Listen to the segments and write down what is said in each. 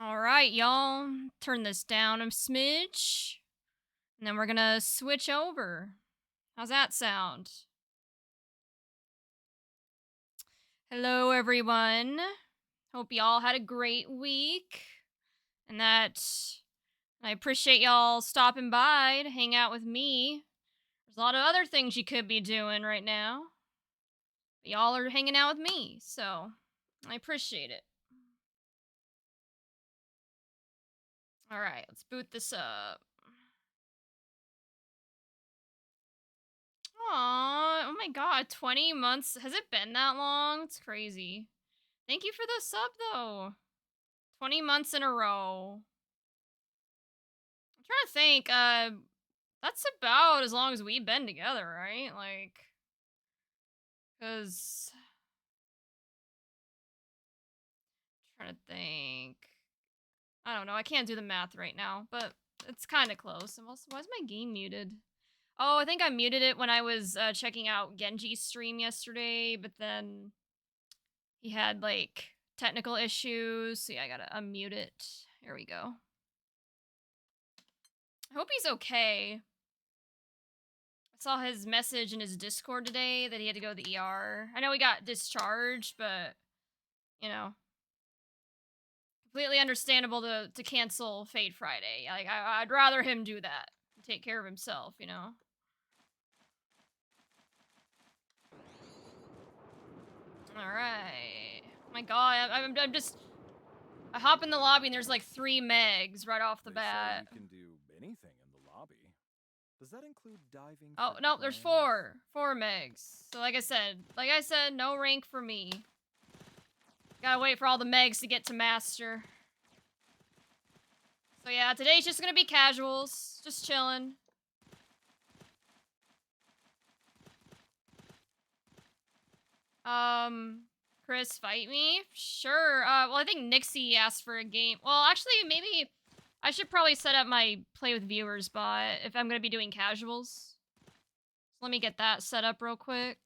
Alright, y'all. Turn this down a smidge. And then we're gonna switch over. How's that sound? Hello, everyone. Hope y'all had a great week. And that I appreciate y'all stopping by to hang out with me. There's a lot of other things you could be doing right now. But y'all are hanging out with me, so I appreciate it. Alright, let's boot this up. Aw, oh my god, 20 months. Has it been that long? It's crazy. Thank you for the sub, though. 20 months in a row. I'm trying to think, that's about as long as we've been together, right? Like, because, trying to think. I don't know, I can't do the math right now, but it's kind of close. And also, why is my game muted? Oh, I think I muted it when I was checking out Genji's stream yesterday, but then he had, like, technical issues, so yeah, I gotta unmute it. Here we go. I hope he's okay. I saw his message in his Discord today that he had to go to the ER. I know he got discharged, but, you know, completely understandable to cancel Fade Friday. Like, I'd rather him do that. Take care of himself, you know? Alright. My god, I'm just... I hop in the lobby and there's like 3 megs right off the bat. Say we can do anything in the lobby. Does that include diving? Oh, no, there's 4. 4 megs. So like I said, no rank for me. Gotta wait for all the megs to get to master. So yeah, today's just gonna be casuals. Just chilling. Chris, fight me? Sure. Well, I think Nixie asked for a game. Well, actually, maybe I should probably set up my play with viewers bot if I'm gonna be doing casuals. So let me get that set up real quick.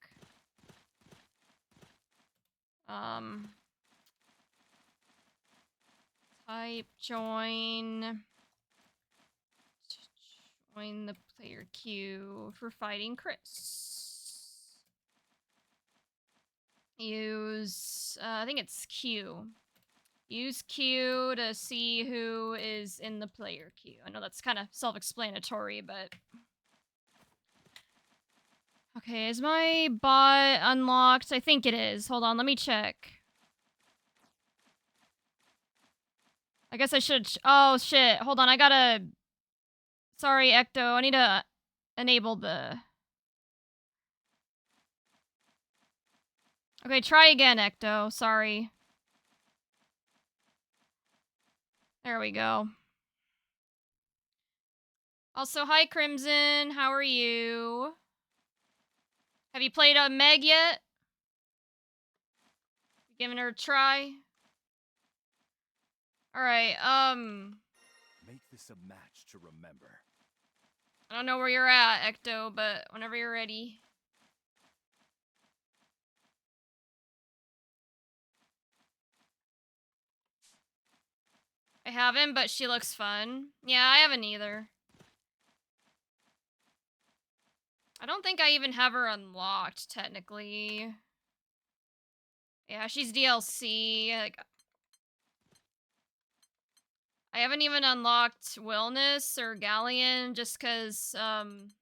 Type join the player queue for fighting Chris. Use, I think it's Q. Use Q to see who is in the player queue. I know that's kind of self-explanatory, but... Okay, is my bot unlocked? I think it is. Hold on, let me check. I guess I should... Oh, shit. Hold on, I gotta... Sorry, Ecto. I need to enable the... Okay, try again, Ecto. Sorry. There we go. Also, hi, Crimson. How are you? Have you played a Meg yet? Giving her a try? Alright, Make this a match to remember. I don't know where you're at, Ecto, but whenever you're ready. I haven't, but she looks fun. Yeah, I haven't either. I don't think I even have her unlocked, technically. Yeah, she's DLC. Like, I haven't even unlocked Wellness or Galleon just because, I'm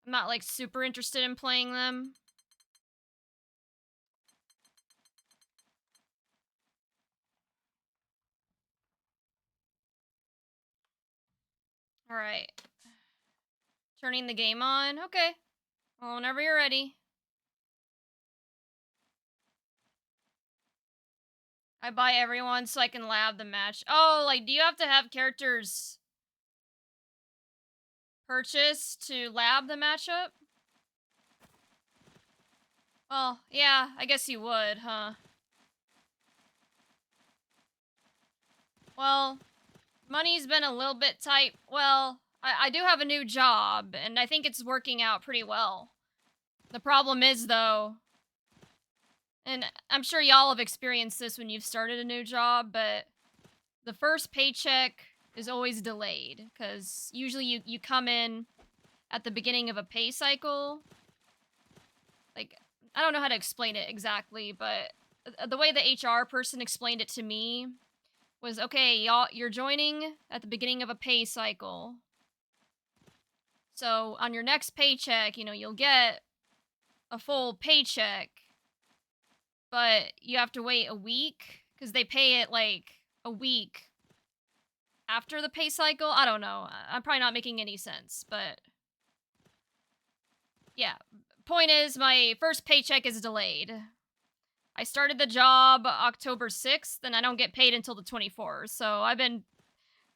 not, like, super interested in playing them. Alright. Turning the game on? Okay. Well, whenever you're ready. I buy everyone so I can lab the match. Oh, like, do you have to have characters purchased to lab the matchup? Well, yeah, I guess you would, huh? Well, money's been a little bit tight. Well, I do have a new job, and I think it's working out pretty well. The problem is, though, And I'm sure y'all have experienced this when you've started a new job, but the first paycheck is always delayed because usually you come in at the beginning of a pay cycle. Like, I don't know how to explain it exactly, but the way the HR person explained it to me was, okay, y'all, you're joining at the beginning of a pay cycle. So on your next paycheck, you know, you'll get a full paycheck, but you have to wait a week because they pay it like a week after the pay cycle. I don't know. I'm probably not making any sense, but yeah. Point is, my first paycheck is delayed. I started the job October 6th, and I don't get paid until the 24th. So I've been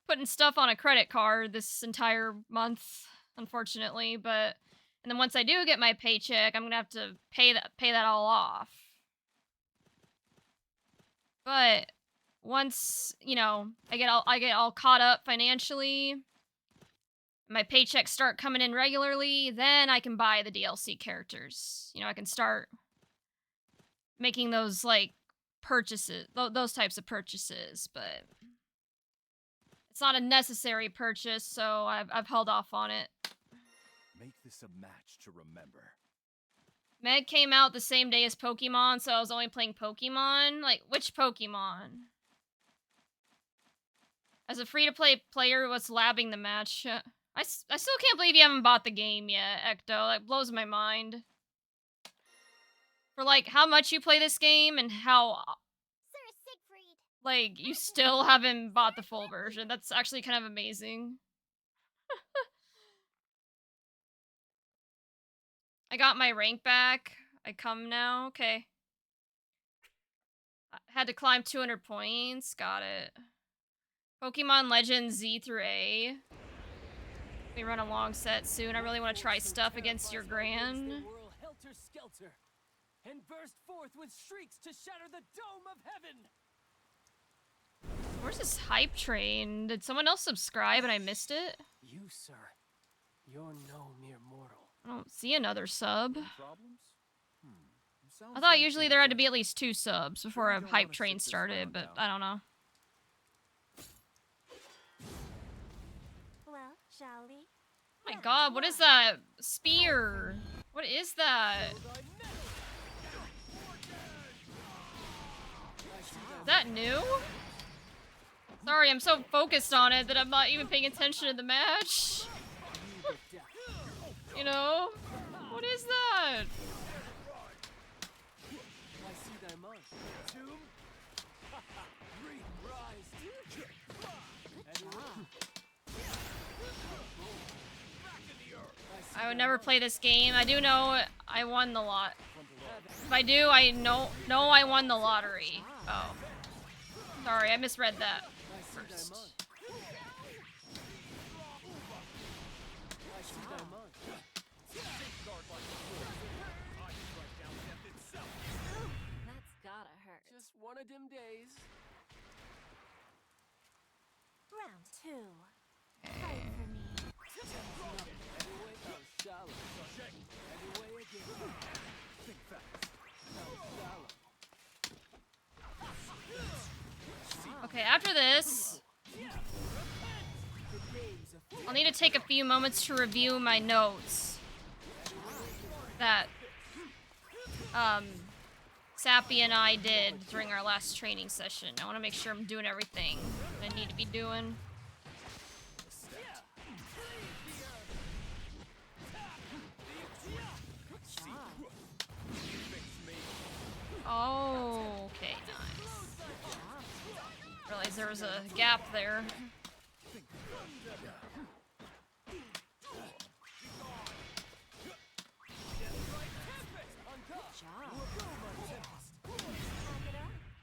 putting stuff on a credit card this entire month, unfortunately. But and then once I do get my paycheck, I'm gonna have to pay that all off. But once, you know, I get all caught up financially, my paychecks start coming in regularly, then I can buy the DLC characters. You know, I can start making those like purchases, those types of purchases, but it's not a necessary purchase, so I've held off on it. Make this a match to remember. Meg came out the same day as Pokemon, so I was only playing Pokemon. Like, which Pokemon? As a free-to-play player, what's labbing the match? I still can't believe you haven't bought the game yet, Ecto. That blows my mind. For, like, how much you play this game and how, like, you still haven't bought the full version. That's actually kind of amazing. I got my rank back. I come now. Okay. I had to climb 200 points. Got it. Pokemon Legends Z through A. We run a long set soon. I really want to try stuff against your Gran. And burst forth with shrieks to shatter the dome of heaven. Where's this hype train? Did someone else subscribe and I missed it? You, sir, you're no mere mortal. I don't see another sub. Problems? I thought usually there had to be at least 2 subs before a hype train started, but I don't know. Well, shall we? My god, what is that? Spear. What is that? Is that new? Sorry, I'm so focused on it that I'm not even paying attention to the match. You know? What is that? I see thy mind. Tomb. I would never play this game. I do know I won the lot. If I do, I know I won the lottery. Oh. Sorry, I misread that first. That's gotta hurt. Just one of them days. Round 2. Fight for me. Anyway, I'm shallow. Anyway, again. Think fast. Okay, after this, I'll need to take a few moments to review my notes that Sappy and I did during our last training session. I want to make sure I'm doing everything that I need to be doing. Oh, okay, nice. Realized there was a gap there.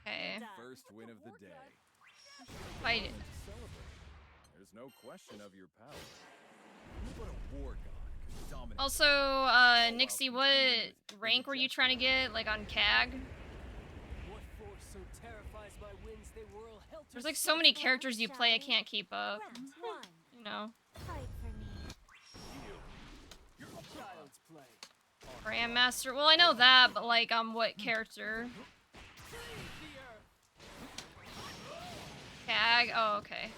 Okay. First win of the day. Fight it. There's no question of your power. What a war god could dominate. Also, Nixie, what rank were you trying to get, like, on CAG? What force so terrifies my winds they whirl helter. There's, like, so many characters you play, I can't keep up. Round 1. You know. Fight for me. Child's play. Grandmaster. Well, I know that, but like, what character? Tag. Oh, okay.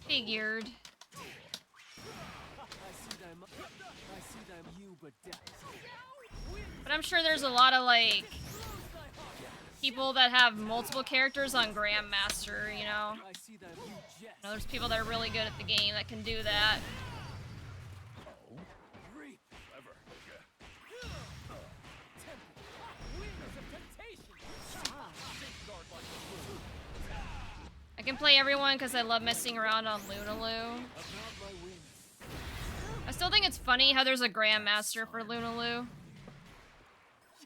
Figured. But I'm sure there's a lot of like people that have multiple characters on Grandmaster, you know? There's people that are really good at the game that can do that. I can play everyone because I love messing around on Lunaloo. I still think it's funny how there's a Grandmaster for Lunaloo.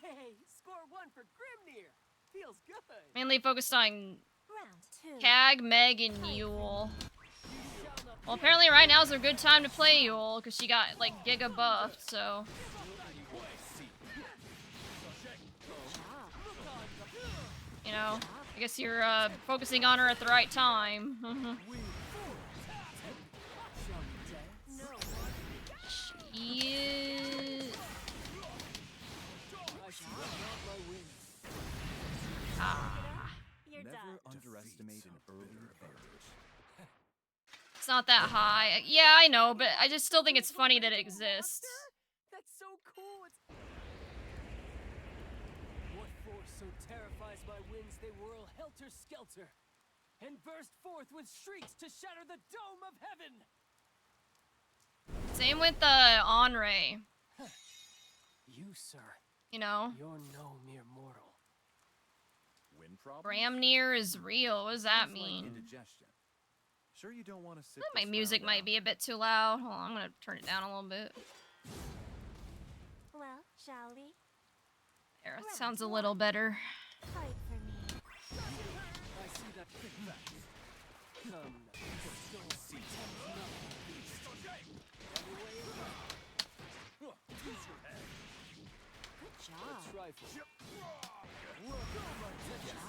Yay! Score 1 for Grimnir. Feels good. Mainly focused on Round 2. Cag, Meg, and Yule. Well, apparently right now is a good time to play Yule because she got like giga buffed, so. You know, I guess you're focusing on her at the right time. Shit. Ah. You're Never done. underestimate an early advantage. It's not that high. Yeah, I know, but I just still think it's funny that it exists. That's so cool. What force so terrifies my winds they whirl helter-skelter and burst forth with shrieks to shatter the dome of heaven? Same with the Onray. You, sir, You know, you're no mere mortal. Wind problem? Bramnir is real. What does that Sounds like mean? indigestion. Sure you don't want to sit My this music round might out? be a bit too loud. Hold on, I'm gonna turn it down a little bit. Well, shall we? There, it sounds a little better. Fight for me. I see that. Come now. Don't see Good job. trifle. Good job.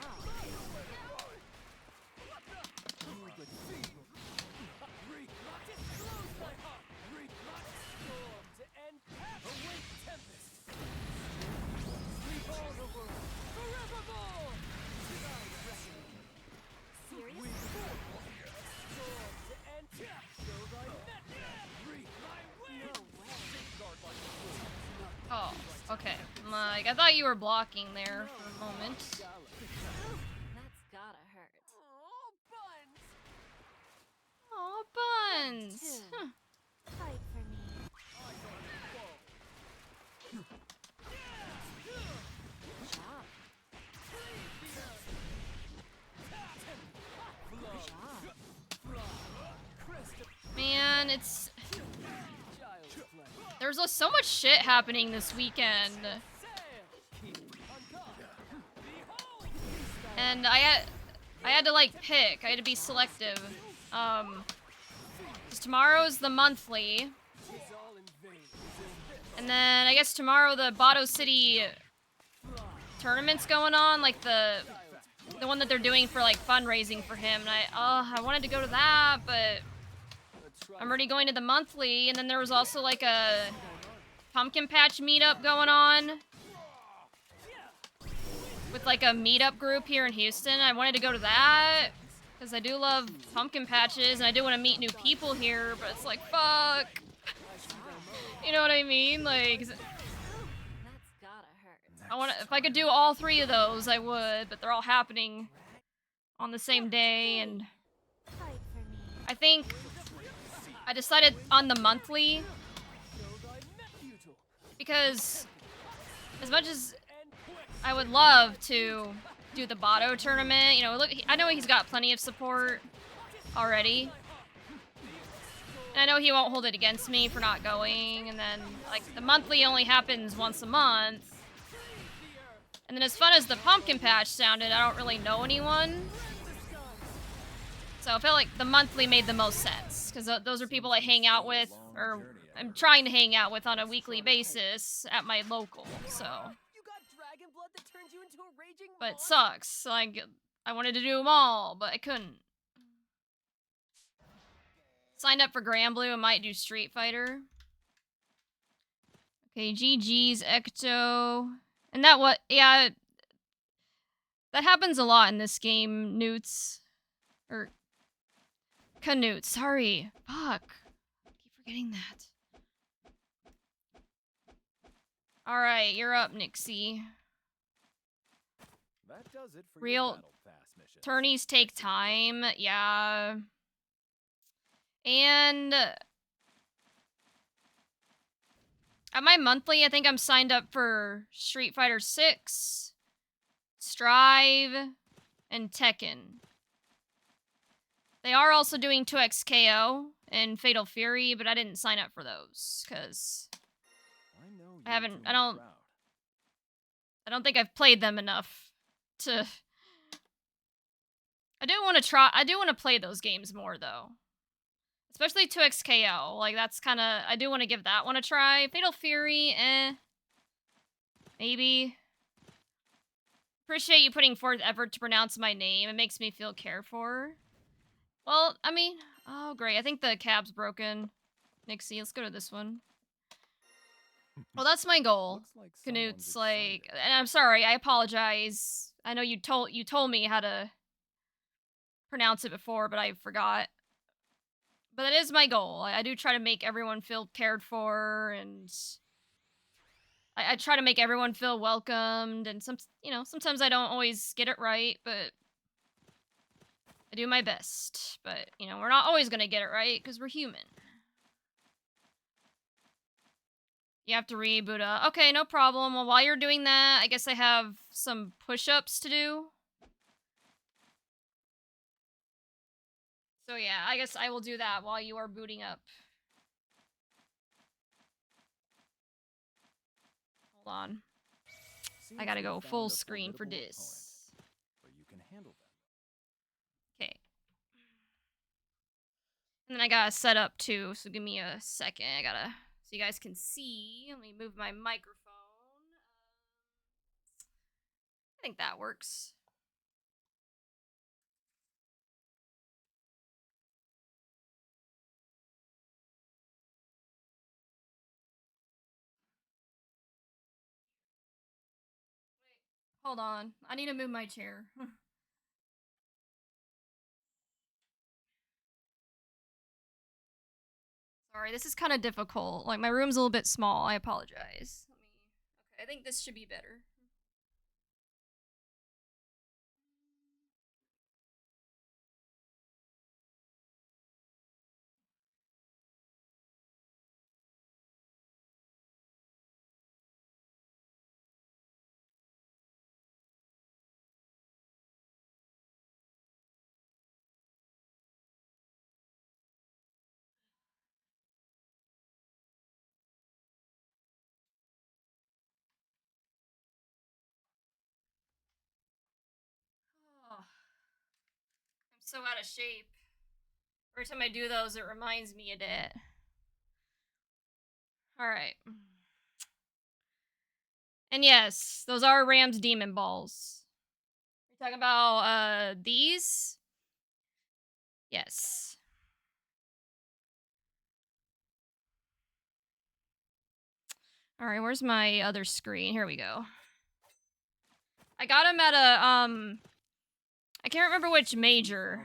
You but feel. Disclose my heart. Storm to end. Awake tempest. Sweep all the world. Forevermore. Divine reckoning. Serious? Storm to end. Show thy net. Reap my way. No way. Oh, okay. Like, I thought you were blocking there for a moment. That's gotta hurt. Oh, buns. Aw, Buns! Two. Huh. Fight for me. Good job. Good job. Man, it's... Child's play. There's so much shit happening this weekend. Sail. Keep on guard. Behold. And I had to, like, pick. I had to be selective. 'Cause tomorrow's the monthly. Tis all in vain. And then I guess tomorrow the Botto City tournament's going on, like the one that they're doing for like fundraising for him. And I wanted to go to that, but I'm already going to the monthly. And then there was also like a pumpkin patch meetup going on with like a meetup group here in Houston. I wanted to go to that because I do love pumpkin patches and I do want to meet new people here, but it's like, fuck. You know what I mean? Like, That's gotta hurt. I want to, if I could do all three of those, I would, but they're all happening on the same day, and Fight for me. I think I decided on the monthly because as much as I would love to do the Botto tournament, you know, look, I know he's got plenty of support already. And I know he won't hold it against me for not going, and then, like, the monthly only happens once a month. And then as fun as the pumpkin patch sounded, I don't really know anyone. So I felt like the monthly made the most sense, because those are people I hang out with, or I'm trying to hang out with on a weekly basis at my local, so. You got dragon blood that turned you into a raging But it monster? sucks, like, I wanted to do them all, but I couldn't. Signed up for Granblue and might do Street Fighter. Okay, GG's, Ecto. And that what? Yeah, that happens a lot in this game, Newts. Or Canute, sorry. Fuck. I keep forgetting that. Alright, you're up, Nixie. That does it for Real your battle pass missions. tourneys take time, yeah. And at my monthly, I think I'm signed up for Street Fighter 6, Strive, and Tekken. They are also doing 2XKO and Fatal Fury, but I didn't sign up for those because I don't think I've played them enough to. I do want to play those games more though. Especially 2XKO. Like that's kind of I do want to give that one a try. Fatal Fury, maybe. Appreciate you putting forth effort to pronounce my name. It makes me feel cared for. Well, I mean, oh great. I think the cab's broken. Nixie, let's go to this one. Well, that's my goal. Like Canute's like, and I'm sorry, I apologize. I know you told me how to pronounce it before, but I forgot. But that is my goal. I do try to make everyone feel cared for, and I try to make everyone feel welcomed. And sometimes I don't always get it right, but I do my best. But we're not always gonna get it right because we're human. You have to reboot up. Okay, no problem. Well, while you're doing that, I guess I have some push-ups to do. So yeah, I guess I will do that while you are booting up. Hold on. I gotta go full screen for this. But you can handle them. Okay. And then I gotta set up too, so give me a second. I gotta, so you guys can see. Let me move my microphone. I think that works. Wait, hold on. I need to move my chair. Sorry, this is kind of difficult. Like, my room's a little bit small. I apologize. Okay, I think this should be better. Oh, I'm so out of shape. Every time I do those, it reminds me of that. Alright. And yes, those are Ram's Demon Balls. You're talking about, these? Yes. Alright, where's my other screen? Here we go. I got him at a, I can't remember which major.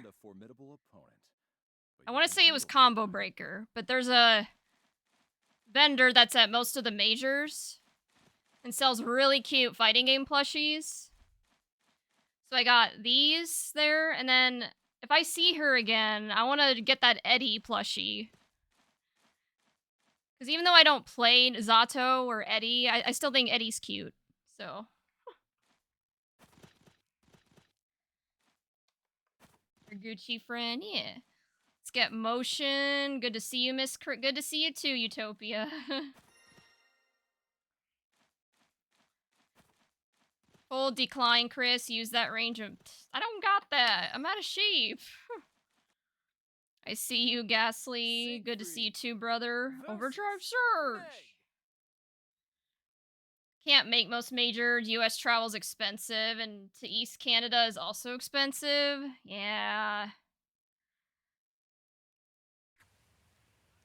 I want to say it was Combo Breaker, but there's a vendor that's at most of the majors and sells really cute fighting game plushies. So I got these there, and then if I see her again, I want to get that Eddie plushie. Because even though I don't play Zato or Eddie, I still think Eddie's cute. So. Your Gucci friend, yeah. Let's get Motion. Good to see you, Miss. Good to see you too, Utopia. Full decline, Chris. Use that range of. I don't got that. I'm out of shape. I see you, Ghastly. Good to see you too, brother. Overdrive Surge. Can't make most majors. US travel's expensive, and to East Canada is also expensive. Yeah.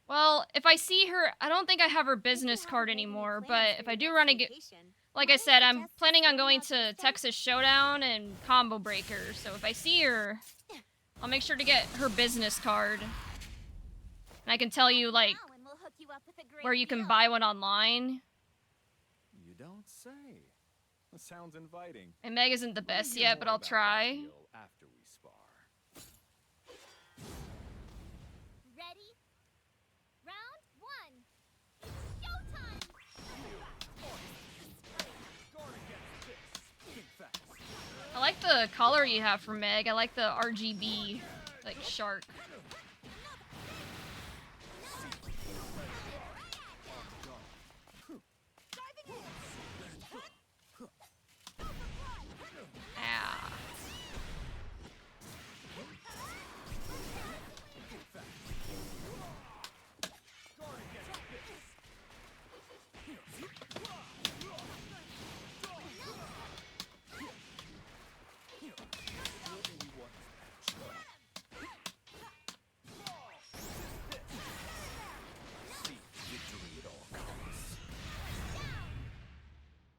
Well, if I see her, I don't think I have her business card anymore, but if I do run again, like I said, I'm planning on going to Texas Showdown and Combo Breaker, so if I see her, I'll make sure to get her business card. And I can tell you, like, where you can buy one online. You don't say. That sounds inviting. And Meg isn't the best We'll hear yet, but more I'll about that try. deal after we spar. Ready? Round one. Showtime! Guard against this. Think fast. I like the color you have for Meg. I like the RGB, like, shark. Ah.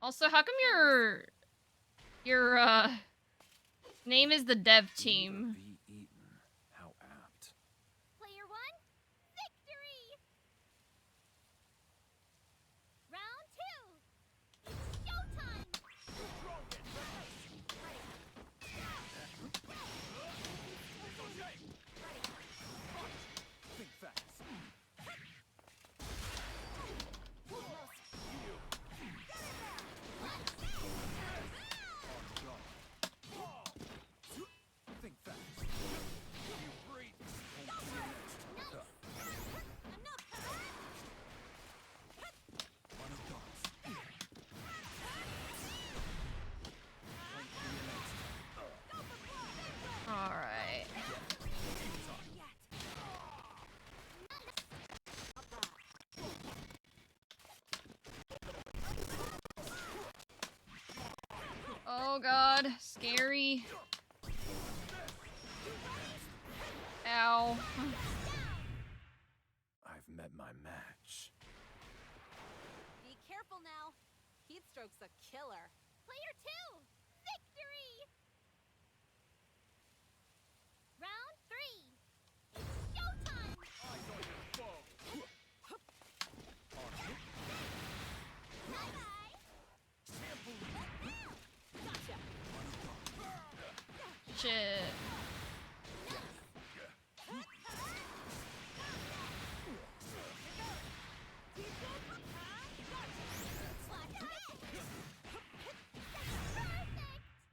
Also, how come your name is the dev team? Be eaten. How apt. Player one, victory! Round two. Showtime! Think fast. Think fast. You breathe. Alright. Oh god, scary. Ow. I've met my match. Be careful now. Heatstroke's a killer. Player two, victory! Round three. Showtime! Shit.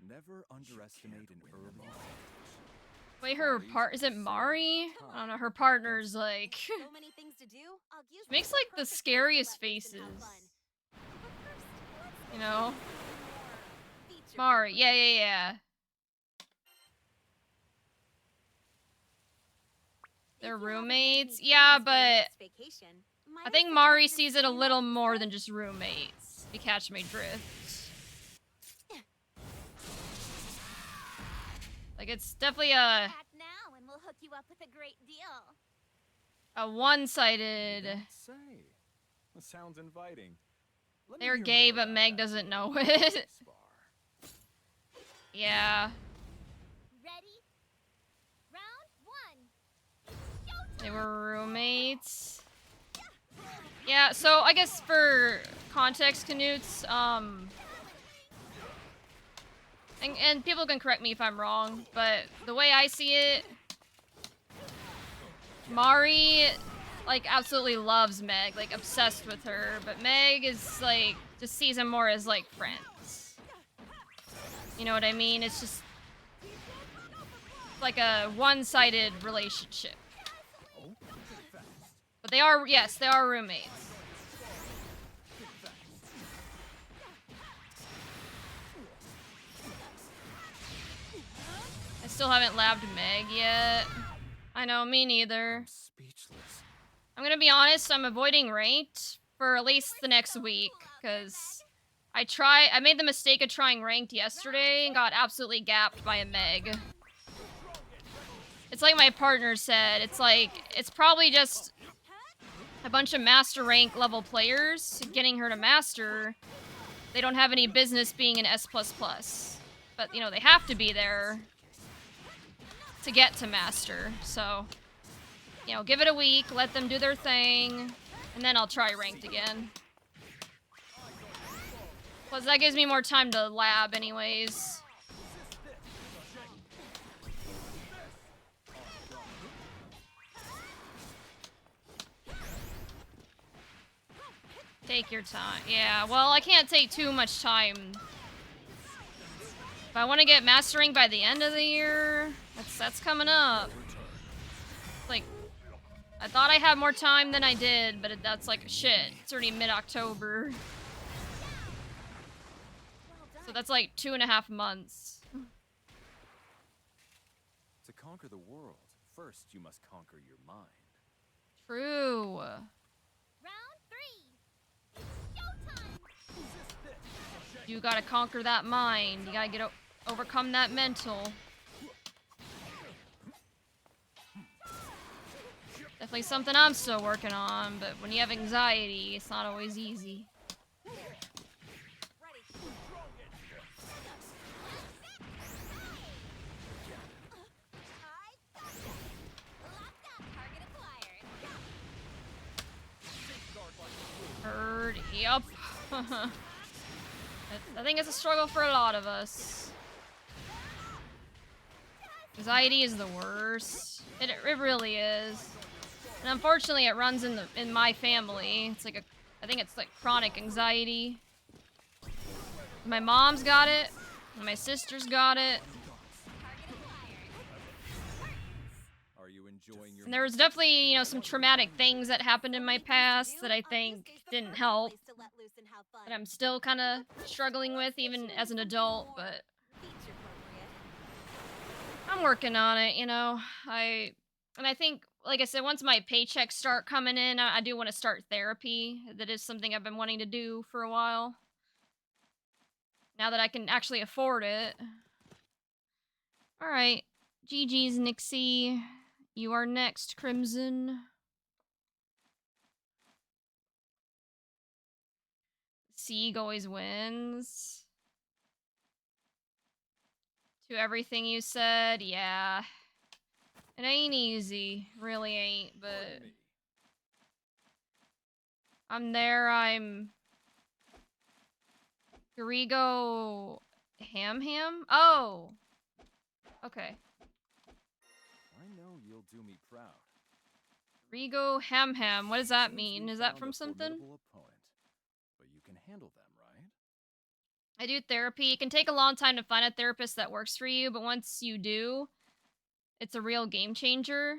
Never underestimate an early. Wait, her is it Mari? I don't know, her partner's like, So many things to do. I'll use makes this like the perfect place to scariest let loose and have faces. fun. But first, let's You know? feature Mari, film. yeah. They're If you haven't met roommates? any Yeah, friends for your but next vacation, I might think suggest Mari just sees it a hanging little out more instead. than just roommates. If you catch my drift. Like, it's definitely a Act now and we'll hook you up with a great deal. one-sided. You don't say. That sounds inviting. Let me They're hear gay, more but about Meg that doesn't deal know after we it. spar. Yeah. Ready? Round one. They were roommates. Yeah, so I guess for context, Canutes, and people can correct me if I'm wrong, but the way I see it, Mari, like, absolutely loves Meg, like, obsessed with her, but Meg is, like, just sees him more as, like, friends. You know what I mean? It's just like a one-sided relationship. But they are, yes, they are roommates. I still haven't labbed Meg yet. I know, me neither. Speechless. I'm gonna be honest, I'm avoiding ranked for at least the next week, because I made the mistake of trying ranked yesterday and got absolutely gapped by a Meg. It's like my partner said, it's like, it's probably just a bunch of master rank level players, getting her to master, they don't have any business being an S++. But, you know, they have to be there to get to master. So, you know, give it a week, let them do their thing, and then I'll try ranked again. Plus, that gives me more time to lab anyways. Take your time. Yeah, well, I can't take too much time. If I want to get mastering by the end of the year, that's coming up. Like, I thought I had more time than I did, but that's like, shit, it's already mid-October. So that's like 2.5 months. To conquer the world, first you must conquer your mind. True. Round 3. Showtime! You gotta conquer that mind. You gotta overcome that mental. Definitely something I'm still working on, but when you have anxiety, it's not always easy. Heard. Yup. I think it's a struggle for a lot of us. Anxiety is the worst. It really is. And unfortunately, it runs in my family. It's like I think it's like chronic anxiety. My mom's got it. And my sister's got it. Are you enjoying your And there was definitely, you know, some traumatic things that happened in my past that I think didn't help. That I'm still kind of struggling with, even as an adult, but I'm working on it, you know. I think, like I said, once my paychecks start coming in, I do want to start therapy. That is something I've been wanting to do for a while. Now that I can actually afford it. Alright. GG's, Nixie. You are next, Crimson. Sieg always wins. To everything you said, yeah. It ain't easy. Really ain't, but... I'm there, I'm... Garigo... Ham? Oh! Okay. I know you'll do me proud. Rigo Ham. What does that Seems mean? we Is that found from a something? formidable opponent, but you can handle them, right? I do therapy. It can take a long time to find a therapist that works for you, but once you do, it's a real game changer.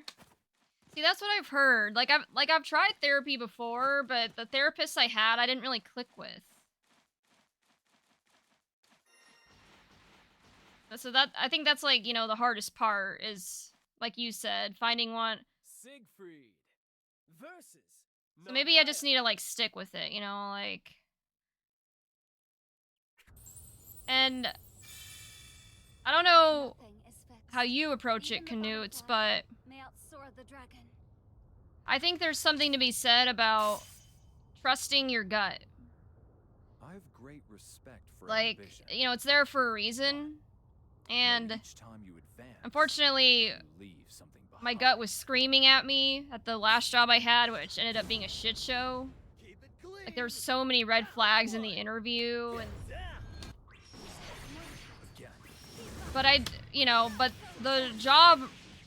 See, that's what I've heard. I've tried therapy before, but the therapists I had, I didn't really click with. So I think that's like, you know, the hardest part is, like you said, finding one. Siegfried versus. So maybe I just need to like stick with it, you know, like. And I don't know how you approach it, Canutes, but I think there's something to be said about trusting your gut. I've great respect for Like, ambition. you know, it's there for a reason. And Each time you advance, unfortunately, you leave something behind. my gut was screaming at me at the last job I had, which ended up being a shit show. Like, there were so many red flags in the interview, and but but the job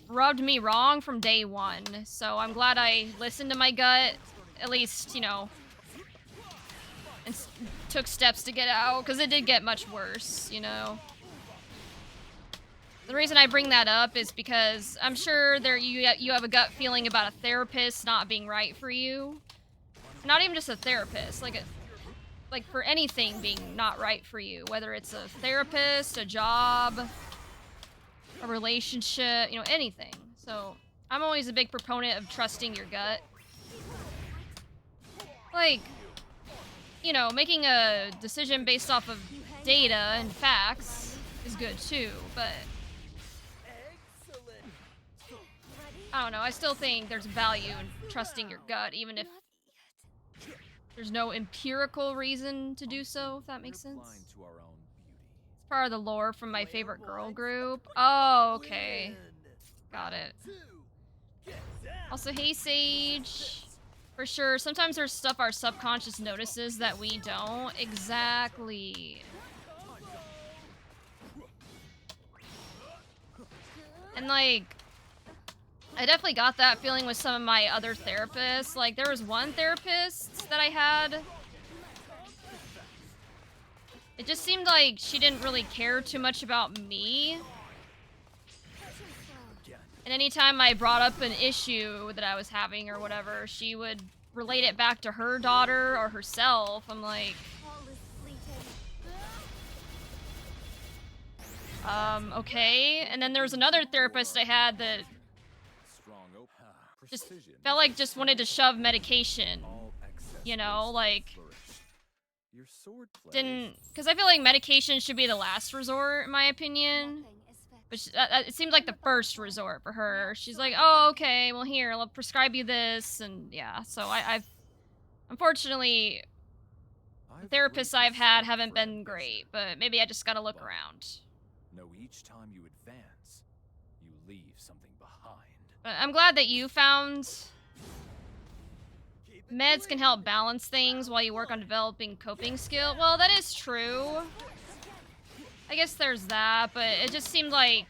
rubbed me wrong from day one, so I'm glad I listened to my gut, at least, you know, and took steps to get out, because it did get much worse, you know. The reason I bring that up is because I'm sure you have a gut feeling about a therapist not being right for you. Not even just a therapist, like for anything being not right for you, whether it's a therapist, a job, a relationship, you know, anything. So I'm always a big proponent of trusting your gut. Like, you know, making a decision based off of data and facts is good too, but I don't know, I still think there's value in trusting your gut, even if There's no empirical reason to do so, if that makes We're sense. blind to our own beauty. It's part of the lore from my favorite girl group. Oh, okay. Got it. Also, hey, Sage. For sure, sometimes there's stuff our subconscious notices that we don't. Exactly. And, like, I definitely got that feeling with some of my other therapists. Like, there was one therapist that I had. It just seemed like she didn't really care too much about me. And anytime I brought up an issue that I was having or whatever, she would relate it back to her daughter or herself. I'm like, okay. And then there was another therapist I had that Strong just precision. felt like just wanted to shove medication. All excess You know, waste like, flourish. Your sword play didn't, because I feel like medication should be the last resort, in my opinion. But it seemed like the first resort for her. She's like, oh, okay, well, here, I'll prescribe you this. And yeah, so I've unfortunately, the therapists I've had haven't been great, but maybe I just gotta look around. Know each time you advance, you leave something behind. But I'm glad that you found meds can help balance things while you work on developing coping skill. Well, that is true. I guess there's that, but it just seemed like,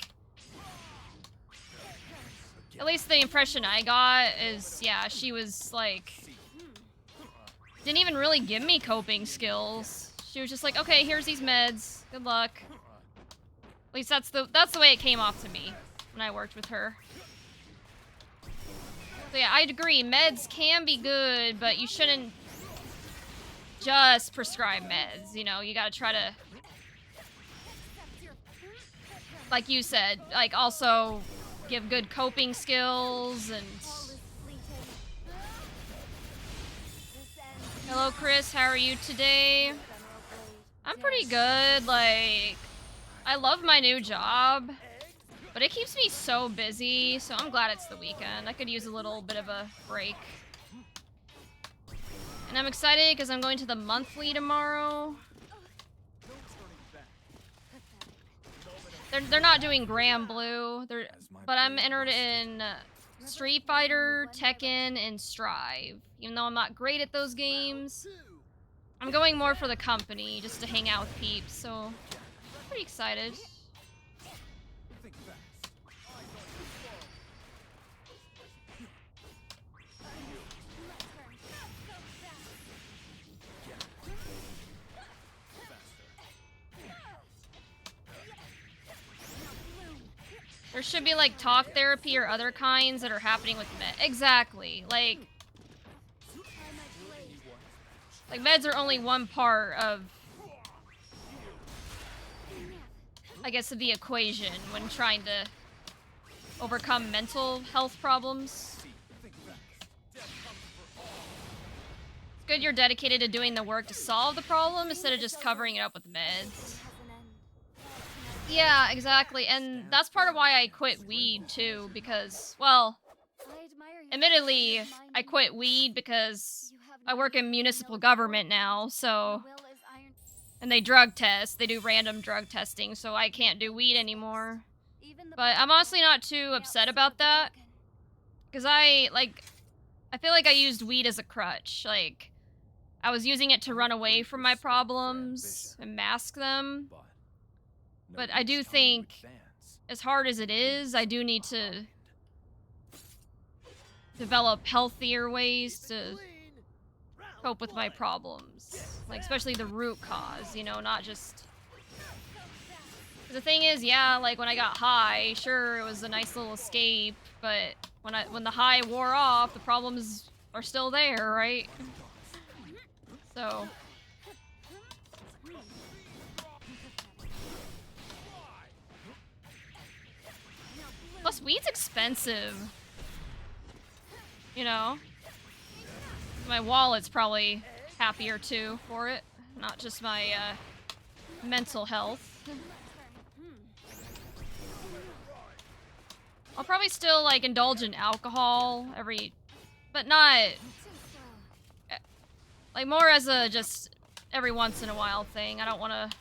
at least the impression I got is, yeah, she was like, didn't even really give me coping skills. She was just like, okay, here's these meds. Good luck. At least that's the way it came off to me when I worked with her. So yeah, I'd agree. Meds can be good, but you shouldn't just prescribe meds. You know, you gotta try to, like you said, like also give good coping skills and... Hello, Chris. How are you today? I'm pretty good. Like, I love my new job, but it keeps me so busy, so I'm glad it's the weekend. I could use a little bit of a break. And I'm excited because I'm going to the monthly tomorrow. They're not doing Granblue, but I'm entered in Street Fighter, Tekken, and Strive. Even though I'm not great at those games, I'm going more for the company, just to hang out with peeps, so I'm pretty excited. There should be, like, talk therapy or other kinds that are happening with meds. Exactly. Like, meds are only one part of, I guess, of the equation when trying to overcome mental health problems. It's good you're dedicated to doing the work to solve the problem instead of just covering it up with meds. Yeah, exactly, and that's part of why I quit weed, too, because, well, admittedly, I quit weed because I work in municipal government now, so, and they drug test, they do random drug testing, so I can't do weed anymore. But I'm honestly not too upset about that, because I feel like I used weed as a crutch. Like, I was using it to run away from my problems and mask them. But I do think, as hard as it is, I do need to develop healthier ways to cope with my problems. Like, especially the root cause, you know, not just... The thing is, yeah, like, when I got high, sure, it was a nice little escape, but when the high wore off, the problems are still there, right? So... Plus, weed's expensive. You know? My wallet's probably happier, too, for it. Not just my, mental health. I'll probably still, like, indulge in alcohol but not... Like, more as a just every once in a while thing. I don't want to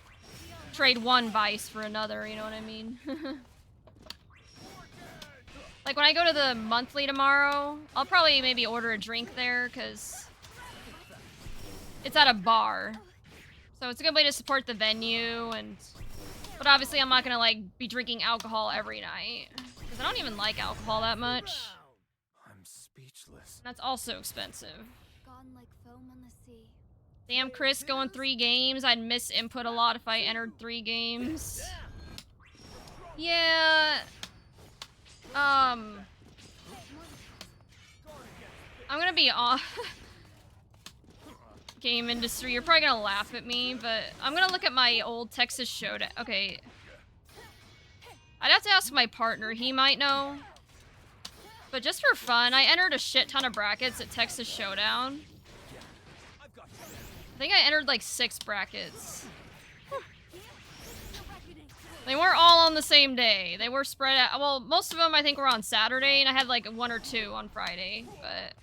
trade one vice for another, you know what I mean? Like, when I go to the monthly tomorrow, I'll probably maybe order a drink there, because it's at a bar. So it's a good way to support the venue, but obviously I'm not gonna, like, be drinking alcohol every night. Because I don't even like alcohol that much. I'm speechless. That's also expensive. Gone like foam on the sea. Damn, Chris, going 3 games. I'd miss input a lot if I entered 3 games. Yeah. I'm gonna be off. Game industry, you're probably gonna laugh at me, but I'm gonna look at my old Texas Showdown. Okay. I'd have to ask my partner, he might know. But just for fun, I entered a shit ton of brackets at Texas Showdown. I think I entered like 6 brackets. They weren't all on the same day. They were spread out. Well, most of them I think were on Saturday, and I had like 1 or 2 on Friday, but...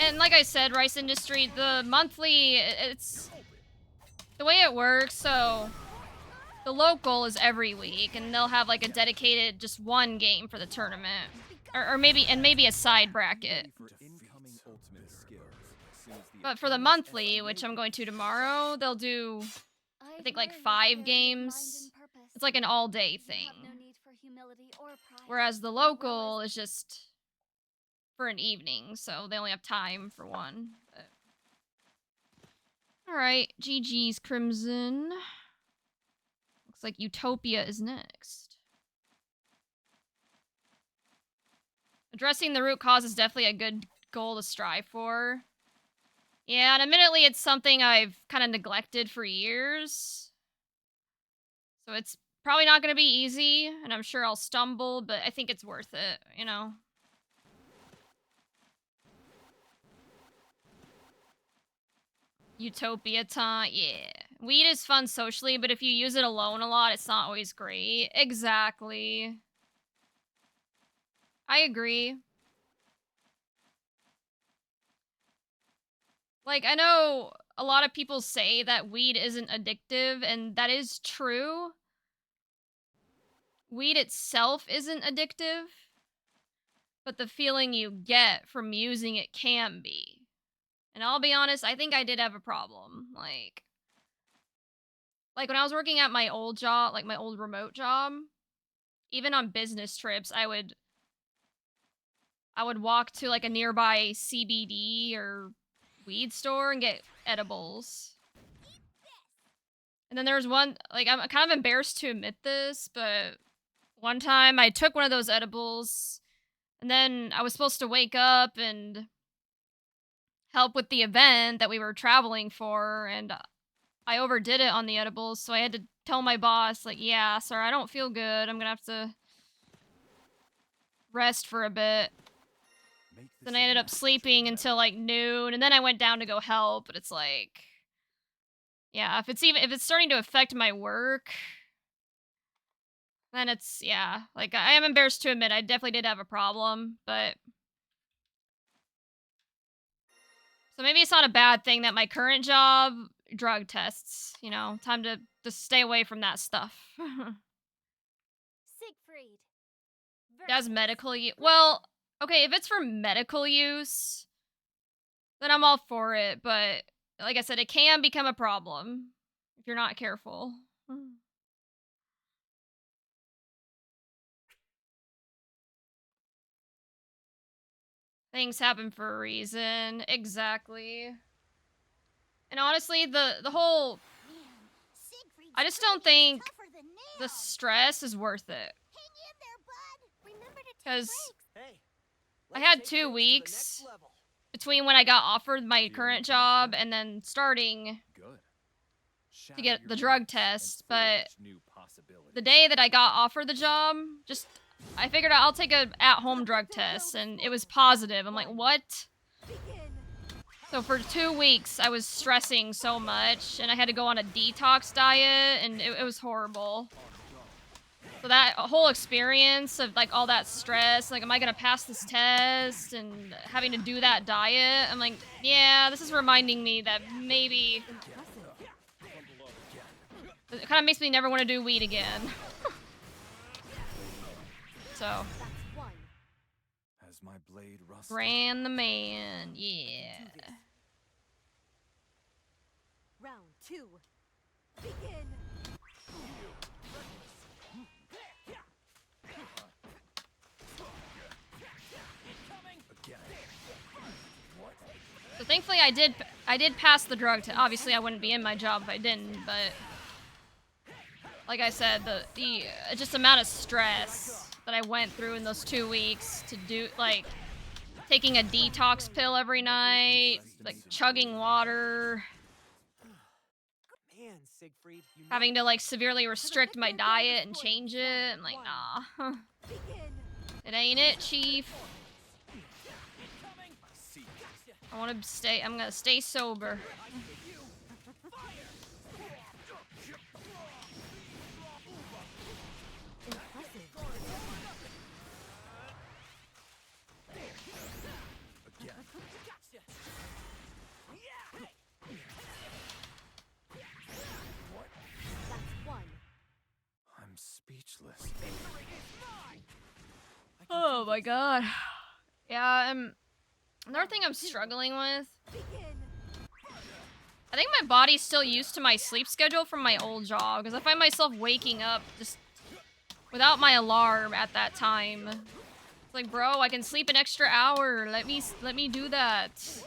And like I said, Rice Industry, the monthly, it's... The way it works, so... The local is every week, and they'll have like a dedicated just 1 game for the tournament. Or maybe a side bracket. But for the monthly, which I'm going to tomorrow, they'll do, I think, like 5 games. It's like an all-day thing. Whereas the local is just for an evening, so they only have time for 1. But... Alright, GG's Crimson. Looks like Utopia is next. Addressing the root cause is definitely a good goal to strive for. Yeah, and admittedly, it's something I've kind of neglected for years. So it's probably not going to be easy, and I'm sure I'll stumble, but I think it's worth it, you know? Utopia time, yeah. Weed is fun socially, but if you use it alone a lot, it's not always great. Exactly. I agree. Like, I know a lot of people say that weed isn't addictive, and that is true. Weed itself isn't addictive, but the feeling you get from using it can be. And I'll be honest, I think I did have a problem. Like when I was working at my old job, like my old remote job, even on business trips, I would walk to like a nearby CBD or weed store and get edibles. And then there was one, like, I'm kind of embarrassed to admit this, but one time I took one of those edibles, and then I was supposed to wake up and help with the event that we were traveling for, and I overdid it on the edibles, so I had to tell my boss, like, yeah, sir, I don't feel good. I'm gonna have to rest for a bit. Then I ended up sleeping until like noon, and then I went down to go help, but it's like, yeah, if it's starting to affect my work, then it's, yeah, like, I am embarrassed to admit I definitely did have a problem, but so maybe it's not a bad thing that my current job drug tests, you know, time to stay away from that stuff. Siegfried. As medical use, well, okay, if it's for medical use, then I'm all for it, but like I said, it can become a problem if you're not careful. Things happen for a reason. Exactly. And honestly, the whole... I just don't think the stress is worth it. Because I had 2 weeks between when I got offered my current job and then starting to get the drug test, but the day that I got offered the job, I figured out I'll take a at-home drug test, and it was positive. I'm like, what? So for 2 weeks, I was stressing so much, and I had to go on a detox diet, and it was horrible. So that whole experience of, like, all that stress, like, am I gonna pass this test, and having to do that diet, I'm like, yeah, this is reminding me that maybe it kind of makes me never want to do weed again. So, That's one. Has my blade rusted? Gran the man, yeah. Round 2. Begin. So thankfully I did pass the drug test. Obviously I wouldn't be in my job if I didn't, but like I said, the just amount of stress that I went through in those 2 weeks to do, like, taking a detox pill every night, like chugging water, Man, Siegfried, you having to, like, severely restrict my diet and change it. I'm like, nah. It ain't it, Chief. I'm gonna stay sober. That's one. I'm speechless. Oh my god. Yeah, another thing I'm struggling with. I think my body's still used to my sleep schedule from my old job, because I find myself waking up just without my alarm at that time. It's like, bro, I can sleep an extra hour. Let me do that.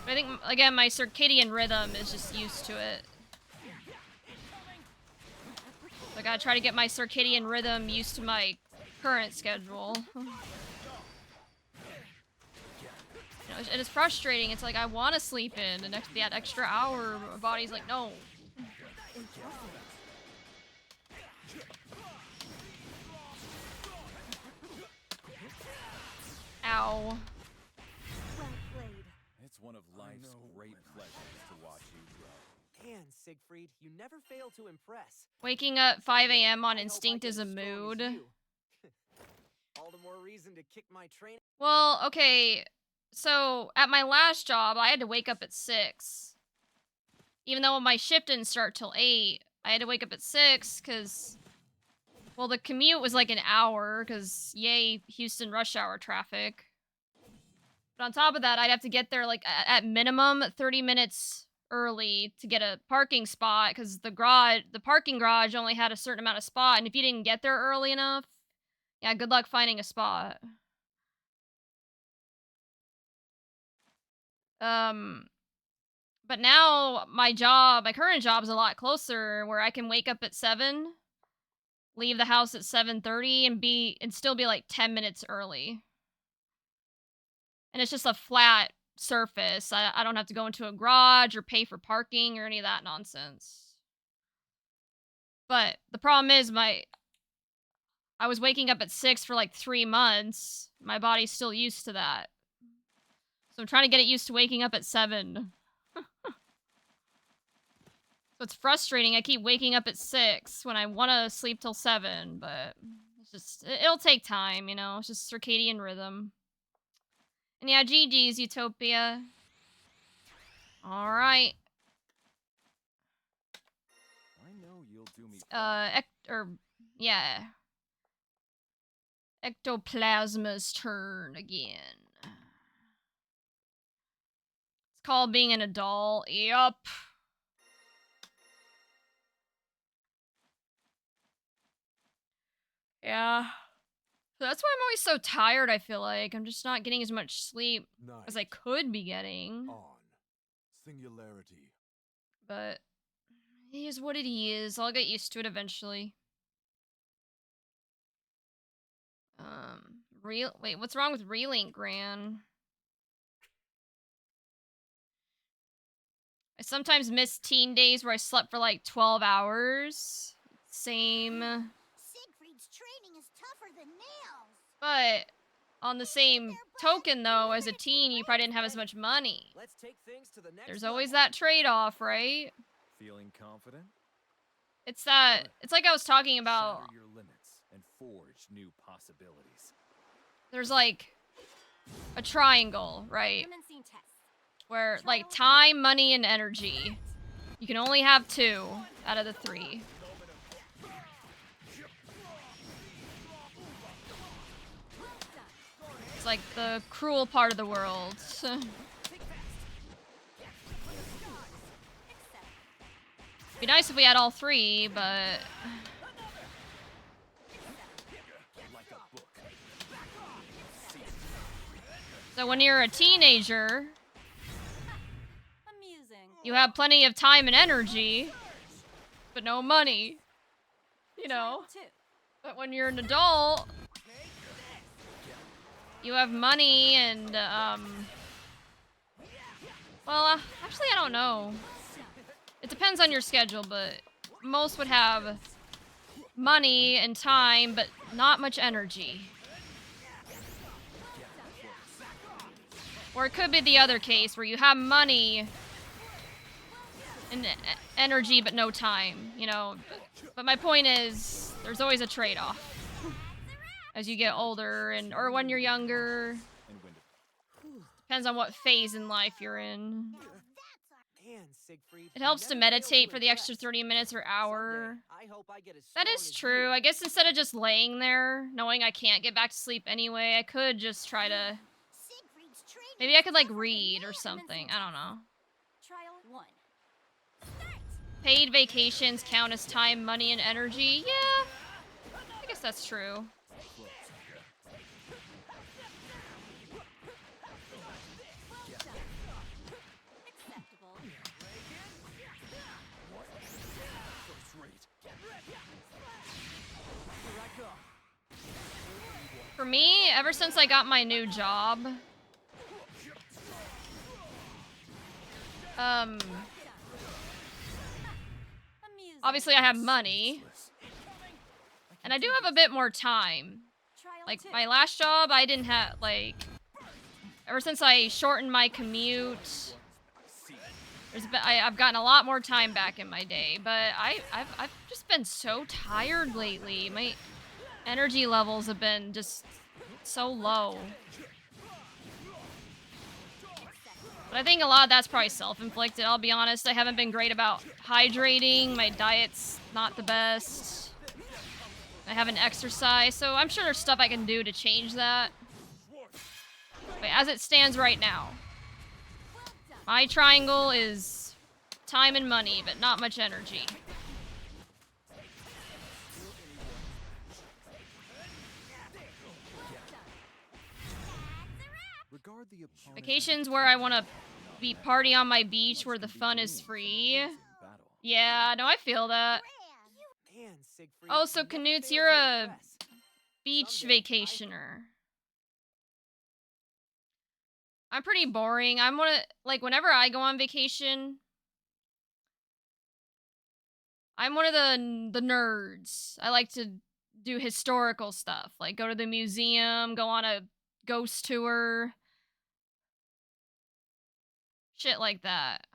But I think, again, my circadian rhythm is just used to it. So I gotta try to get my circadian rhythm used to my current schedule. You know, and it's frustrating. It's like, I want to sleep in that extra hour. My body's like, no. Ow. Well played. It's one of life's great pleasures to watch you grow. Man, Siegfried, you never fail to impress. Waking up 5 a.m. on I hope instinct I is a get as strong as mood. you. All the more reason to kick my train. Well, okay. So, at my last job, I had to wake up at 6. Even though my shift didn't start till 8, I had to wake up at 6 because, well, the commute was like an hour because, yay, Houston rush hour traffic. But on top of that, I'd have to get there, like, at minimum 30 minutes early to get a parking spot because the parking garage only had a certain amount of spot, and if you didn't get there early enough, yeah, good luck finding a spot. But now my current job is a lot closer, where I can wake up at 7, leave the house at 7:30, and still be like 10 minutes early. And it's just a flat surface. I don't have to go into a garage or pay for parking or any of that nonsense. But the problem is I was waking up at 6 for like 3 months. My body's still used to that. So I'm trying to get it used to waking up at 7. So it's frustrating. I keep waking up at 6 when I want to sleep till 7, but it'll take time, you know? It's just circadian rhythm. And yeah, GG's, Utopia. Alright. I know you'll do me proud. Yeah. Ectoplasma's turn again. It's called being an adult. Yup. Yeah. So that's why I'm always so tired, I feel like. I'm just not getting as much sleep as I could be getting. On. Singularity. But it is what it is. I'll get used to it eventually. Wait, what's wrong with Relink, Gran? I sometimes miss teen days where I slept for like 12 hours. Same. Siegfried's training is tougher than nails. But On the same token, though, as a teen, you probably didn't have as much money. Let's take things to the next There's always level. that trade-off, right? Feeling confident? It's that. It's like I was talking about. Shatter your limits and forge new possibilities. There's like a triangle, right? Commencing test. Where like time, money, and energy. You can only have 2 out of the 3. It's like the cruel part of the world. Be nice if we had all 3, but Like a book. so when you're a teenager, Amusing. you have plenty of time and energy, but no money. You know. Trial 2. But when you're an adult, you have money and well, actually I don't know. It depends on your schedule, but most would have money and time, but not much energy. Or it could be the other case where you have money and energy, but no time, you know. But my point is, there's always a trade-off as you get older and or when you're younger. And when Depends on what phase in life you're in. Man, Siegfried, It helps to never fails meditate for the impress. extra 30 minutes or hour. Someday, I hope I get as That strong is as true. you. I guess instead of just laying there, knowing I can't get back to sleep anyway, I could just try to... Siegfried's training Maybe I could, like, is tougher than read or man. something. I don't know. Trial 1. Start. Paid vacations count as time, money, and energy? Yeah. I guess that's true. Acceptable. first rate. Here I go. For me, ever since I got my new job... Amusing. Obviously I have money. And I do have a bit more time. Trial Like, 2. my last job, I didn't have, like... Ever since I shortened my commute, I've gotten a lot more time back in my day. But I've just been so tired lately. My energy levels have been just so low. But I think a lot of that's probably self-inflicted, I'll be honest. I haven't been great about hydrating. My diet's not the best. I haven't exercised, so I'm sure there's stuff I can do to change that. But as it stands right now, my triangle is time and money, but not much energy. Regard the opponent Vacations where I want to be party on my beach where the fun is free. in battle. Yeah, no, I feel that. Man, Siegfried, Oh, so never Knutes, fails you're to a impress. beach Someday, I vacationer. I'm pretty boring. I'm one of, like, whenever I go on vacation, I'm one of the nerds. I like to do historical stuff, like go to the museum, go on a ghost tour, shit like that.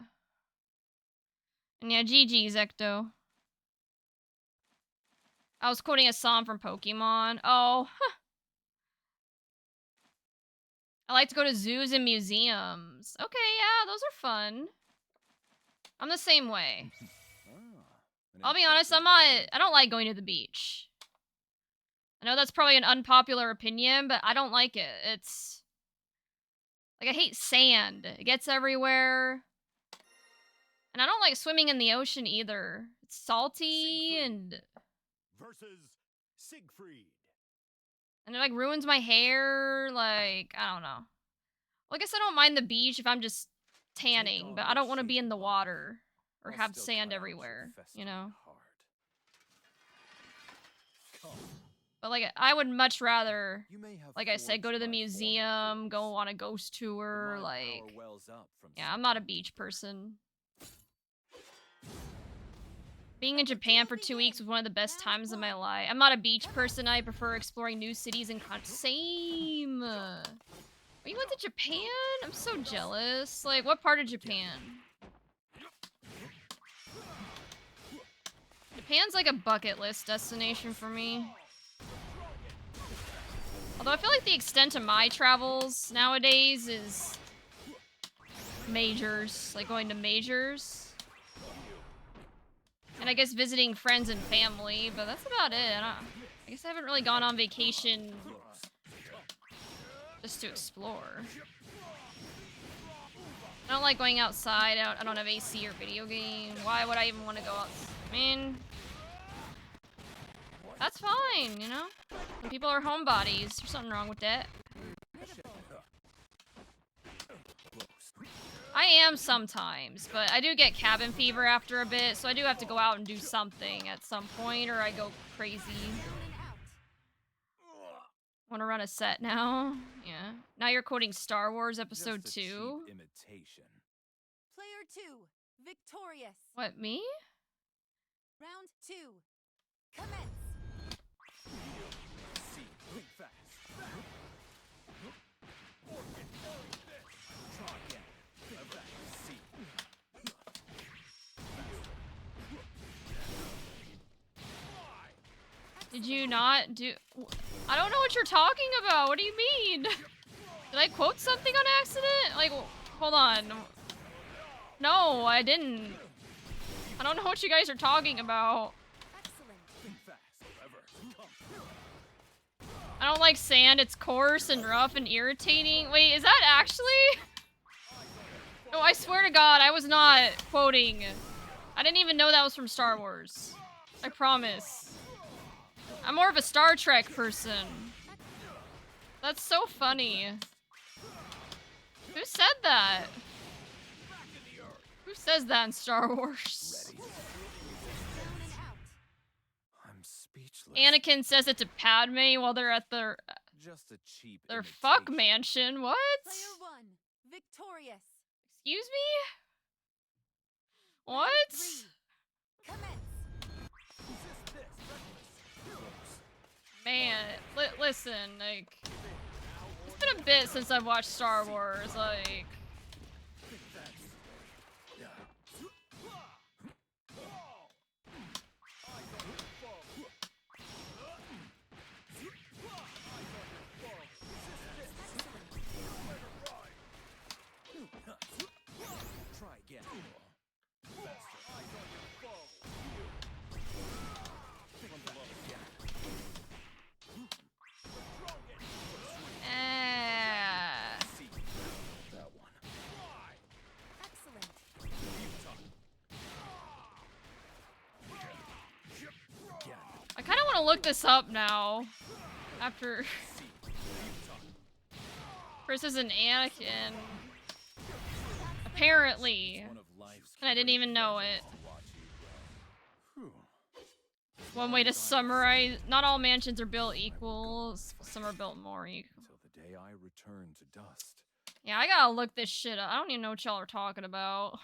And yeah, GG, Zecto. I was quoting a song from Pokemon. Oh, I like to go to zoos and museums. Okay, yeah, those are fun. I'm the same way. An I'll be honest, impressive I don't like going to the beach. I know that's probably an unpopular opinion, but I don't like it. It's... like, I hate sand. It gets everywhere. And I don't like swimming in the ocean either. It's salty and versus Siegfried. it, like, ruins my hair. Like, I don't know. Well, I guess I don't mind the beach if I'm just tanning, but I don't want to be in the water or I'll have still sand cut out your everywhere, you festering know? heart. Come, But, like, I would much rather, you may have like I said, go to forged the my museum, form go of on a ghost but tour, my like... power wells up from yeah, I'm not a something beach person. Being in Japan for 2 weeks was one of the best times of my life. I'm not a beach person. I prefer exploring new cities and same. Oh, you went to Japan? I'm so jealous. Like, what part of Japan? Japan's like a bucket list destination for me. Although I feel like the extent of my travels nowadays is majors, like going to majors. And I guess visiting friends and family, but that's about it. I guess I haven't really gone on vacation just to explore. I don't like going outside. I don't have AC or video game. Why would I even want to go outside? I mean, that's fine, you know? Some people are homebodies. There's something wrong with that. I am sometimes, but I do get cabin fever after a bit, so I do have to go out and do something at some point, or I go crazy. Want to run a set now? Yeah. Now you're quoting Star Wars Episode 2? Imitation. Player 2, victorious. What, me? Round 2, commence. See, think fast. Try again. Think fast. See. Did you not do... I don't know what you're talking about. What do you mean? Did I quote something on accident? Like, hold on. No, I didn't. I don't know what you guys are talking about. Excellent. Think fast. Forever. I don't like sand. It's coarse and rough and irritating. Wait, is that actually? No, I swear to God, I was not quoting. I didn't even know that was from Star Wars. I promise. I'm more of a Star Trek person. That's so funny. Who said that? Who says that in Star Wars? I'm speechless. Anakin says it to Padme while they're at their Just a cheap fuck imitation. mansion. What? Player 1, victorious. Excuse me? Round What? 3, commence. Man, listen, like, it's been a bit since I've watched Star Wars, like, Try again. That one. Excellent. I kind of want to look this up now, after Chris is an Anakin, apparently, One of life's and I didn't even know it. to watch you grow. One way to summarize, not all mansions are built equal, some are built more equal. Until the day I return to dust. Yeah, I gotta look this shit up. I don't even know what y'all are talking about.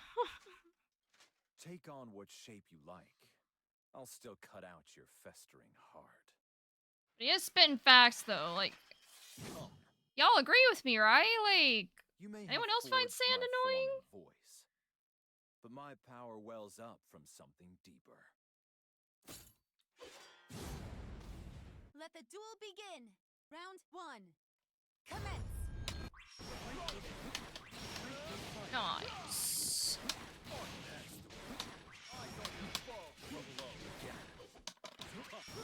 Take on what shape you like. I'll still cut out your festering heart. He is spitting facts, though. Like, Come. y'all agree with me, right? Like, You may anyone have else find forged sand my annoying? form of voice, but my power wells up from something deeper. Let the duel begin. Round 1, commence. Nice.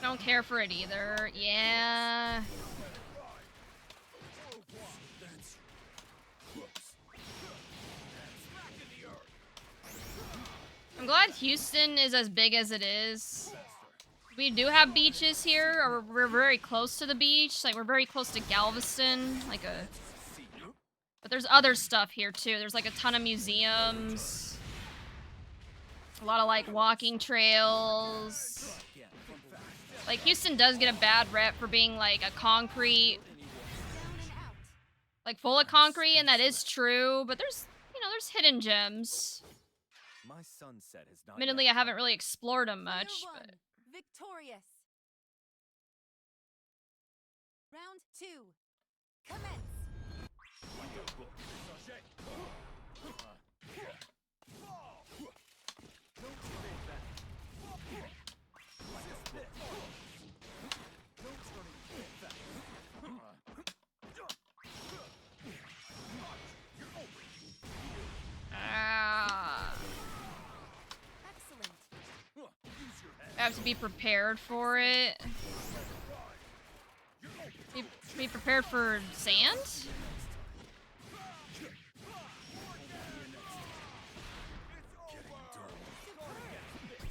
I don't care for it either. Yeah. I'm glad Houston is as big as it is. We do have beaches here, or we're very close to the beach. Like, we're very close to Galveston. But there's other stuff here, too. There's, like, a ton of museums. A lot of, like, walking trails. Like, Houston does get a bad rep for being, like, a concrete... Like, full of concrete, and that is true. But there's, you know, there's hidden gems. My My sunset has not Admittedly, yet I haven't come. really explored them Player much, one, but victorious. Round 2. Commence. ah, Excellent. I have to be prepared for it. Be prepared for sand?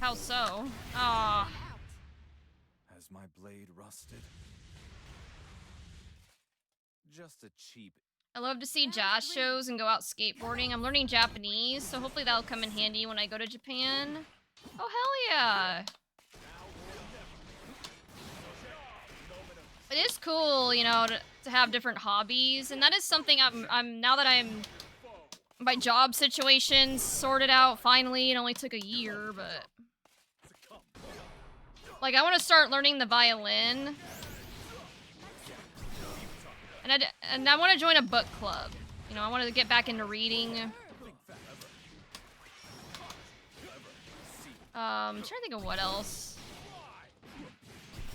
How so? Ah. Out. Has my blade rusted? Just a cheap. I love to see Round jazz 3. shows and go out skateboarding. I'm learning Japanese, so hopefully that'll come in handy when I go to Japan. Oh, hell yeah! It is cool, you know, to have different hobbies, and that is something I'm now that I'm my job situation's sorted out finally. It only took a year, but like I want to start learning the violin, and I want to join a book club. You know, I want to get back into reading. I'm trying to think of what else.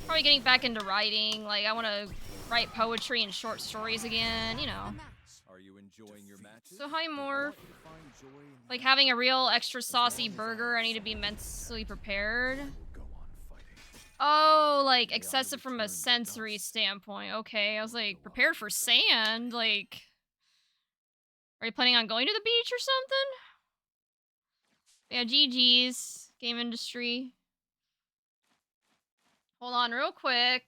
Probably getting back into writing. Like, I want to write poetry and short stories again, you know. A match. Are you enjoying your matches? So hi, Morph. Find joy in Like, that. having a real extra saucy burger, I need to be mentally prepared. Go on fighting. Oh, like, excessive from a sensory standpoint. Okay, I was like, prepared for sand? Like, are you planning on going to the beach or something? Yeah, GG's. Game industry. Hold on real quick.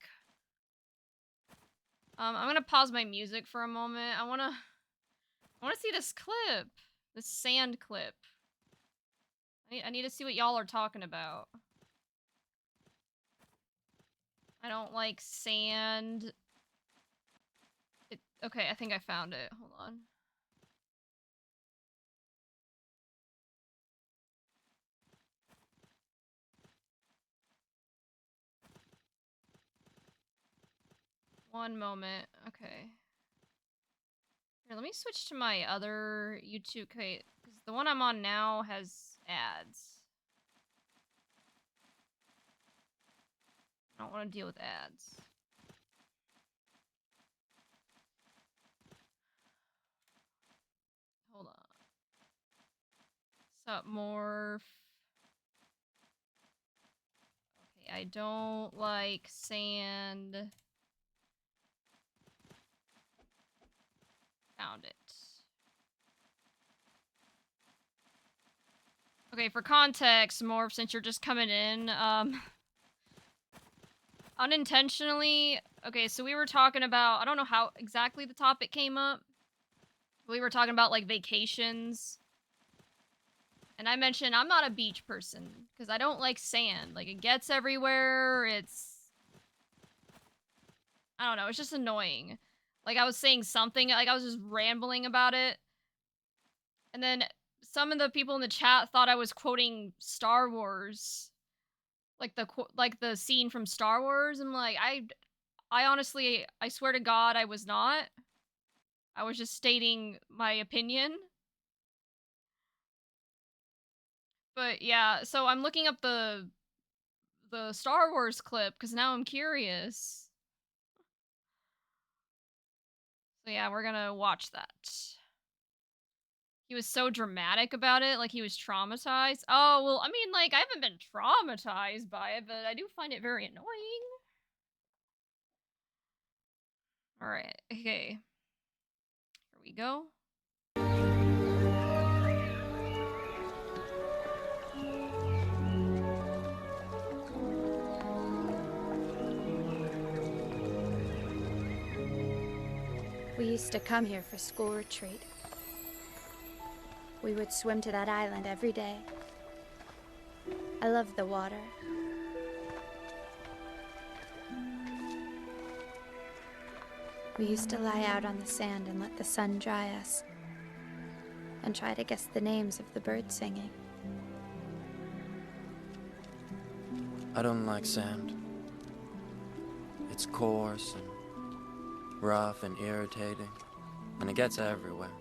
I'm gonna pause my music for a moment. I wanna see this clip. This sand clip. I need to see what y'all are talking about. I don't like sand. Okay, I think I found it. Hold on. One moment. Okay. Here, let me switch to my other YouTube. Okay, because the one I'm on now has ads. I don't want to deal with ads. Hold on. Sup, Morph? Okay, I don't like sand. Found it. Okay, for context, Morph, since you're just coming in, unintentionally, okay, so we were talking about, I don't know how exactly the topic came up. We were talking about, like, vacations. And I mentioned I'm not a beach person, because I don't like sand. Like, it gets everywhere, I don't know, it's just annoying. Like, I was saying something, like, I was just rambling about it. And then some of the people in the chat thought I was quoting Star Wars. Like the scene from Star Wars. I'm like, I honestly, I swear to God, I was not. I was just stating my opinion. But yeah, so I'm looking up the Star Wars clip because now I'm curious. So yeah, we're gonna watch that. He was so dramatic about it, like he was traumatized. Oh, well, I mean, like, I haven't been traumatized by it, but I do find it very annoying. Alright, okay. Here we go. We used to come here for school retreat. We would swim to that island every day. I loved the water. We used to lie out on the sand and let the sun dry us, and try to guess the names of the birds singing. I don't like sand. It's coarse and rough and irritating, and it gets everywhere.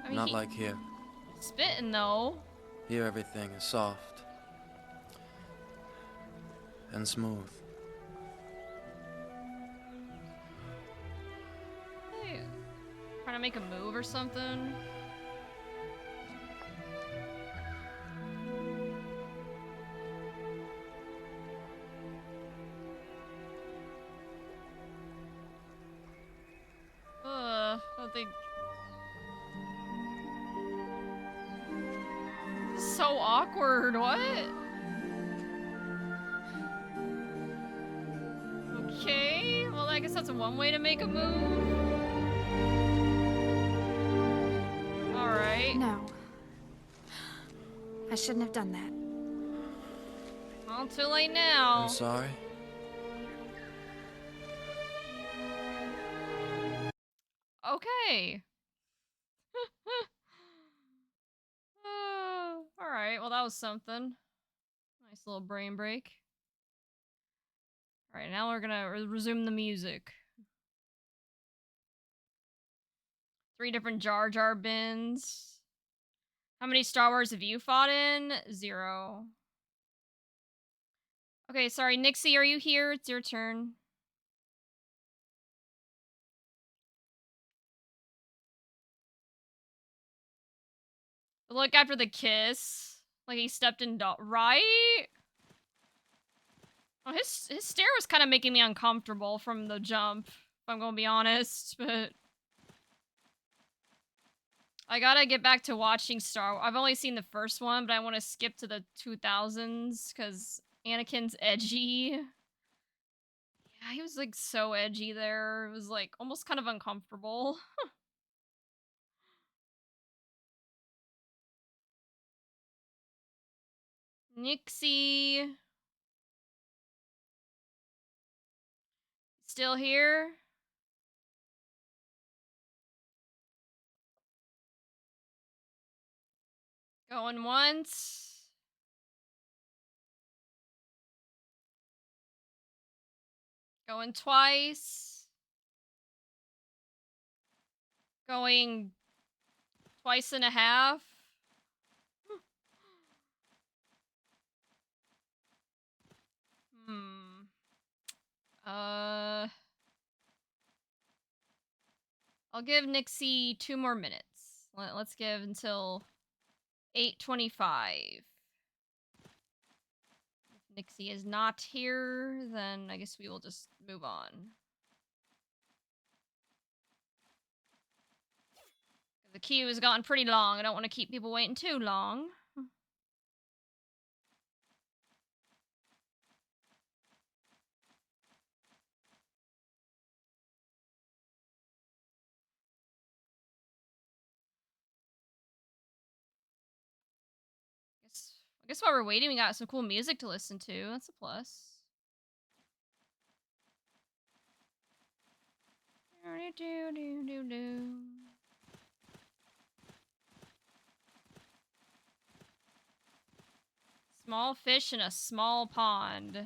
I mean, Not like here. spitting though. Here everything is soft and smooth. Hey, trying to make a move or something. I don't think. This is so awkward. What? Okay. Well, I guess that's one way to make a move. All right. No. I shouldn't have done that. Well, too late now. I'm sorry. Okay. All right. Well, that was something. Nice little brain break. All right, now we're gonna resume the music. 3 different Jar Jar bins. How many Star Wars have you fought in? 0. Okay, sorry, Nixie, are you here? It's your turn. Look after the kiss. Like he stepped in right? Oh, his stare was kind of making me uncomfortable from the jump, if I'm gonna be honest, but I gotta get back to watching Star Wars. I've only seen the first one, but I want to skip to the 2000s because Anakin's edgy. Yeah, he was like so edgy there. It was like almost kind of uncomfortable. Nixie. Still here? Going once. Going twice. Going twice and a half. Hmm. I'll give Nixie 2 more minutes. Let's give until 8:25. If Nixie is not here, then I guess we will just move on. The queue has gotten pretty long. I don't want to keep people waiting too long. I guess while we're waiting, we got some cool music to listen to. That's a plus. Small fish in a small pond. I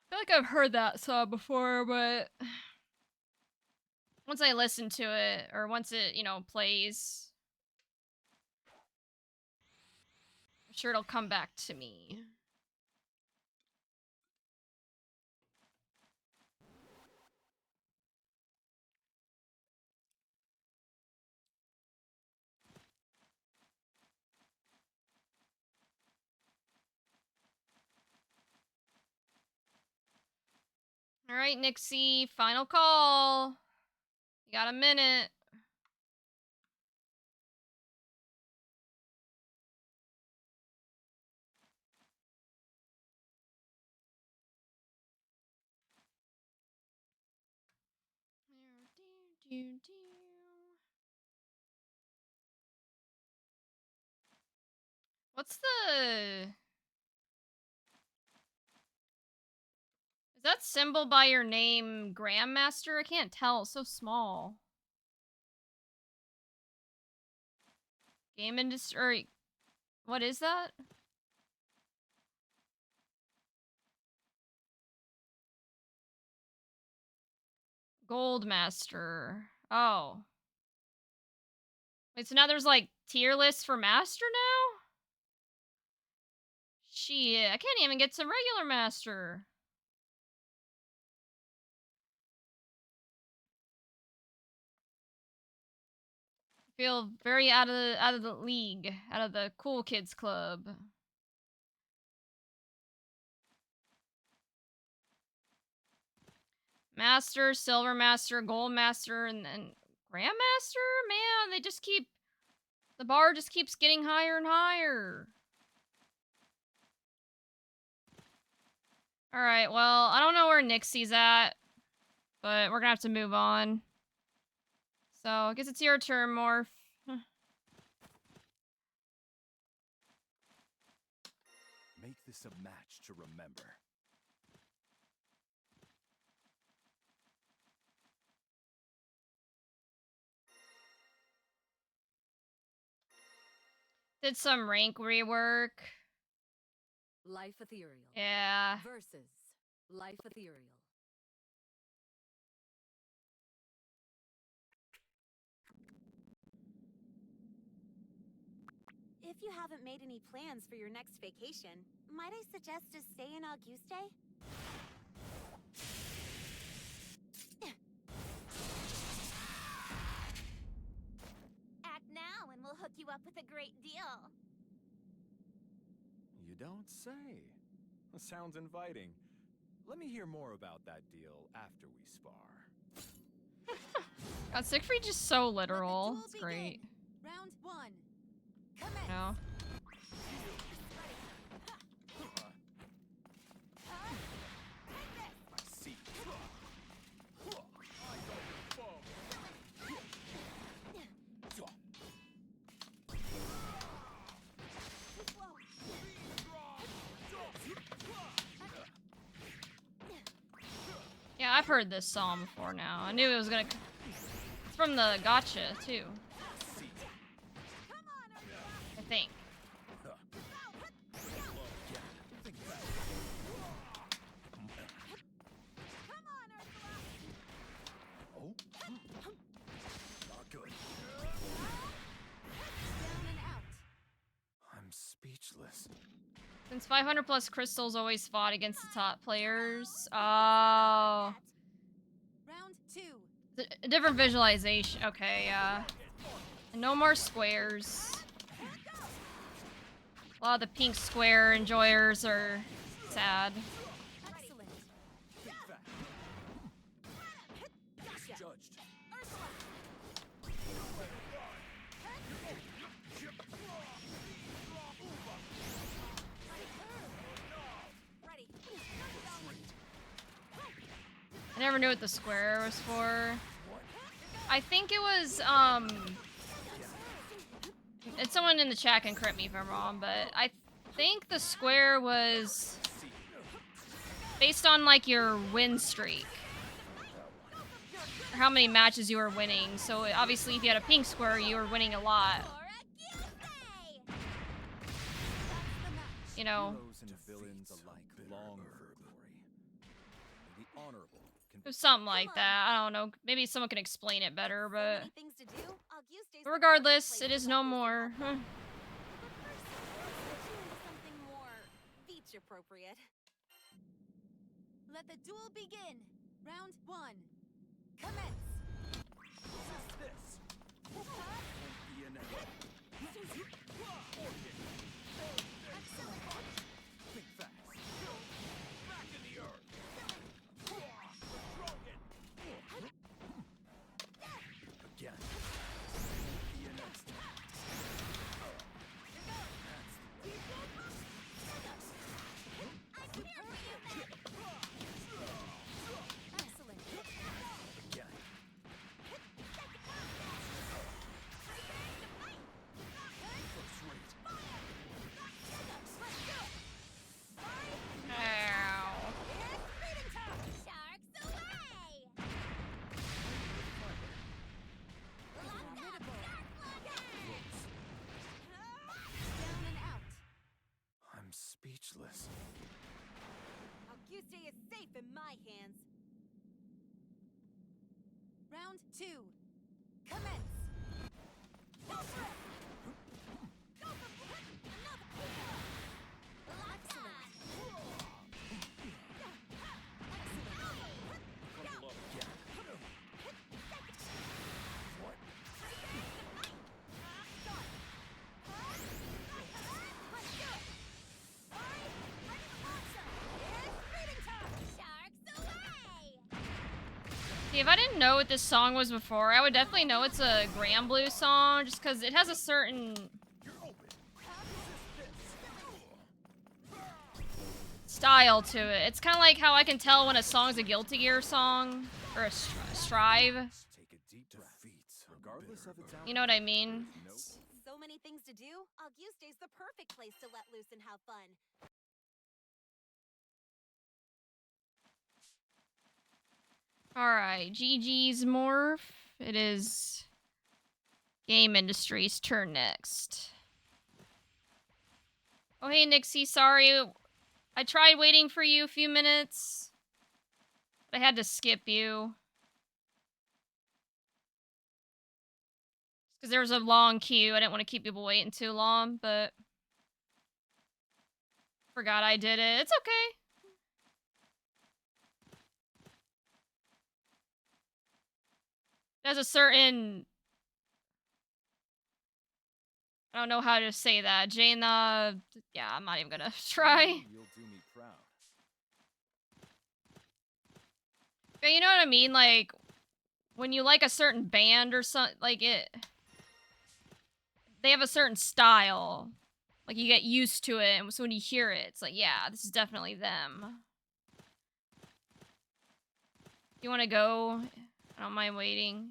feel like I've heard that song before, but once I listen to it, or once it, plays, I'm sure it'll come back to me. All right, Nixie, final call. You got a minute. What's the... Is that symbol by your name Grandmaster? I can't tell. It's so small. Game industry. What is that? Gold Master. Oh. Wait, so now there's like tier lists for Master now? Shit, I can't even get to regular Master. I feel very out of the league, out of the cool kids club. Master, Silver Master, Gold Master, and then Grandmaster? Man, they just keep... The bar just keeps getting higher and higher. Alright, well, I don't know where Nixie's at, but we're gonna have to move on. So, I guess it's your turn, Morph. Make this a match to remember. Did some rank rework. Life Ethereal. Yeah. Versus Life Ethereal. If you haven't made any plans for your next vacation, might I suggest to stay in Auguste? Act now and we'll hook you up with a great deal. You don't say. Sounds inviting. Let me hear more about that deal after we spar. God, Siegfried just so literal. Let the duel It's great. begin. Round 1. Commence. No. I see. Yeah, I've heard this song before now. I knew it was gonna... It's from the Gotcha, too. I think. Oh? Not good. Down and out. I'm speechless. Since 500 plus crystals always fought against the top players. Oh. Round 2. A different visualization. Okay, yeah. And no more squares. A lot of the pink square enjoyers are sad. Excellent. Judged. Ready. I never knew what the square was for. I think it was, it's someone in the chat can correct me if I'm wrong, but I think the square was based on, like, your win streak. Or how many matches you were winning. So, obviously, if you had a pink square, you were winning a lot. You know, Heroes and villains alike long for glory. The honorable can it was something like that. I don't know. Maybe someone can explain it better, but... Many things to do. Auguste's the Regardless, perfect it place is for no that more. this summer. But first, let's do something more beach appropriate. Let the duel begin. Round 1. Commence. resist this. Won't be an enemy. Think fast. Back in the earth. Again. Be an instant. Excellent. in my hands. Round 2. Commence. Go for it. Go for it. Another. Excellent. See, if I didn't know what this song was before, I would definitely know it's a Granblue song, just because it has a certain style to it. It's kind of like how I can tell when a song's a Guilty Gear song, or a Strive. Take a deep breath. Regardless of its You know what I mean? So many things to do. Augustay's the perfect place to let loose and have fun. Alright, GG's Morph. It is game industry's turn next. Oh, hey, Nixie, sorry. I tried waiting for you a few minutes, but I had to skip you. Because there was a long queue. I didn't want to keep people waiting too long, but forgot I did it. It's okay. There's a certain... I don't know how to say that. Jaina... Yeah, I'm not even gonna try. You'll do me proud. Yeah, you know what I mean? Like, when you like a certain band or something, like it... They have a certain style. Like, you get used to it, and so when you hear it, it's like, yeah, this is definitely them. You wanna go? I don't mind waiting.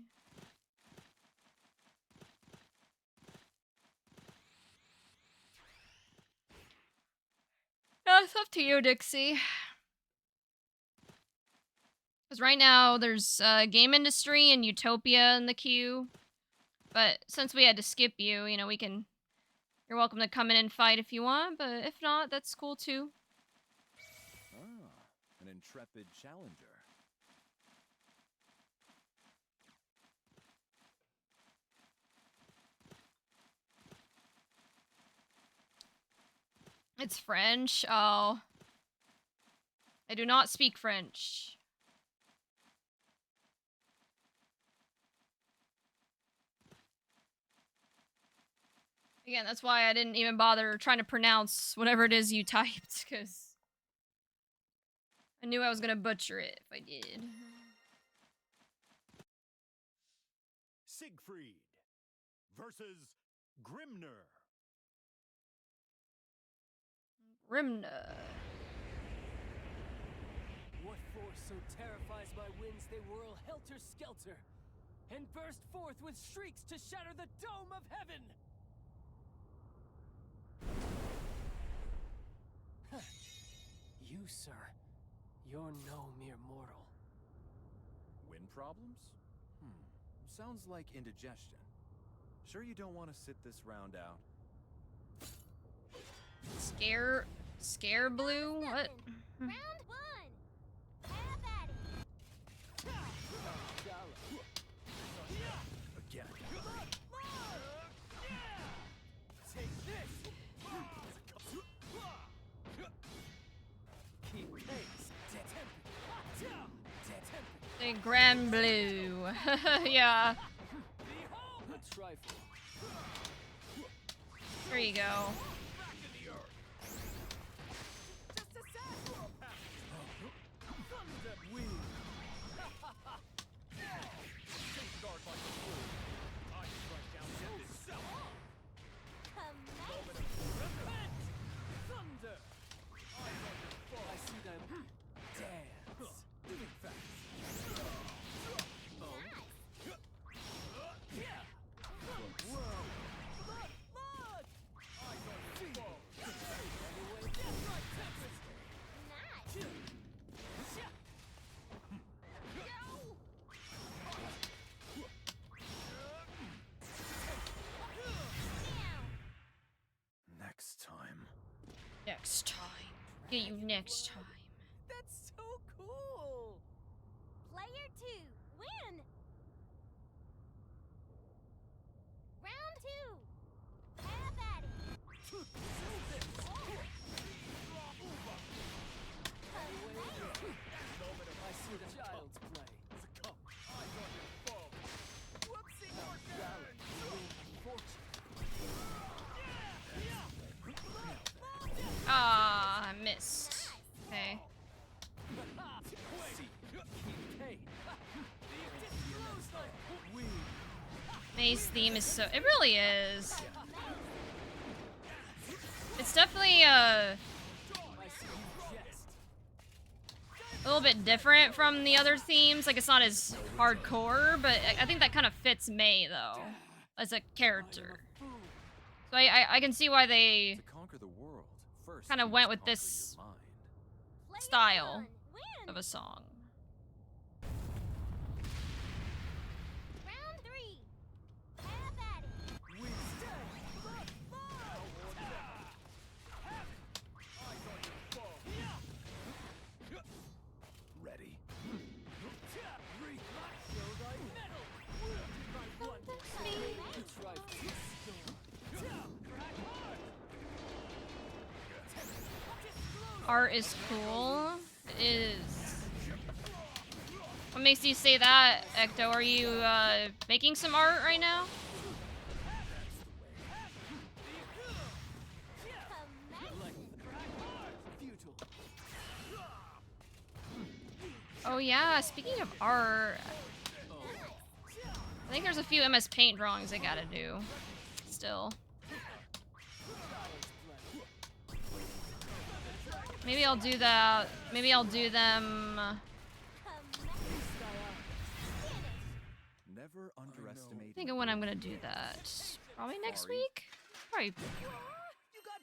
No, it's up to you, Dixie. Because right now, there's game industry and Utopia in the queue. But since we had to skip you, you know, we can... You're welcome to come in and fight if you want, but if not, that's cool too. Ah, an intrepid challenger. It's French. Oh. I do not speak French. Again, that's why I didn't even bother trying to pronounce whatever it is you typed, because I knew I was gonna butcher it if I did. Siegfried versus Grimner. Rimna. What force so terrifies my winds they whirl helter-skelter and burst forth with shrieks to shatter the dome of heaven? You, sir, you're no mere mortal. Wind problems? Sounds like indigestion. Sure you don't want to sit this round out? Scare blue? What? Round 1. Have at it. Again. Take this! Keep pace. The Granblue. Yeah. A trifle. There you go. Thunder! I see them dance. Next time. Next time. Get you next time. That's so cool! Base theme is so. It really is. It's definitely a little bit different from the other themes. Like, it's not as hardcore, but I think that kind of fits May, though, as a character. So I can see why they To conquer the world, first kind of you went must with conquer this your mind. Play your style turn. Win. of a song. Round 3. Have at it. Ready? Art is cool. It is. What makes you say that, Ecto? Are you making some art right now? Oh yeah, speaking of art, I think there's a few MS Paint drawings I gotta do still. Maybe I'll do that. Maybe I'll do them. Never underestimate. Think of when I'm gonna do that. Probably next week. Probably.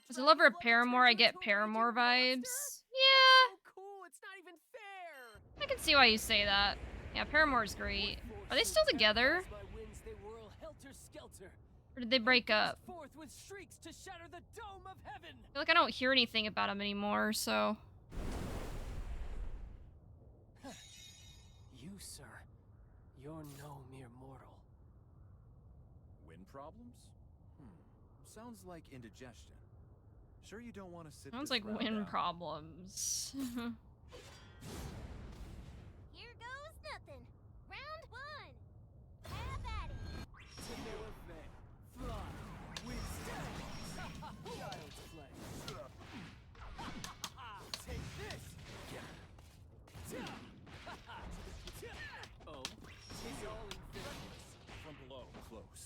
As a lover of Paramore, I get Paramore vibes. Yeah, Cool, it's not even fair. I can see why you say that. Yeah, Paramore's great. Are they still together? Or did they break up? Forth with shrieks to shatter the dome of heaven. I feel like I don't hear anything about him anymore, so. You, sir, you're no mere mortal. Wind problems? Sounds like indigestion. Sure you don't want to sit Sounds this like round wind out? problems. Here goes nothing. Round 1. Have at it. To no effect. Fly. Withstand. Child's play. Take this. Oh, it's all in fitness. From below, close.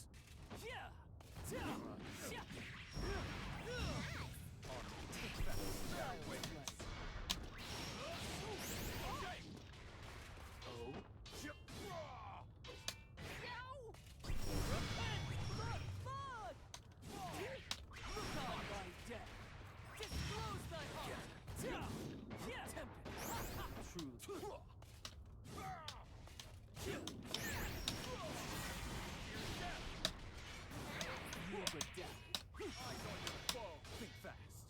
Think fast.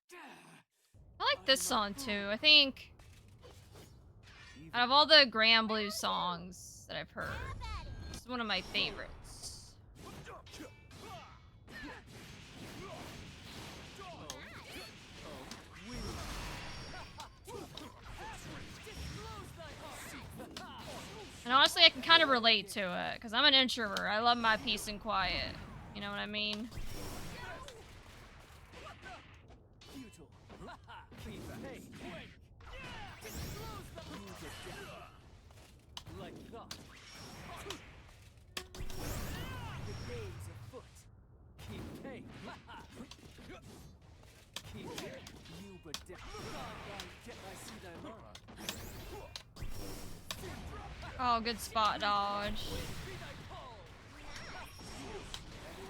Okay. I like this song too. I think out of all the Granblue songs that I've heard, this is one of my favorites. And honestly, I can kind of relate to it, because I'm an introvert. I love my peace and quiet. You know what I mean? Like thought. The game's afoot. Keep pace. Keep it. You but death. I see thy mark. Oh, good spot dodge. Be thy call. And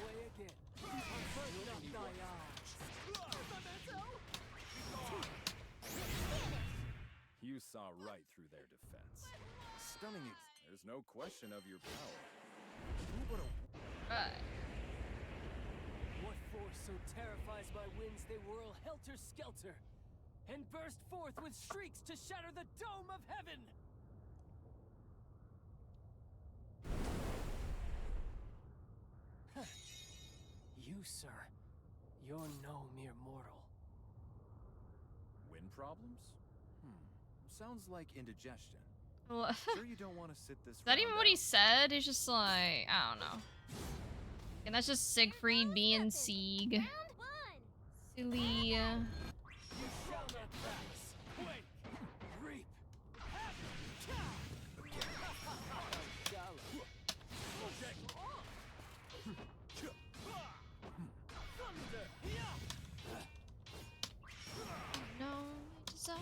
away again. Not thy eyes. You saw right through their defense. Stunning there's no question of your power. Who but a Right. What force so terrifies my winds they whirl helter-skelter and burst forth with shrieks to shatter the dome of heaven? You, sir, you're no mere mortal. wind problems? Sounds like indigestion. Is Sure you don't want to sit this that even round what he out? said? He's just like, I don't know. And that's just Siegfried being Sieg. Round 1. Silly. You shall not pass. Wait, reap. so.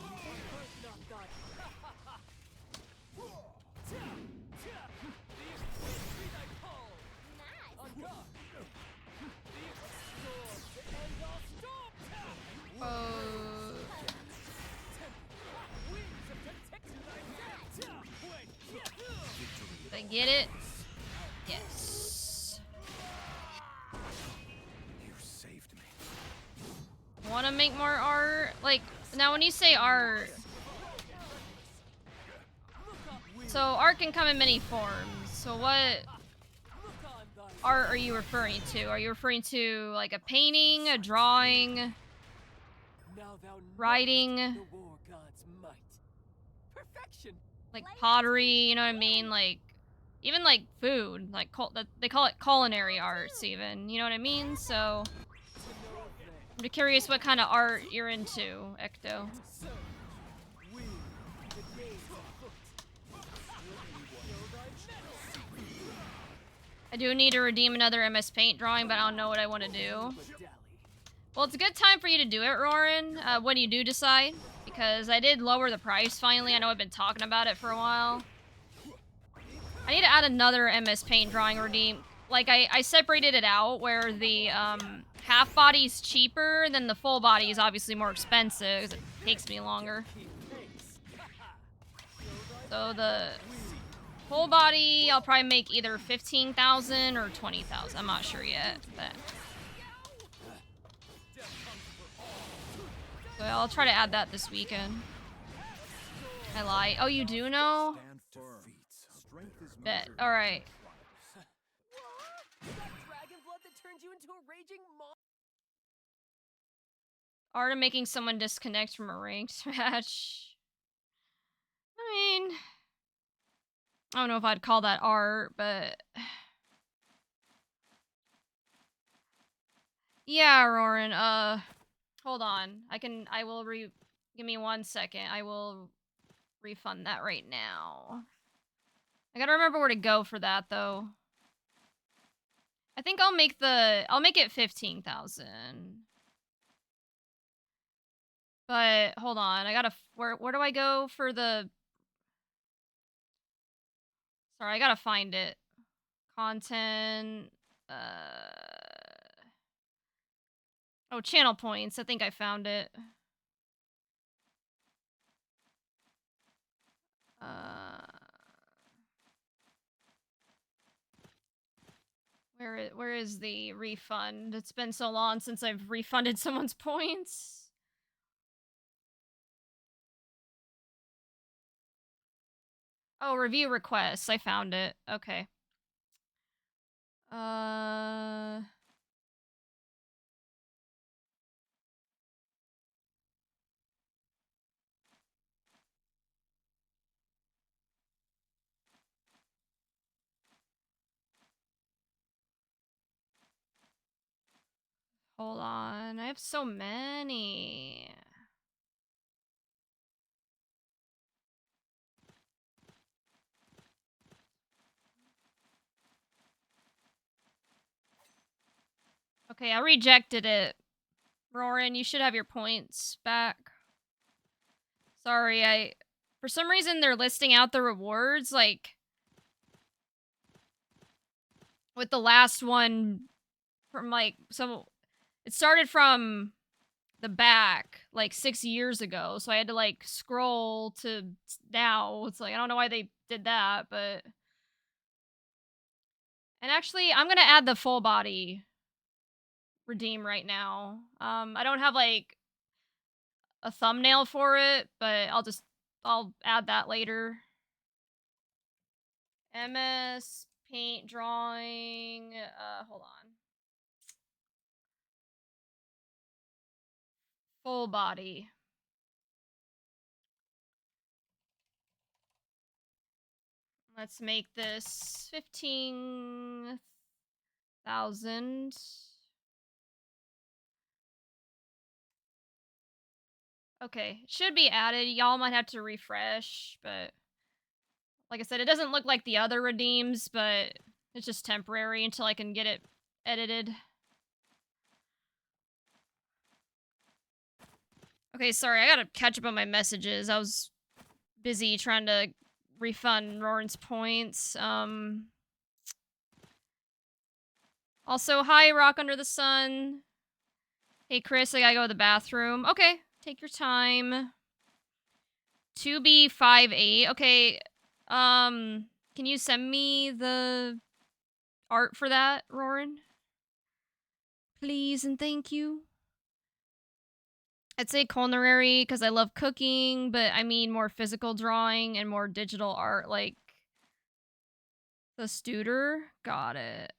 Did I get it? Yes. You saved me. Want to make more art? Like, now when you say art... So, art can come in many forms. So what art are you referring to? Are you referring to, like, a painting, a drawing, writing, The war god's might. Perfection. like pottery, you know what I mean? Like, even, like, food. Like, they call it culinary arts, even. You know what I mean? So... I'm just curious what kind of art you're into, Ecto. I do need to redeem another MS Paint drawing, but I don't know what I want to do. Well, it's a good time for you to do it, Rorin, when you do decide. Because I did lower the price finally. I know I've been talking about it for a while. I need to add another MS Paint drawing redeem. Like, I separated it out where the half body's cheaper, and then the full body is obviously more expensive because it takes me longer. So the full body, I'll probably make either 15,000 or 20,000. I'm not sure yet, but... So I'll try to add that this weekend. I lie. Oh, you do know? Bet. Alright. Art of making someone disconnect from a ranked match. I mean... I don't know if I'd call that art, but... Yeah, Rorin, hold on. Give me 1 second. I will refund that right now. I gotta remember where to go for that, though. I think I'll make it 15,000. But, hold on. I gotta, where do I go for the... Sorry, I gotta find it. Content, oh, channel points. I think I found it. Where is the refund? It's been so long since I've refunded someone's points. Oh, review requests. I found it. Okay. Hold on. I have so many. Okay, I rejected it. Rorin, you should have your points back. Sorry, for some reason they're listing out the rewards, like, with the last one from, like, so it started from the back, like, 6 years ago, so I had to, like, scroll to now. It's like, I don't know why they did that, but... And actually, I'm gonna add the full body redeem right now. I don't have, like, a thumbnail for it, but I'll add that later. MS Paint drawing, hold on. Full body. Let's make this 15,000. Okay, should be added. Y'all might have to refresh, but like I said, it doesn't look like the other redeems, but it's just temporary until I can get it edited. Okay, sorry, I gotta catch up on my messages. I was busy trying to refund Roran's points. Also, hi, Rock Under the Sun. Hey, Chris, I gotta go to the bathroom. Okay, take your time. 2B58. Okay, can you send me the art for that, Roran? Please and thank you. I'd say culinary because I love cooking, but I mean more physical drawing and more digital art, like the Studer. Got it.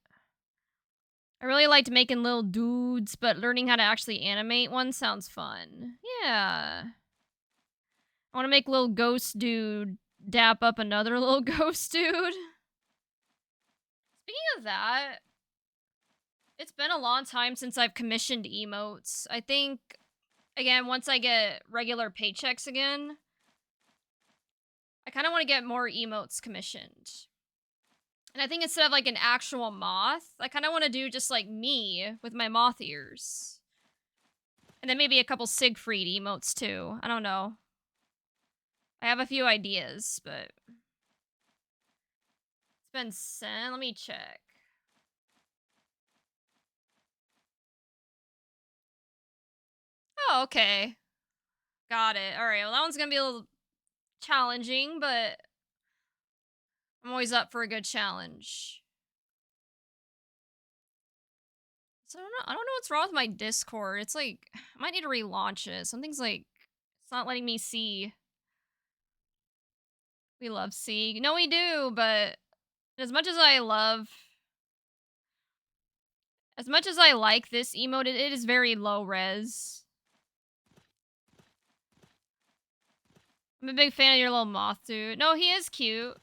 I really liked making little dudes, but learning how to actually animate one sounds fun. Yeah. I want to make little ghost dude dap up another little ghost dude. Speaking of that, it's been a long time since I've commissioned emotes. I think, again, once I get regular paychecks again, I kind of want to get more emotes commissioned. And I think instead of like an actual moth, I kind of want to do just like me with my moth ears. And then maybe a couple Siegfried emotes too. I don't know. I have a few ideas, but it's been sent. Let me check. Oh, okay. Got it. Alright, well that one's gonna be a little challenging, but I'm always up for a good challenge. So I don't know what's wrong with my Discord. It's like, I might need to relaunch it. Something's like, it's not letting me see. We love C. No, we do, but as much as I like this emote, it is very low res. I'm a big fan of your little moth dude. No, he is cute.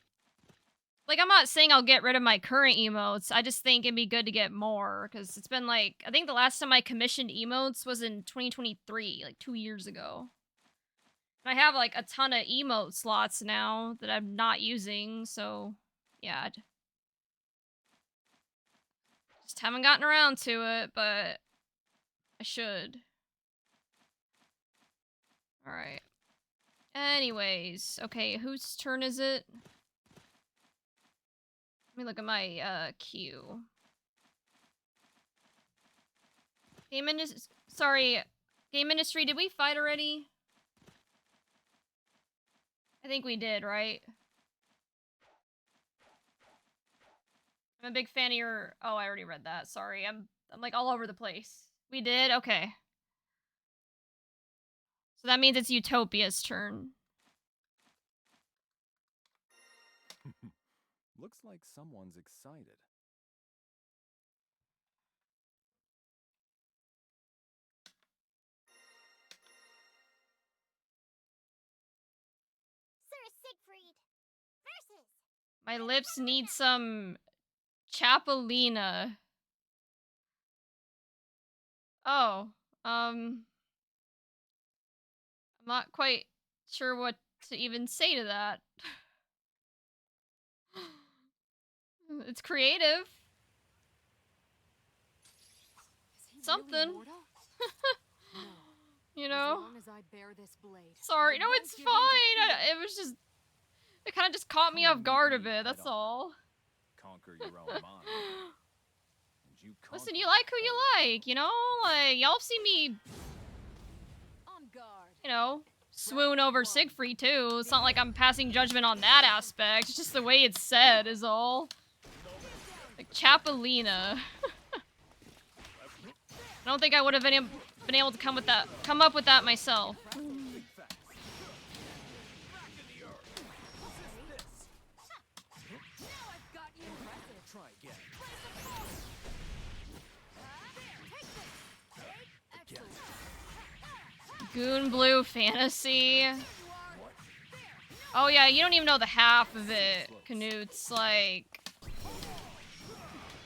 Like, I'm not saying I'll get rid of my current emotes. I just think it'd be good to get more, because it's been like, I think the last time I commissioned emotes was in 2023, like 2 years ago. I have like a ton of emote slots now that I'm not using, so yeah. Just haven't gotten around to it, but I should. Alright. Anyways, okay, whose turn is it? Let me look at my queue. Game Industry, did we fight already? I think we did, right? I'm a big fan of your... Oh, I already read that. Sorry, I'm like all over the place. We did? Okay. So that means it's Utopia's turn. Looks like someone's excited. Sir Siegfried versus. My lips need some chapelina. Oh, I'm not quite sure what to even say to that. It's creative. Something. You know? Sorry, no, it's fine. It was just... It kind of just caught me off guard a bit, that's all. Conquer your own mind. And you Listen, you like who you like, you know? Like, y'all see me, you know, swoon over Siegfried, too. It's not like I'm passing judgment on that aspect. It's just the way it's said is all. Like, Chapelina. I don't think I would have been able to come up with that myself. Granblue Fantasy. Oh yeah, you don't even know the half of it, Knut's. Like,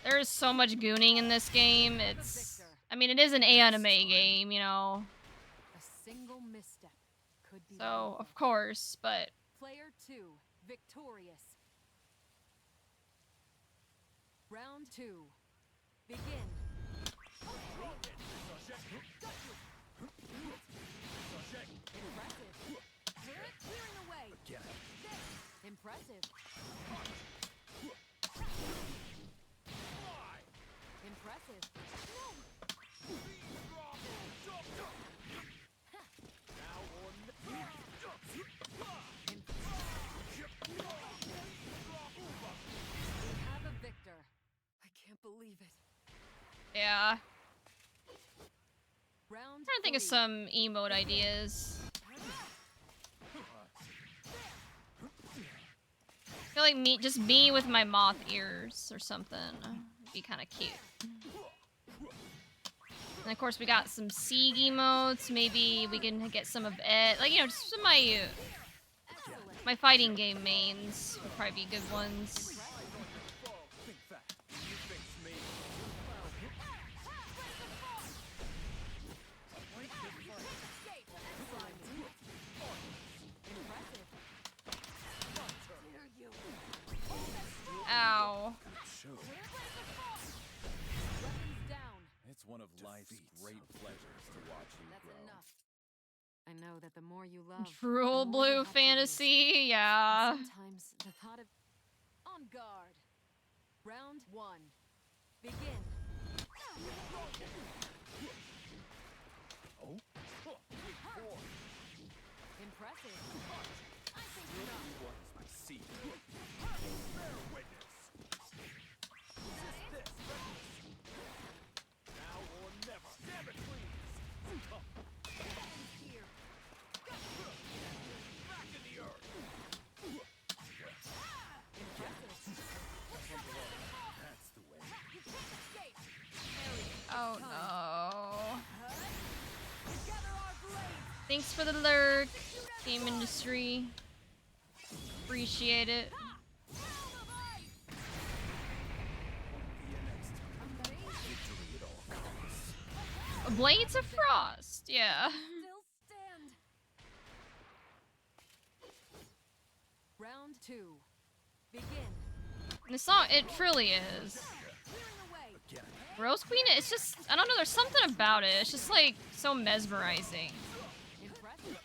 there's so much gooning in this game. It's, I mean, it is an anime game, you know. So, of course, but... Player 2, victorious. Round 2, begin. Yeah. Round I'm trying to think of 3. some emote ideas. I feel like just me with my moth ears or something would be kind of cute. And of course we got some Sieg emotes. Maybe we can get some of it. Like, you know, just some of my fighting game mains would probably be good ones. Think fast. You fix me. Ow. Weapons down. It's one of life's great pleasures to watch you That's grow. enough. I know that the more you love, Drool the more you blue have to lose. fantasy, yeah. Sometimes the thought of on guard. Round 1. Begin. Oh? Impressive. I see. Bear witness. Resist this. Now or never. Damn it, please. Here. Back in the earth. That's the way. Oh no. Thanks for the lurk, game industry. Appreciate it. Blades of Frost, yeah. Still stand. Round 2. Begin. And the song, it truly is. Clearing away. Rose Queen, it's just, I don't know, there's something about it. It's just like so mesmerizing. Impressive.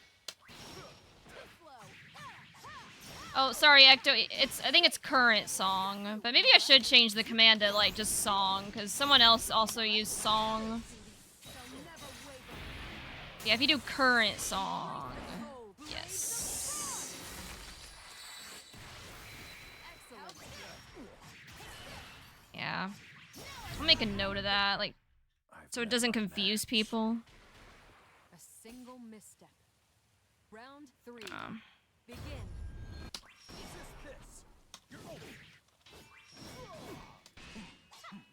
Flow. Oh, sorry, Ecto. I think it's current song, but maybe I should change the command to like just song, because someone else also used song. Shall never waver. Yeah, if you do current song, yes. Excellent. Yeah, I'll make a note of that, like, so it doesn't confuse people. A single misstep. Round 3. Um, Begin. Resist this. You're over.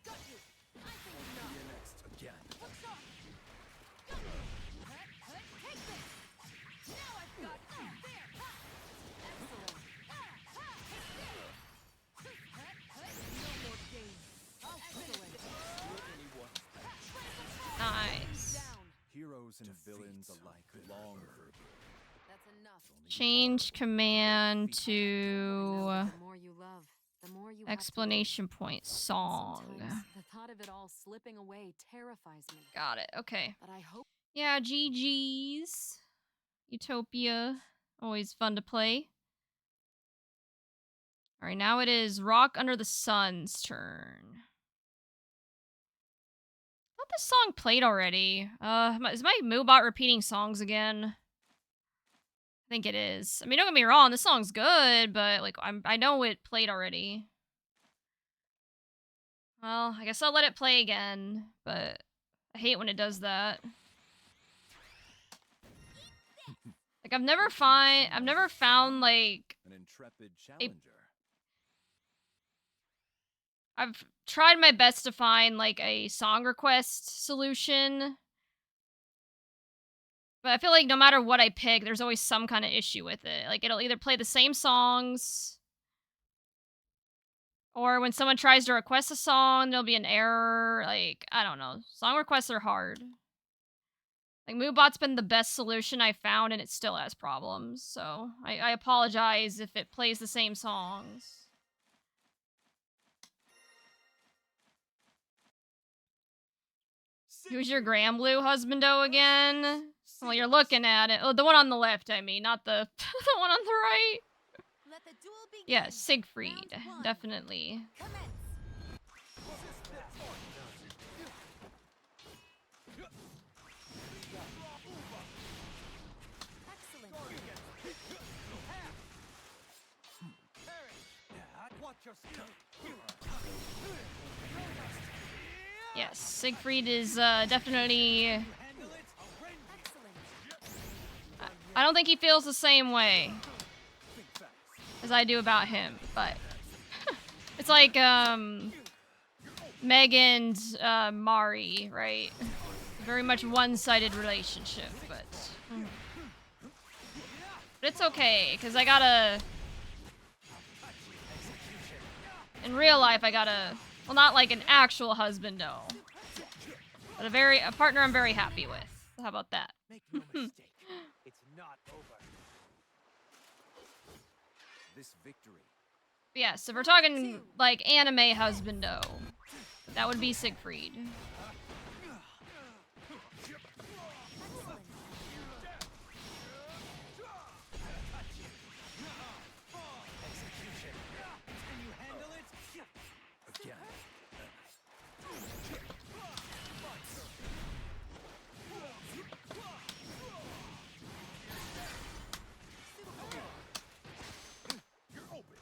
Got you. I think See not. you next again. What's up? Got you. Take this. Now I've got you. There. Excellent. No more games. Excellent. nice. Down. Heroes and villains alike long for That's enough. Change command I know to that the more you love, the more you have to explanation point lose. song. Sometimes the thought of it all slipping away terrifies me. Got it. Okay. But I hope Yeah, GG's. Utopia. Always fun to play. Alright, now it is Rock Under the Sun's turn. I thought this song played already. Is my Moobot repeating songs again? I think it is. I mean, don't get me wrong, this song's good, but like I know it played already. Well, I guess I'll let it play again, but I hate when it does that. Like I've never found like an intrepid challenger. I've tried my best to find like a song request solution. But I feel like no matter what I pick, there's always some kind of issue with it. Like it'll either play the same songs, or when someone tries to request a song, there'll be an error. Like, I don't know. Song requests are hard. Like, Moobot's been the best solution I found, and it still has problems. So, I apologize if it plays the same songs. Who's your Granblue husbando again? Well, you're looking at it. Oh, the one on the left, I mean, not the, the one on the right. Let the duel begin. Yeah, Siegfried. Round 1. Definitely. Commence. Excellent. Yes. yes, Siegfried is definitely. Handle it. I don't think he feels the same way as I do about him, but it's like Meg and Mari, right? Very much one-sided relationship, but it's okay because I gotta. In real life, I gotta. Well, not like an actual husband, no, but a partner I'm very happy with. How about that? Make no mistake, it's not over. This victory. Yes, if we're talking like anime husbando, that would be Siegfried. Can you handle it? Again. You're open.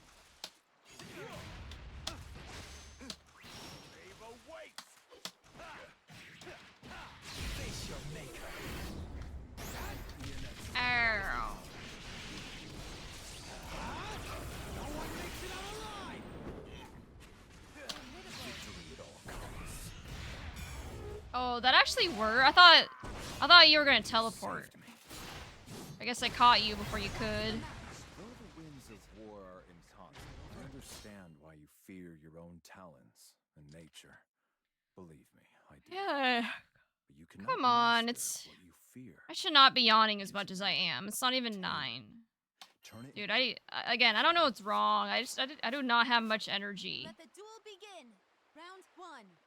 Brave awaits. Face your maker. Ow. No one makes it out alive. Victory at all costs. Oh, that actually worked. I thought you were gonna teleport. I guess I caught you before you could. Though the winds of war are inconstant, I understand why you fear your own talents and nature. Believe me, I do. Yeah. But you cannot Come on, master it's. what you fear. I should not be yawning as much as I am. It's not even 9. Turn it. Dude, again, I don't know what's wrong. I do not have much energy. Let the duel begin. Round 1.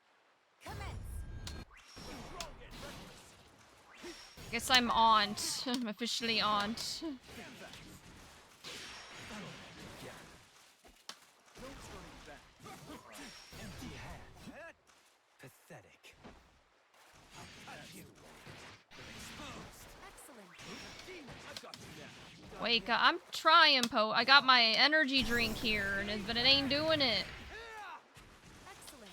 Commence. Guess I'm aunt. I'm officially aunt. Pathetic. Excellent. Wake up. I'm trying, Po. I got my energy drink here, but it ain't doing it. Excellent.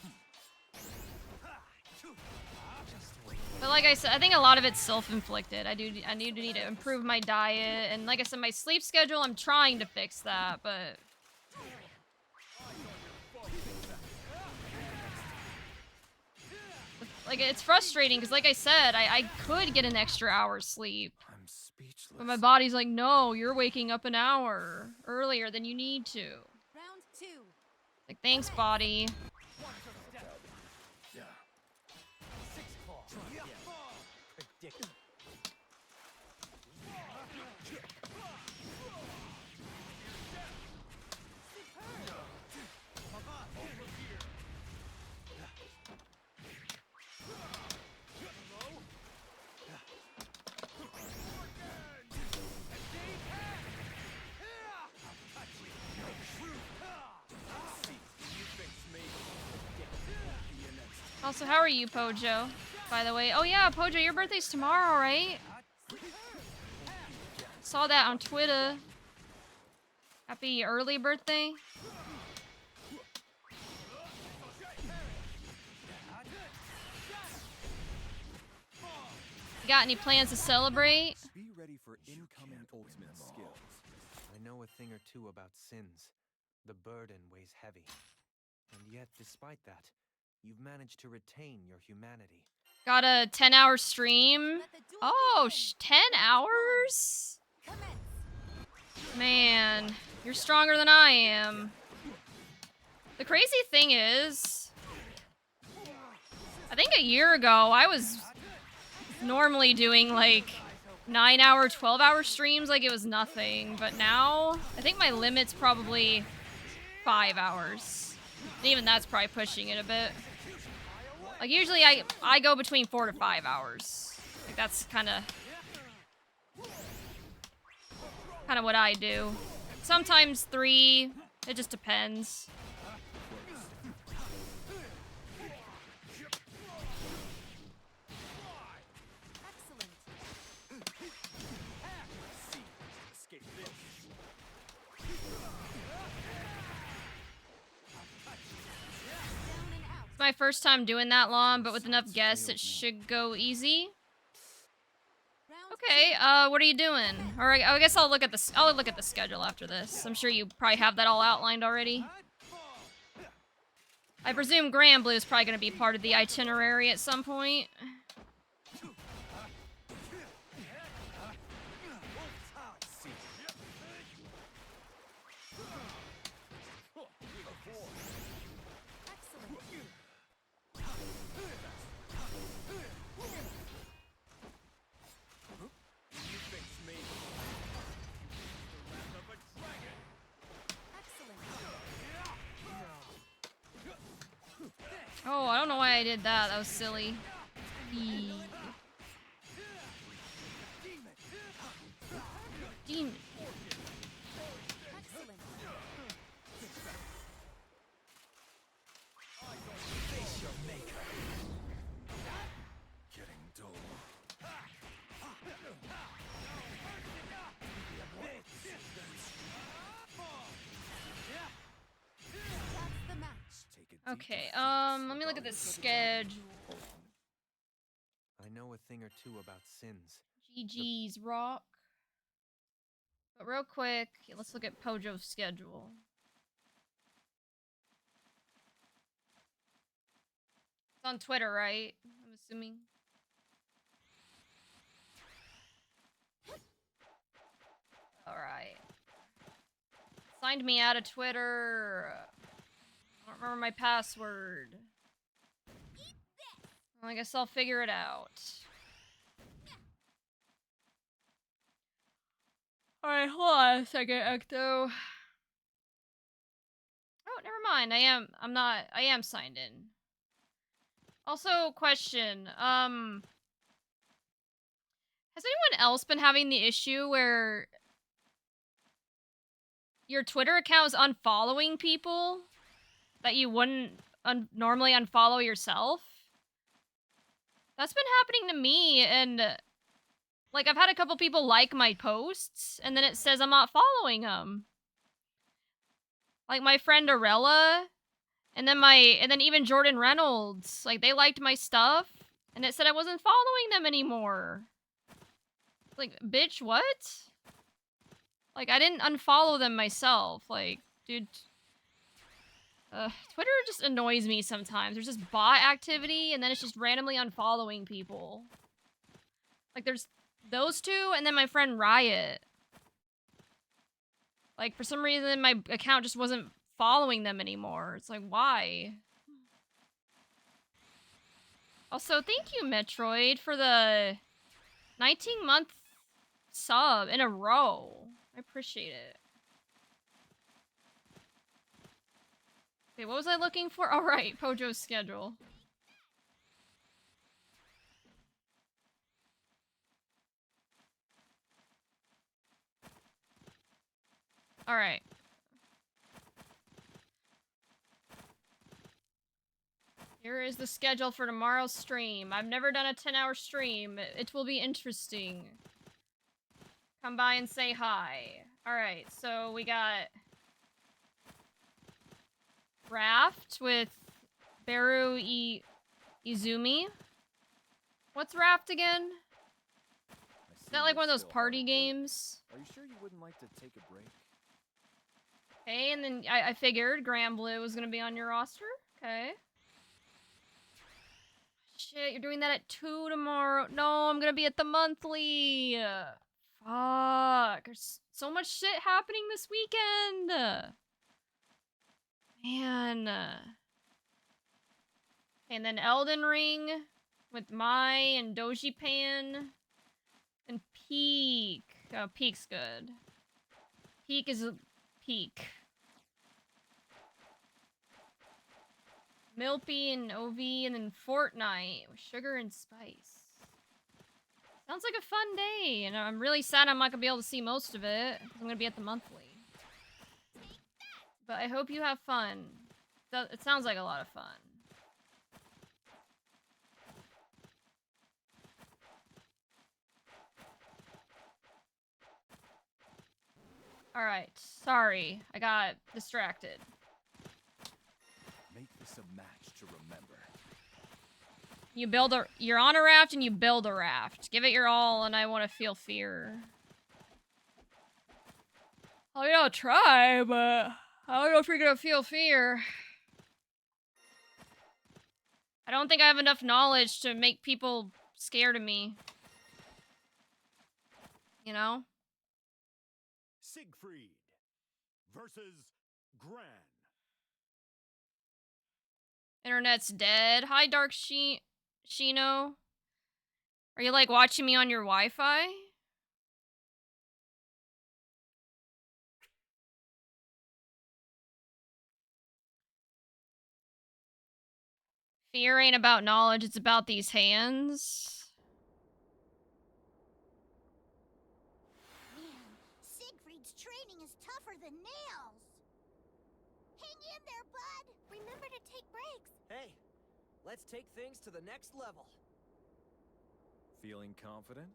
But like I said, I think a lot of it's self-inflicted. I need to improve my diet, and like I said, my sleep schedule, I'm trying to fix that, but like it's frustrating because like I said, I could get an extra hour's sleep. I'm speechless. But my body's like, no, you're waking up an hour earlier than you need to. Round 2. Like, thanks, body. Yeah. Six claw. Predict. Also, how are you, Pojo? By the way. Oh yeah, Pojo, your birthday's tomorrow, right? Saw that on Twitter. Happy early birthday. You got any plans to celebrate? Be ready for incoming ultimate skills. I know a thing or two about sins. The burden weighs heavy. And yet, despite that, you've managed to retain your humanity. Got a 10-hour stream. Let the duel Oh, begin. 10 hours? Commence. Man, you're stronger than I am. The crazy thing is, I think a year ago, I was normally doing like 9-hour, 12-hour streams like it was nothing. But now, I think my limit's probably 5 hours. And even that's probably pushing it a bit. Like usually I go between 4 to 5 hours. Like that's kind of what I do. Sometimes 3. It just depends. Excellent. Escape this. Down and out. It's my my first time doing that long, but with enough guests, it should go easy. Okay, what are you doing? Or I guess I'll look at the schedule after this. I'm sure you probably have that all outlined already. I presume Granblue is probably going to be part of the itinerary at some point. Oh, I don't know why I did that. That was silly. Demon. Getting dull. Okay, let me look at the schedule. I know a thing or two about sins. GG's rock. But real quick, let's look at Pojo's schedule. It's on Twitter, right? I'm assuming. Alright. Signed me out of Twitter. I don't remember my password. Well, I guess I'll figure it out. Alright, hold on a second, Ecto. Oh, never mind. I am signed in. Also, question. Has anyone else been having the issue where your Twitter account is unfollowing people that you wouldn't normally unfollow yourself? That's been happening to me, and like I've had a couple people like my posts, and then it says I'm not following them. Like my friend Arella, and then even Jordan Reynolds, like they liked my stuff, and it said I wasn't following them anymore. Like, bitch, what? Like, I didn't unfollow them myself. Like, dude. Twitter just annoys me sometimes. There's just bot activity, and then it's just randomly unfollowing people. Like, there's those two, and then my friend Riot. Like, for some reason, my account just wasn't following them anymore. It's like, why? Also, thank you, Metroid, for the 19-month sub in a row. I appreciate it. Okay, what was I looking for? All right, Pojo's schedule. All right. Here is the schedule for tomorrow's stream. I've never done a 10-hour stream. It will be interesting. Come by and say hi. Alright, so we got Raft with Beru Izumi. What's Raft again? Is that like one of those party games? Are you sure you wouldn't like to take a break? Okay, and then I figured Granblue was gonna be on your roster. Okay. Shit, you're doing that at 2 tomorrow. No, I'm gonna be at the monthly. Fuck. There's so much shit happening this weekend. Man. And then Elden Ring with Mai and Doji Pan. And Peak. Oh, Peak's good. Peak is a peak. Milpy and OV, and then Fortnite with Sugar and Spice. Sounds like a fun day, and I'm really sad I'm not gonna be able to see most of it. I'm gonna be at the monthly. But I hope you have fun. It sounds like a lot of fun. Alright, sorry. I got distracted. Make this a match to remember. You're on a raft and you build a raft. Give it your all, and I want to feel fear. I mean, I'll try, but I don't know if you're gonna feel fear. I don't think I have enough knowledge to make people scared of me. You know? Siegfried versus Gran. Internet's dead. Hi, Dark Shino. Are you like watching me on your Wi-Fi? Fear ain't about knowledge, it's about these hands. Man, Siegfried's training is tougher than nails. Hang in there, bud. Remember to take breaks. Hey, let's take things to the next level. Feeling confident?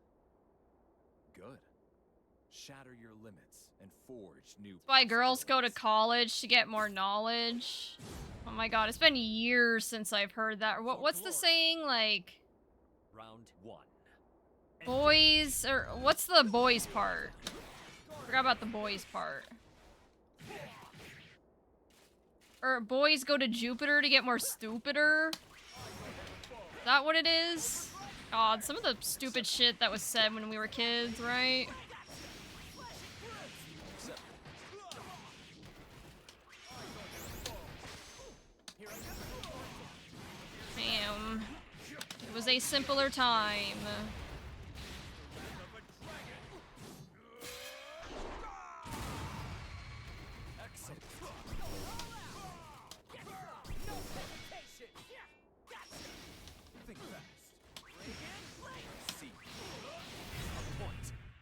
Good. Shatter your limits and forge new. That's why girls go to college, to get more knowledge. Oh my god, it's been years since I've heard that. What's the saying? Like, Round 1. boys, or what's the boys part? Forgot about the boys part. Or boys go to Jupiter to get more stupider? Is that what it is? God, some of the stupid shit that was said when we were kids, right? Damn. It was a simpler time.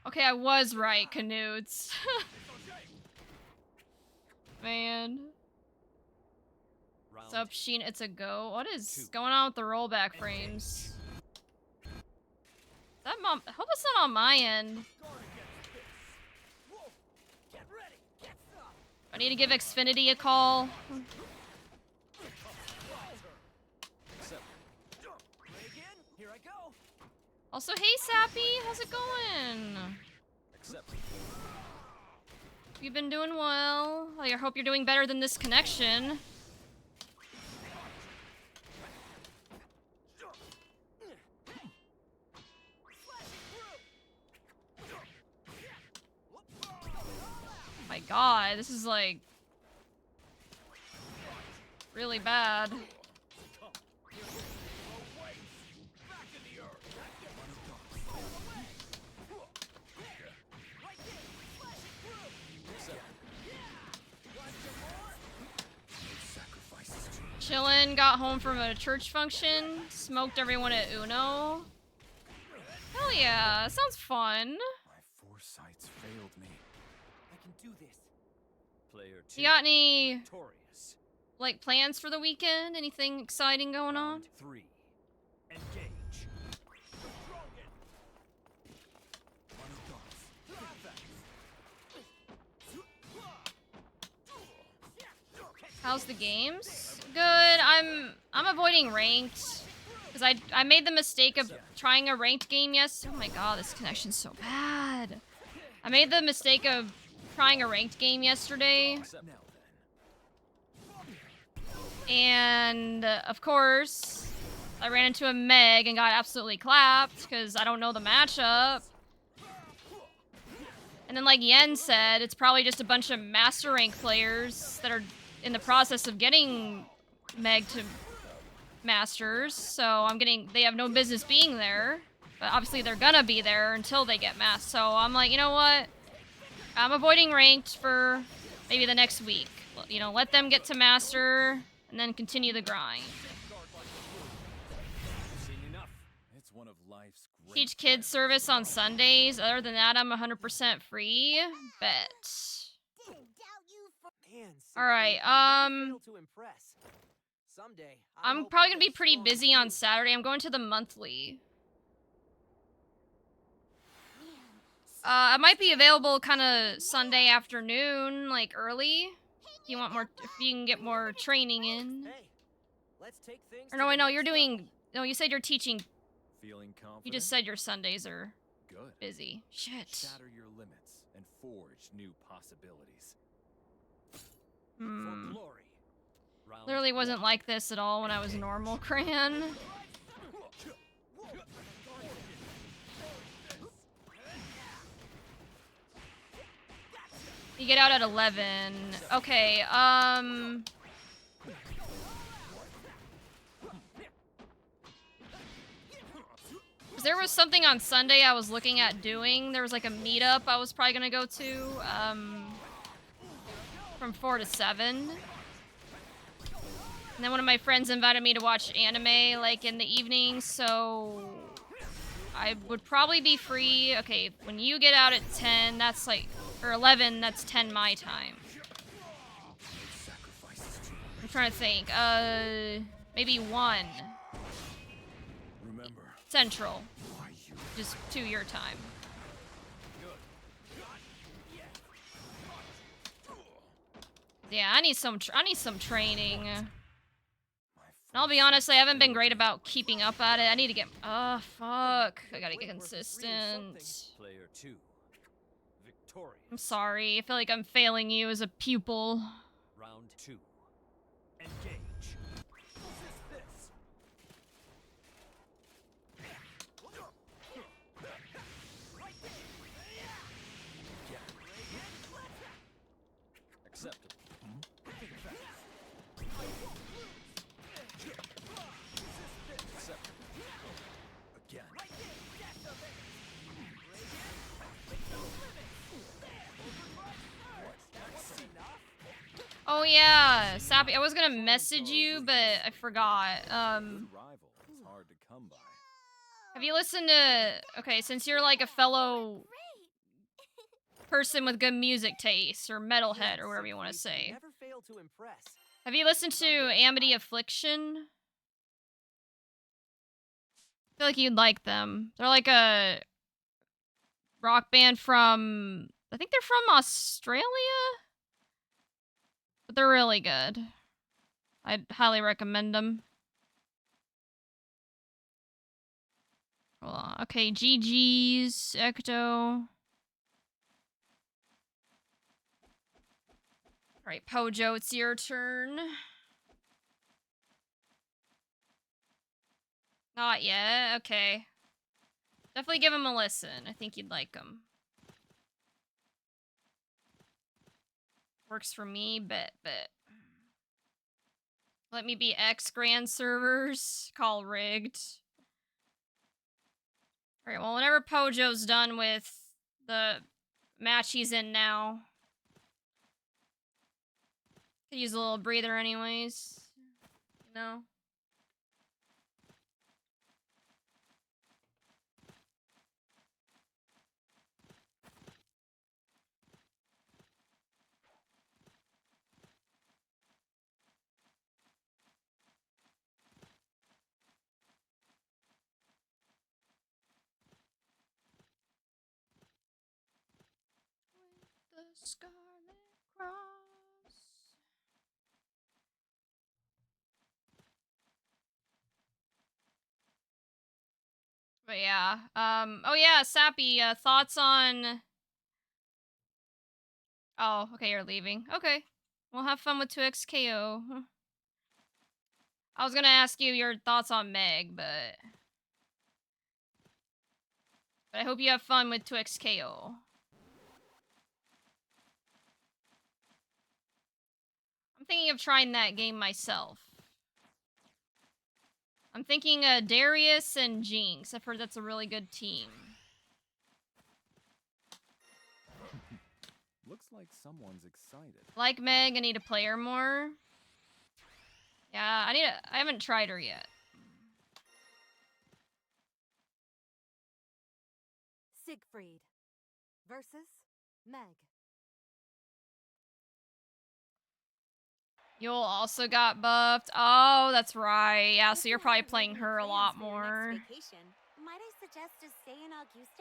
Okay, I was right, Canoots. Man. What's up, Sheen? It's a go. What is going on with the rollback frames? That mom. I hope it's not on my end. I need to give Xfinity a call. Also, hey Sappy, how's it going? You've been doing well. I hope you're doing better than this connection. My god, this is like really bad. Chillin', got home from a church function, smoked everyone at Uno. Hell yeah, sounds fun. My foresights failed me. I can do this. Player 2. You got any, Victorious. like, plans for the weekend? Anything exciting going on? Round 3. Engage. How's the games? Good. I'm avoiding ranked because I made the mistake of trying a ranked game. Yes. Oh my god, this connection's so bad. I made the mistake of trying a ranked game yesterday, and of course I ran into a Meg and got absolutely clapped because I don't know the matchup. And then, like Yen said, it's probably just a bunch of master rank players that are in the process of getting Meg to Masters, so they have no business being there, but obviously they're gonna be there until they get Masters, so I'm like, you know what? I'm avoiding ranked for maybe the next week. You know, let them get to Master, and then continue the grind. It's one of life's great Teach kids service on Sundays. Other than that, I'm 100% free. Bet. Alright, I'm probably gonna be pretty busy on Saturday. I'm going to the monthly. I might be available kind of Sunday afternoon, like early. If you want more, if you can get more training in. Or no, I know you're doing. No, you said you're teaching. Feeling confident? You just said your Sundays are Good. busy. Shit. Shatter your limits and forge new possibilities. Hmm. For glory. Round Literally wasn't one. like this at all when I was normal, Cran. You get out at 11. Okay, there was something on Sunday I was looking at doing. There was like a meetup I was probably gonna go to, from 4 to 7. And then one of my friends invited me to watch anime, like, in the evening, so I would probably be free. Okay, when you get out at 10, that's like, or 11, that's 10 my time. I'm trying to think. Maybe 1. Remember, Central. why you Just 2 your time. Yeah, I need some training. And I'll be honest, I haven't been great about keeping up at it. I need to get. Oh, fuck. I gotta get consistent. Player 2. Victorious. I'm sorry. I feel like I'm failing you as a pupil. Round 2. Engage. Resist this. Acceptable. again? Oh yeah, Sappy. I was gonna message you, but I forgot. Good rival is hard to come by. Have you listened to? Okay, since you're like a fellow person with good music taste, or metalhead, or whatever you want to say, Never fail to impress. have you listened to Amity Affliction? I feel like you'd like them. They're like a rock band from, I think they're from Australia? But they're really good. I'd highly recommend them. Hold on. Okay, GG's, Ecto. Alright, Pojo, it's your turn. Not yet, okay. Definitely give him a listen. I think you'd like him. Works for me, bet. Let me be X Grand servers. Call rigged. Alright, well, whenever Pojo's done with the match he's in now. Could use a little breather anyways. You know? With the Scarlet Cross. But yeah, oh yeah, Sappy, thoughts on... Oh, okay, you're leaving. Okay. We'll have fun with 2XKO. I was gonna ask you your thoughts on Meg, but I hope you have fun with 2XKO. I'm thinking of trying that game myself. I'm thinking Darius and Jinx. I've heard that's a really good team. Looks like someone's excited. Like Meg, I need to play her more. Yeah, I haven't tried her yet. Siegfried versus Meg. Yule also got buffed. Oh, that's right. Yeah, so you're probably playing her a lot more. Vacation, might I suggest to stay in Auguste?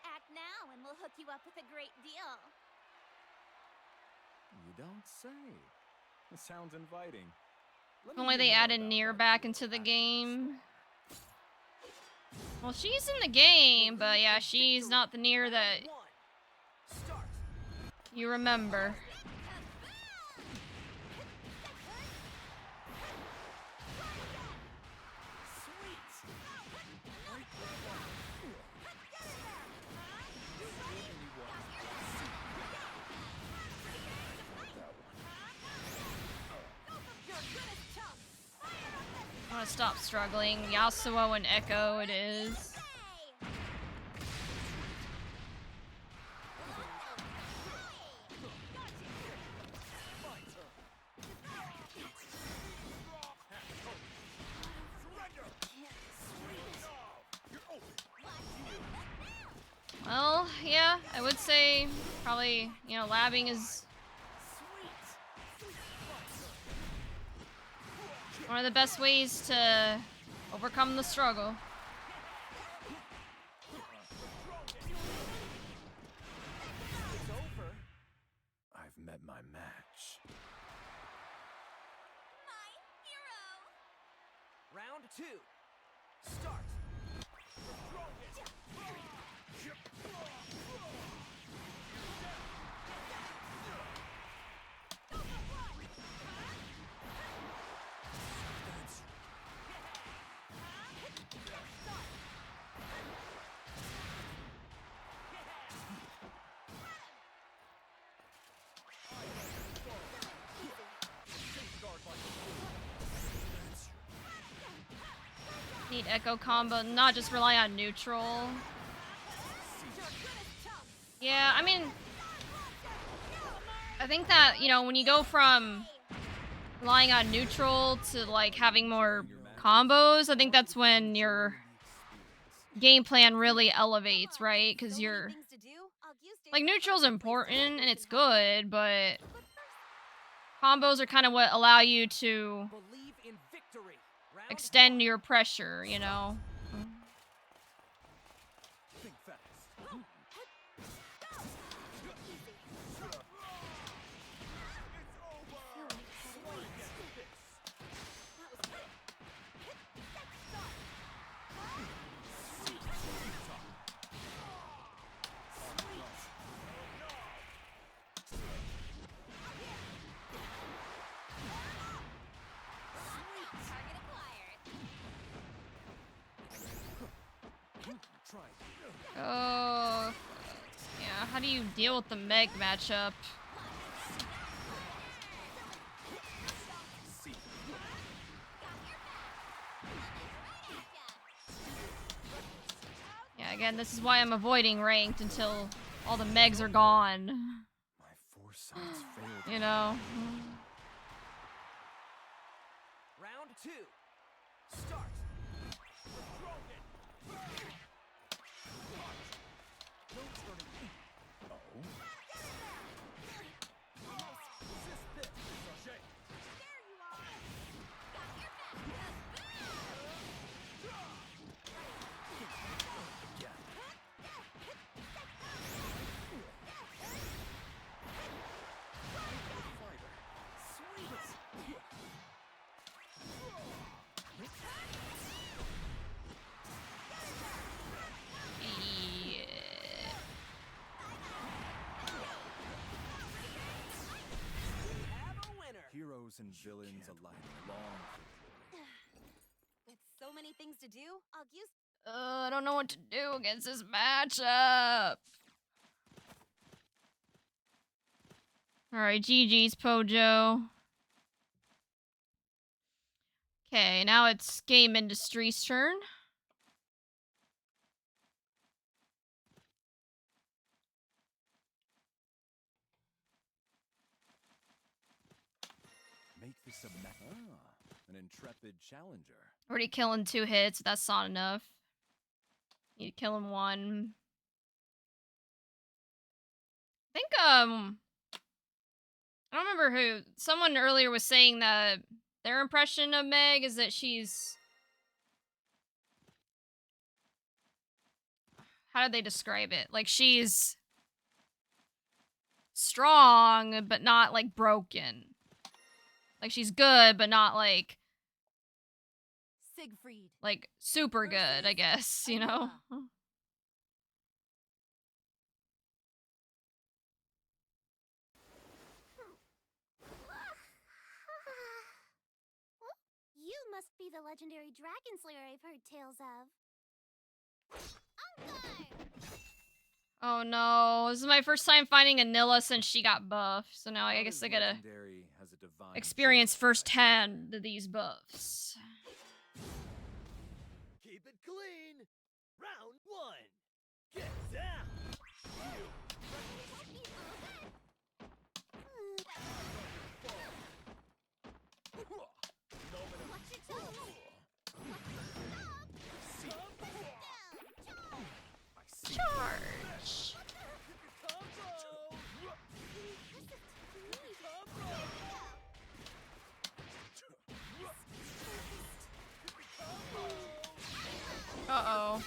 Act now and we'll hook you up with a great deal. don't say. It sounds inviting. Let If me only hear they more added about Nier that back duel into the after game. slaughter. Well, she's in the game, but yeah, she's not the Nier that you remember. I want to stop struggling. Yasuo and Echo it is. Well, yeah, I would say probably, you know, labbing is one of the best ways to overcome the struggle. I've met my match. Round 2. Start. Need Echo combo, not just rely on neutral. Yeah, I mean, I think that, you know, when you go from relying on neutral to like having more combos, I think that's when your game plan really elevates, right? Because you're like, neutral's important and it's good, but combos are kind of what allow you to extend your pressure, you know? Think fast. Oh, yeah, how do you deal with the Meg matchup? Yeah, again, this is why I'm avoiding ranked until all the Megs are gone. My foresight's failed. You know? Round 2. Start. Heroes and villains alike long for glory. With so many things to do, I'll use. I don't know what to do against this matchup. Alright, GG's, Pojo. Okay, now it's Game Industry's turn. Make this an intrepid challenger. Already killing 2 hits, that's not enough. Need to kill him 1. I think, I don't remember who. Someone earlier was saying that their impression of Meg is that she's... How did they describe it? Like, she's strong, but not like broken. Like she's good, but not like Siegfried. super good, I guess, you know? You must be the legendary dragon slayer I've heard tales of. Oh no, this is my first time finding Anilla since she got buffed. So now I guess I gotta experience firsthand these buffs. Keep it clean. Round 1. Get down. Charge. Uh-oh.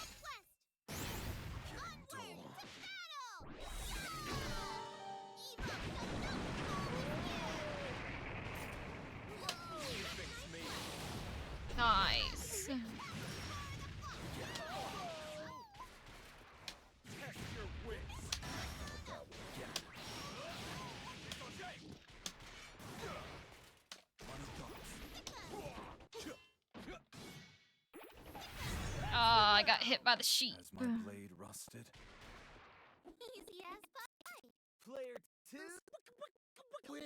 Nice. Ah, I got hit by the sheep. Has my blade rusted? Easy as pie. Player 2 win.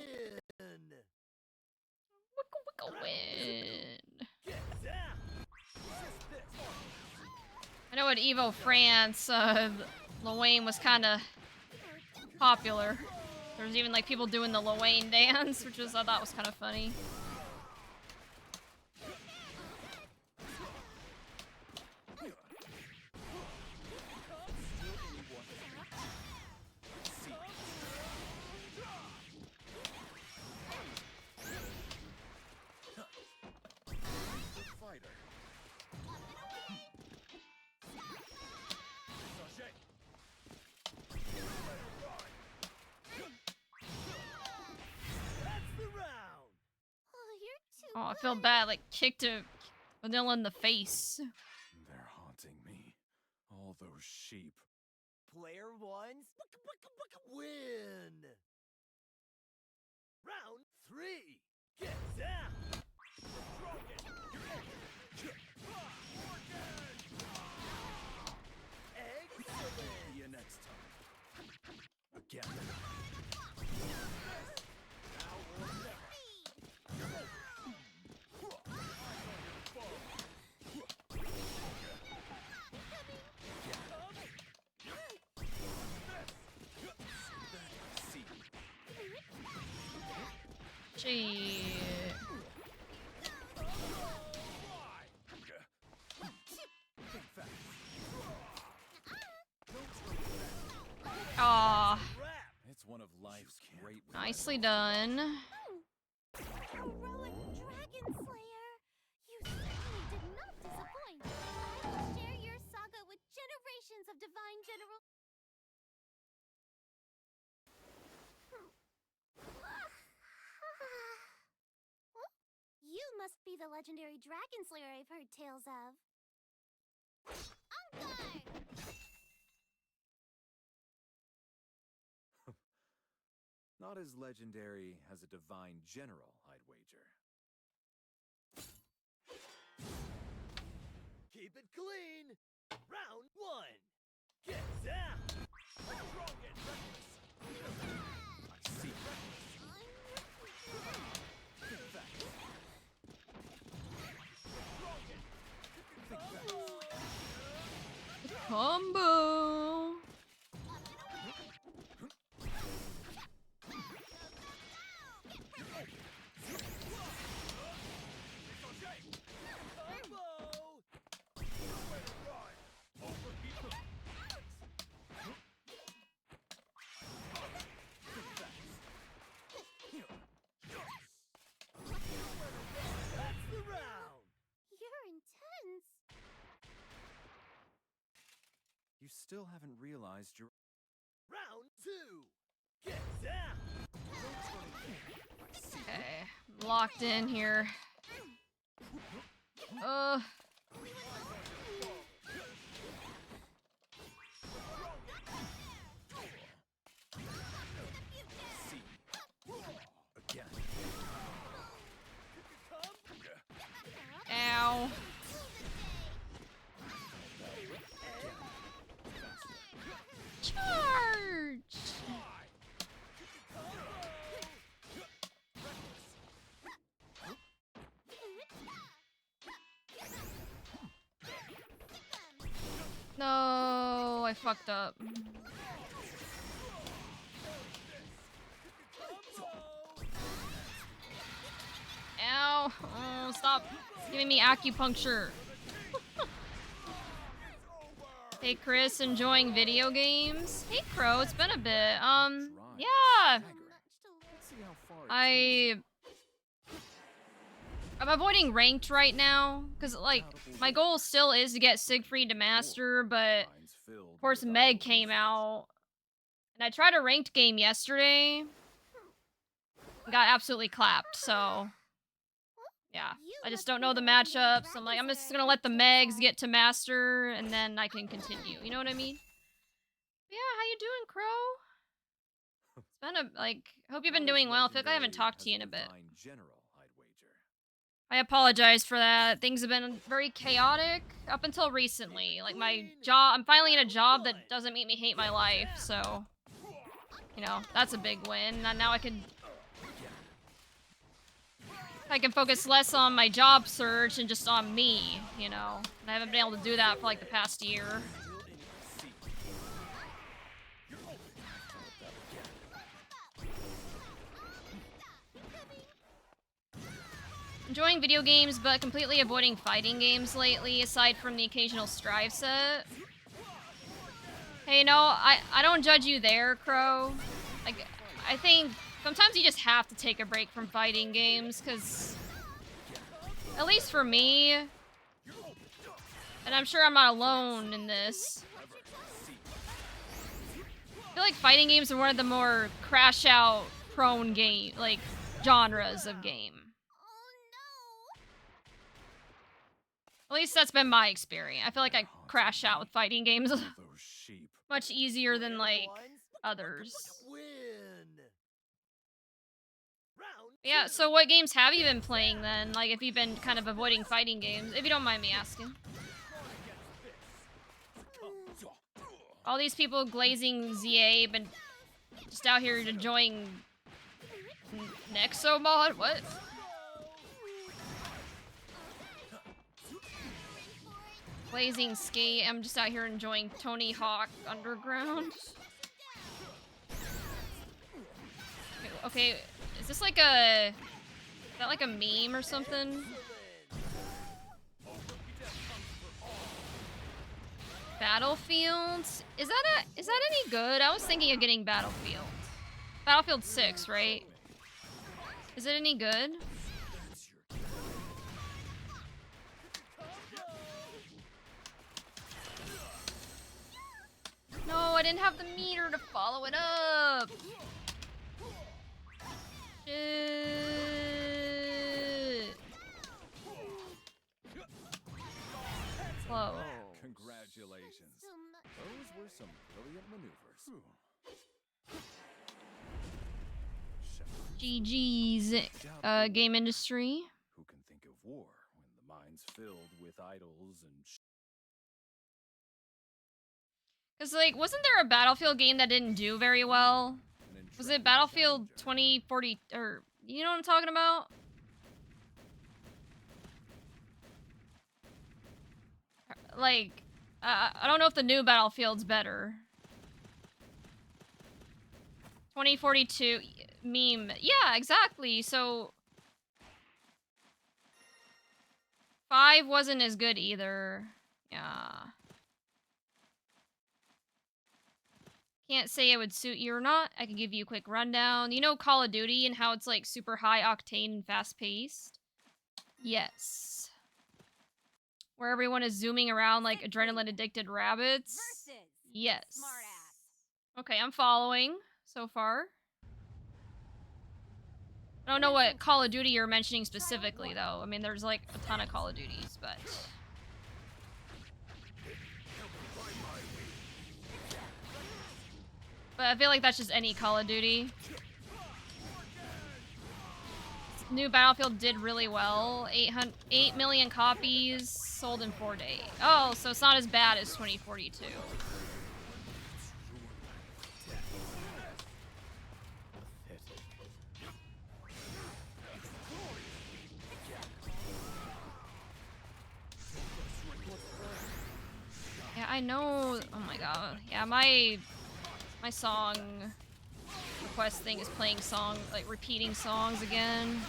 Win. Get down. I know at Evo France, Lil Wayne was kind of popular. There was even like people doing the Lil Wayne dance, which I thought was kind of funny. Oh, I feel bad. Like kicked a vanilla in the face. They're haunting me. All those sheep. Player 1's win. Round 3. Get down. Excellent. See you next time. Again. Gee. Aw. It's one of life's great. Nicely done. Heroic dragon slayer! You certainly did not disappoint. I will share your saga with generations of divine general. You must be the legendary dragon slayer I've heard tales of. Not as legendary as a divine general, I'd wager. Keep it clean. Round 1. Get down. I see. Combo. You still haven't realized you're... Round 2. Okay, locked in here. Ow. Charge! No, I fucked up. Ow. Oh, stop giving me acupuncture. Hey, Chris, enjoying video games? Hey, Crow, it's been a bit. Yeah. I'm avoiding ranked right now, because, like, my goal still is to get Siegfried to master, but, of course, Meg came out, and I tried a ranked game yesterday, and got absolutely clapped, so, yeah. I just don't know the matchups. I'm like, I'm just gonna let the Megs get to master, and then I can continue. You know what I mean? Yeah, how you doing, Crow? It's been a, like, hope you've been doing well. I feel like I haven't talked to you in a bit. I apologize for that. Things have been very chaotic up until recently. Like, my job, I'm finally in a job that doesn't make me hate my life, so, you know, that's a big win. And now I can focus less on my job search and just on me, you know. And I haven't been able to do that for, like, the past year. Enjoying video games, but completely avoiding fighting games lately, aside from the occasional Strive set. Hey, no, I don't judge you there, Crow. Like, I think sometimes you just have to take a break from fighting games, because, at least for me, and I'm sure I'm not alone in this, I feel like fighting games are one of the more crash-out prone game, like, genres of game. At least that's been my experience. I feel like I crash out with fighting games much easier than, like, others. Yeah, so what games have you been playing then? Like, if you've been kind of avoiding fighting games, if you don't mind me asking. All these people glazing ZA, but just out here enjoying Nexo mod? What? Blazing Skate. I'm just out here enjoying Tony Hawk Underground. Okay, is this like a... Is that like a meme or something? Battlefield? Is that any good? I was thinking of getting Battlefield. Battlefield 6, right? Is it any good? No, I didn't have the meter to follow it up. Shit. Whoa. Congratulations. Those were some brilliant maneuvers. GG's, game industry. Who can think of war when the mind's filled with idols and Cause, like, wasn't there a Battlefield game that didn't do very well? Was it Battlefield 2040, or, you know what I'm talking about? Like, I don't know if the new Battlefield's better. 2042 meme. Yeah, exactly. So 5 wasn't as good either. Yeah. Can't say it would suit you or not. I can give you a quick rundown. You know Call of Duty and how it's like super high octane and fast paced? Yes. Where everyone is zooming around like adrenaline addicted rabbits? Yes. Okay, I'm following. so far. I don't know what Call of Duty you're mentioning specifically, though. I mean, there's like a ton of Call of Duties, but... But I feel like that's just any Call of Duty. New Battlefield did really well. 8 million copies sold in 4 days. Oh, so it's not as bad as 2042. Yeah, I know. Oh my god. Yeah, my song request thing is playing repeating songs again.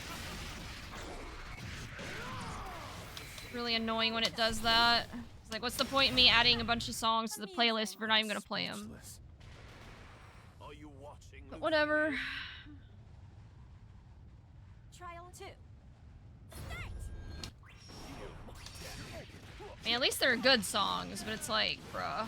It's really annoying when it does that. It's like, what's the point in me adding a bunch of songs to the playlist if we're not even gonna play them? But whatever. Trial 2. I mean, at least they're good songs, but it's like, bruh.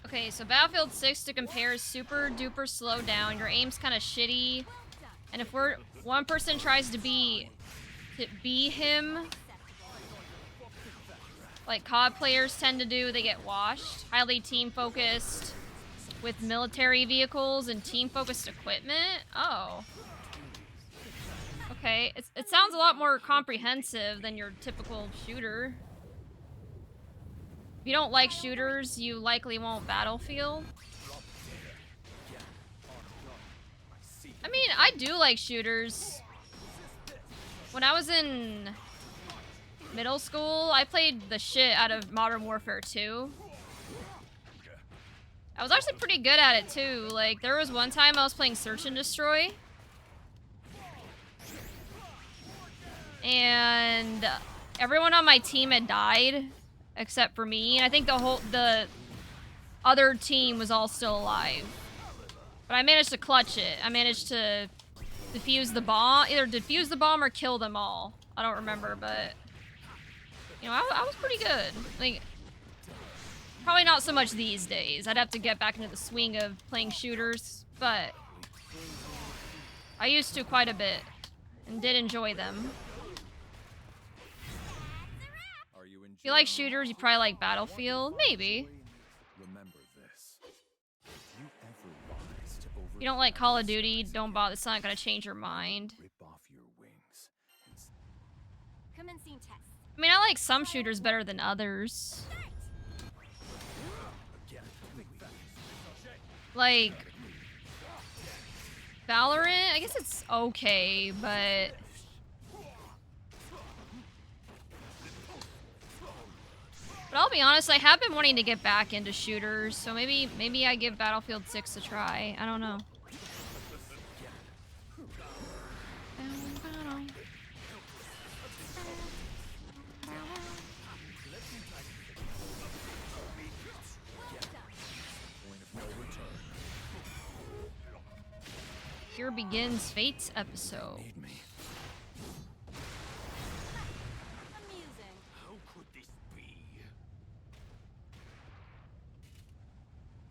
Okay, so Battlefield 6 to compare is super duper slow down. Your aim's kind of shitty. And if one person tries to be him, like COD players tend to do, they get washed. Highly team focused with military vehicles and team focused equipment. Oh. Okay, it sounds a lot more comprehensive than your typical shooter. If you don't like shooters, you likely won't Battlefield. I mean, I do like shooters. When I was in middle school, I played the shit out of Modern Warfare 2. I was actually pretty good at it too. Like, there was one time I was playing Search and Destroy. And everyone on my team had died. Except for me, and I think the other team was all still alive. But I managed to clutch it. I managed to defuse the bomb, either defuse the bomb or kill them all. I don't remember, but you know, I was pretty good. Like, probably not so much these days. I'd have to get back into the swing of playing shooters, but I used to quite a bit and did enjoy them. If you like shooters, you probably like Battlefield. Maybe. If you don't like Call of Duty, don't bother. It's not gonna change your mind. Commencing test. I mean, I like some shooters better than others. Like Valorant, I guess it's okay, but I'll be honest, I have been wanting to get back into shooters, so maybe I give Battlefield 6 a try. I don't know. Here begins Fate's episode.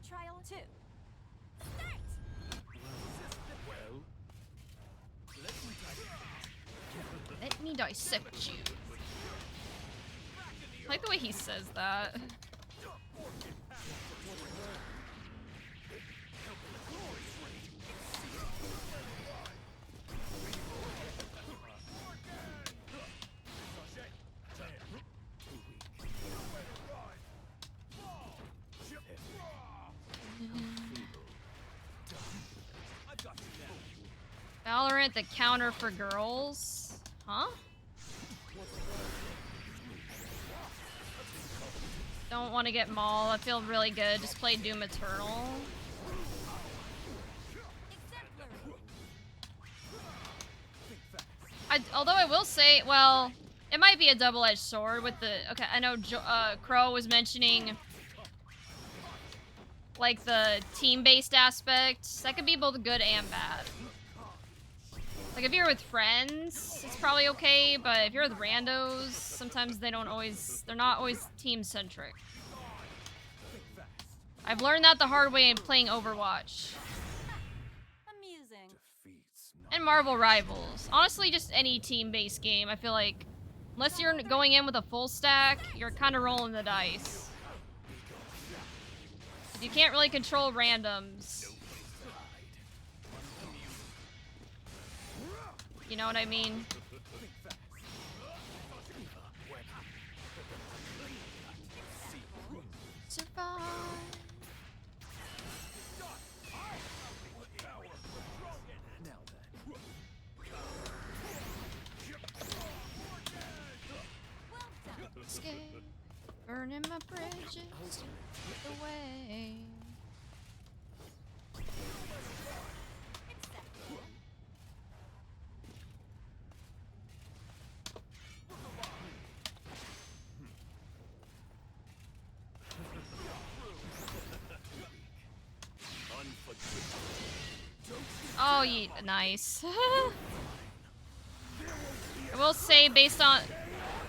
Trial 2. Let me dissect you. I like the way he says that. Valorant, the counter for girls? Huh? Don't want to get mauled. I feel really good. Just play Doom Eternal. Although I will say, well, it might be a double-edged sword with the. Okay, I know Crow was mentioning like the team-based aspect. That could be both good and bad. Like if you're with friends, it's probably okay, but if you're with randos, sometimes they're not always team-centric. I've learned that the hard way in playing Overwatch. Amusing. And Marvel Rivals. Honestly, just any team-based game, I feel like, unless you're going in with a full stack, you're kind of rolling the dice. You can't really control randoms. You know what I mean? Survive. Escape, burning my bridges the way. Oh, nice. I will say, based on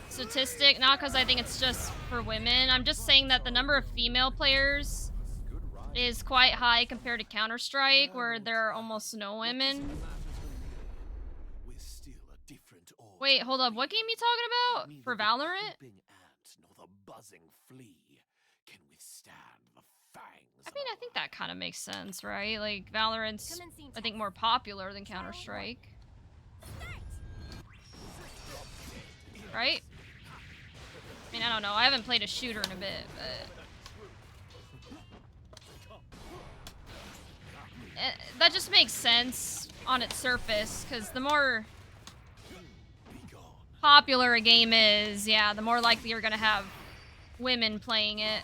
statistic, not because I think it's just for women, I'm just saying that the number of female players is quite high compared to Counter-Strike, where there are almost no women. Wait, hold up, what game are you talking about? For Valorant? I mean, I think that kind of makes sense, right? Like, Valorant's, I think, more popular than Counter-Strike. Right? I mean, I don't know. I haven't played a shooter in a bit, but... that just makes sense on its surface, because the more popular a game is, yeah, the more likely you're gonna have women playing it.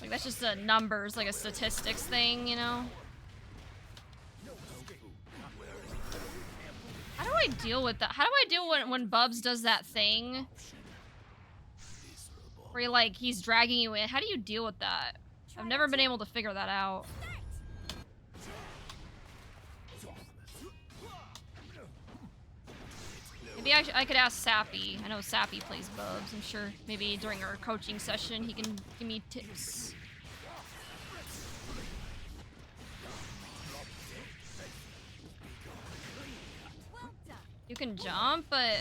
Like, that's just a numbers, like a statistics thing, you know? How do I deal with that? How do I deal when Bubs does that thing? Where he's dragging you in. How do you deal with that? I've never been able to figure that out. Maybe I could ask Sappy. I know Sappy plays Bubs. I'm sure maybe during our coaching session he can give me tips. You can jump, but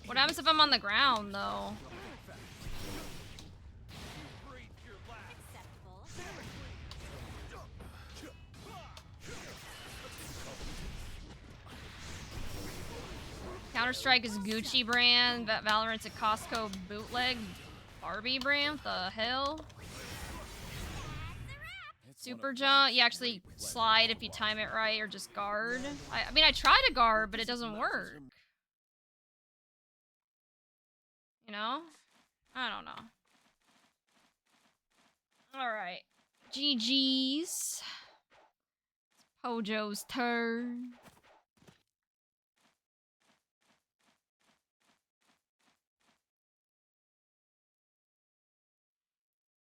what happens if I'm on the ground, though? Counter-Strike is Gucci brand, Valorant's a Costco bootleg Barbie brand? What the hell? Super jump, you actually slide if you time it right, or just guard. I mean, I try to guard, but it doesn't work. You know? I don't know. Alright. GG's. It's Pojo's turn.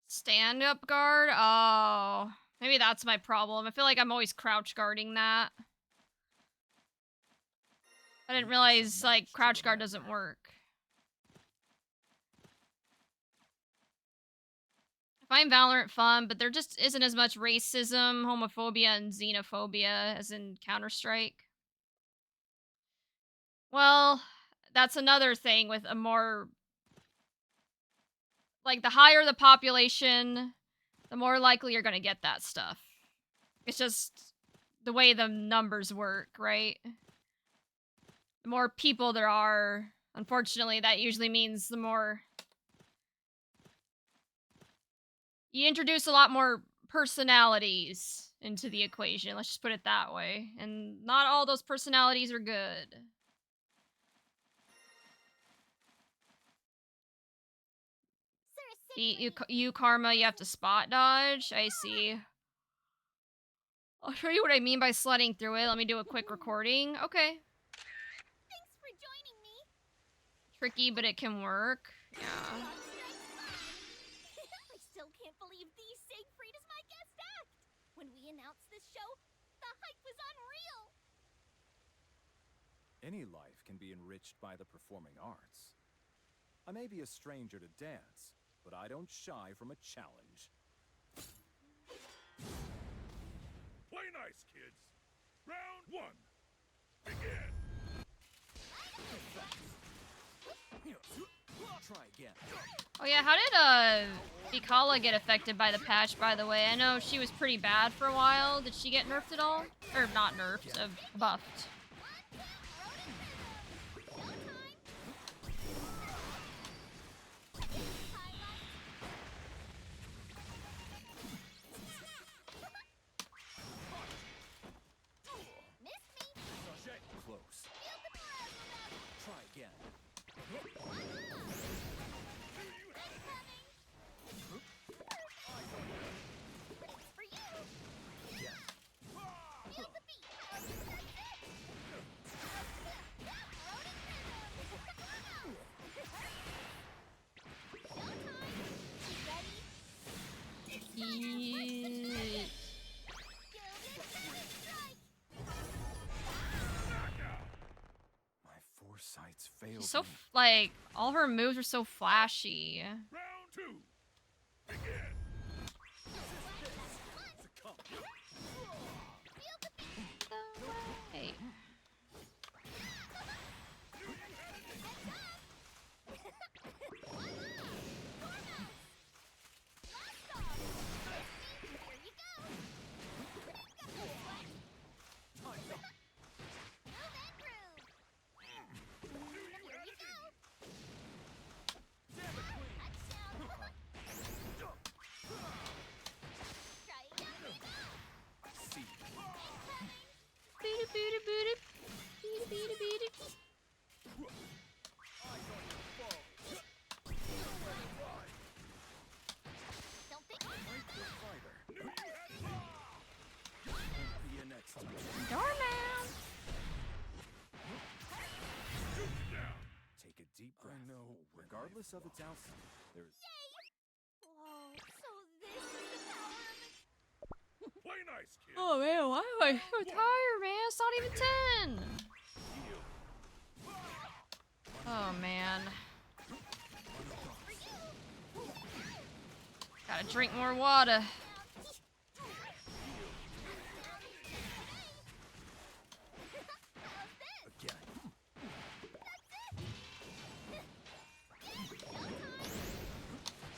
Stand-up guard? Oh. Maybe that's my problem. I feel like I'm always crouch guarding that. I didn't realize, like, crouch guard doesn't work. I find Valorant fun, but there just isn't as much racism, homophobia, and xenophobia as in Counter-Strike. Well, that's another thing with a more... Like, the higher the population, the more likely you're gonna get that stuff. It's just the way the numbers work, right? The more people there are, unfortunately, that usually means the more... You introduce a lot more personalities into the equation, let's just put it that way. And not all those personalities are good. You Karma, you have to spot dodge. I see. I'll show you what I mean by sledding through it. Let me do a quick recording. Okay. Thanks for joining me. Tricky, but it can work. Yeah. I still can't believe thee Siegfried is my guest act. When we announced this show, the hype was unreal. Any life can be enriched by the performing arts. I may be a stranger to dance, but I don't shy from a challenge. Play nice, kids. Round one. Begin. Try again. Oh yeah, how did Mikala get affected by the patch, by the way? I know she was pretty bad for a while. Did she get nerfed at all? Or not nerfed, buffed. Close. Try again. Yeet. My foresight's failed. She's so me. like all her moves are so flashy. Round two. Begin. Hey. Doorman. Take a deep breath. I know. Regardless of its outcome, there's. Whoa, so this is the power of it. Play nice, kids. Oh man, why am I so tired, man? It's not even 10. Oh man. Gotta drink more water. Again.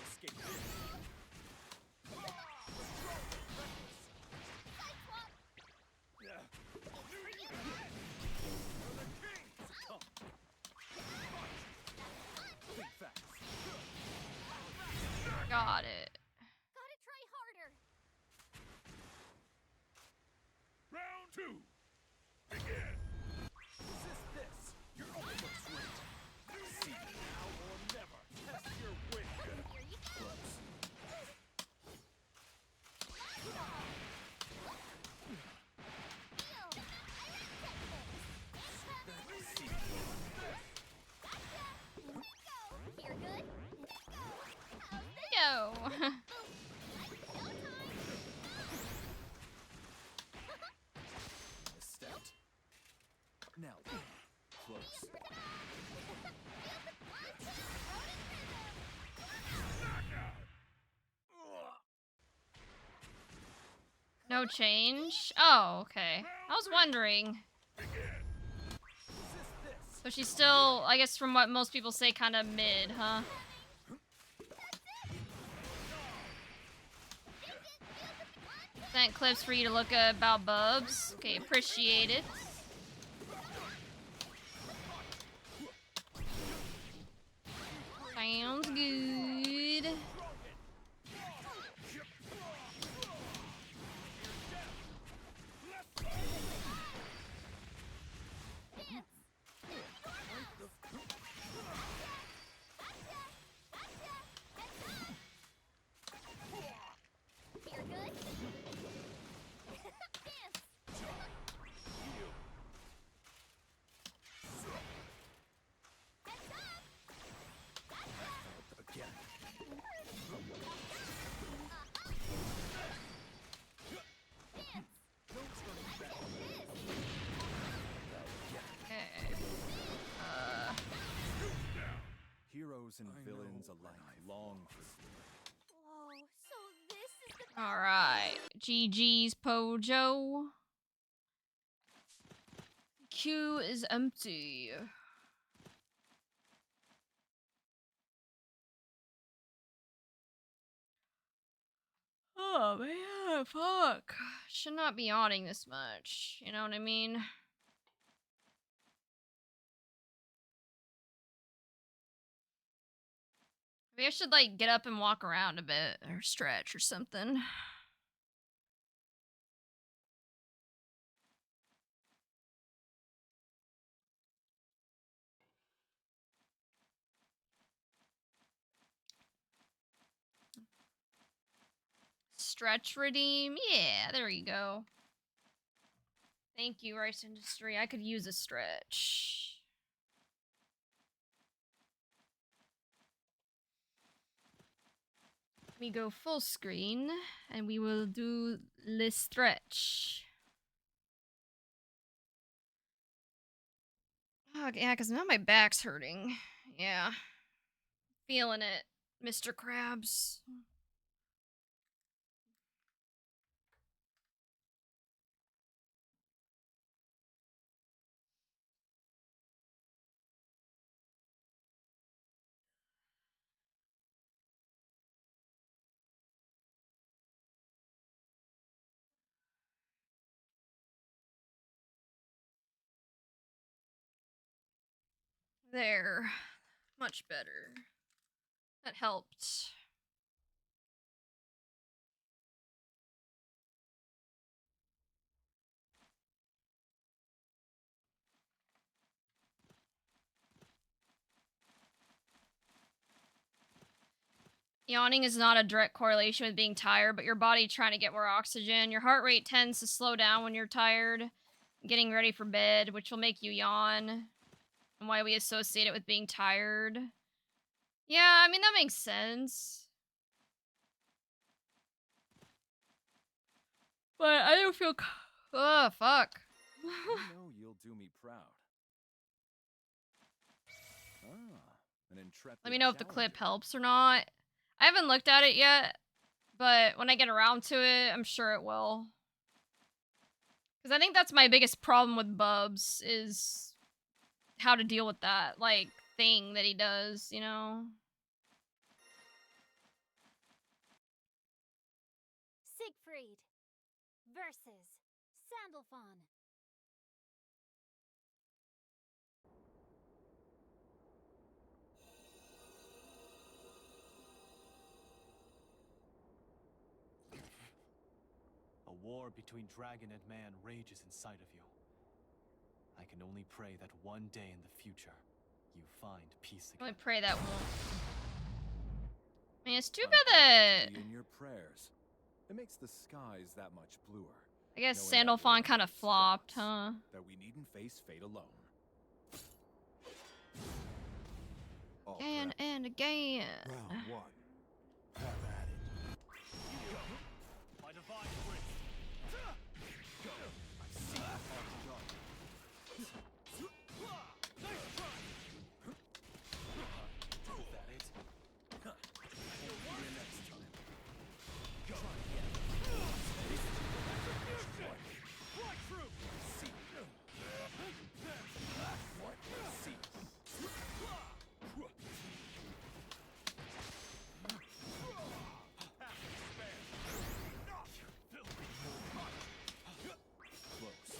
Escape. Got it. Gotta try harder. Round two. Begin. Resist this. Your ultimate swing. See now or never. Test your wit. Here you go. You're good. Go. Stepped. Now, close. No change? Oh, okay. I was wondering. So she's still, I guess from what most people say, kind of mid, huh? Sent clips for you to look about Bubs. Okay, appreciate it. Sounds good. a life long for Whoa, so this is the All right, GG's Pojo. Queue is empty. Oh man, fuck. Should not be yawning this much. You know what I mean? Maybe I should like get up and walk around a bit or stretch or something. Stretch redeem? Yeah, there you go. Thank you, Rice Industry. I could use a stretch. We go full screen and we will do the stretch. Oh, yeah, because now my back's hurting. Yeah. Feeling it, Mr. Krabs. There. Much better. That helped. Yawning is not a direct correlation with being tired, but your body trying to get more oxygen. Your heart rate tends to slow down when you're tired, getting ready for bed, which will make you yawn, and why we associate it with being tired. Yeah, I mean, that makes sense. But I don't feel... Oh, fuck. I know you'll do me proud. An intrepid Let me know if the clip challenger. helps or not. I haven't looked at it yet, but when I get around to it, I'm sure it will. Because I think that's my biggest problem with Bubs, is how to deal with that, like, thing that he does, you know? Siegfried versus Sandalphon. A war between dragon and man rages inside of you. I can only pray that one day in the future, you find peace I again. only pray that won't. I mean, it's too I'm bad that... happy to be in your prayers. It makes the skies that much bluer. I guess Knowing that we're Sandalphon kind of not flopped, gods, huh? That we needn't face fate alone. All Again correct. and again. Round one. Have at it. My divine wrist. Go. I see the heart of God. Nice try. Is that it? See you next time. Go. Try again. Right through. See. What? See.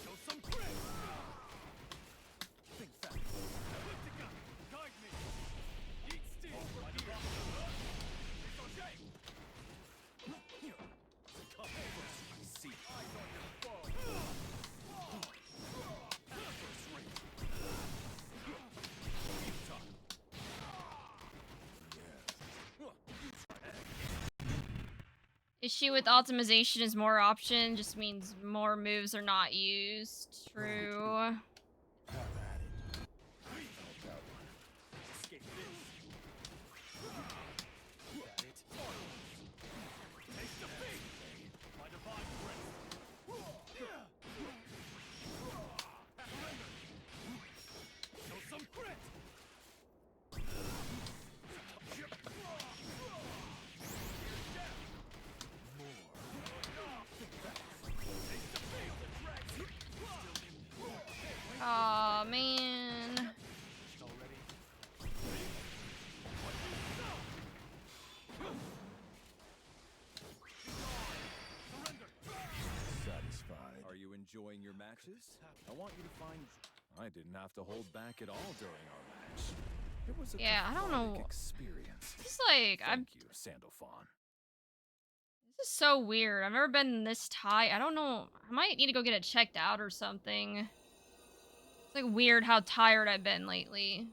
Show some grit! Think fast. Elliptica! Guide me! Eat steel for fear! Ricochet! Come over! I see. Eyes on your foe! First rate! Utah! Issue with optimization is more option, just means more moves are not used. True. Have at it. Escape this! That it? Taste defeat! My divine wrist! Show some grit! enjoying your matches? I want you to find... I didn't have to hold back at all during our match. It was a Yeah, I don't know. cathartic experience. It's like Thank you, Sandalphon. This is so weird. I've never been this tight. I don't know. I might need to go get it checked out or something. It's like weird how tired I've been lately.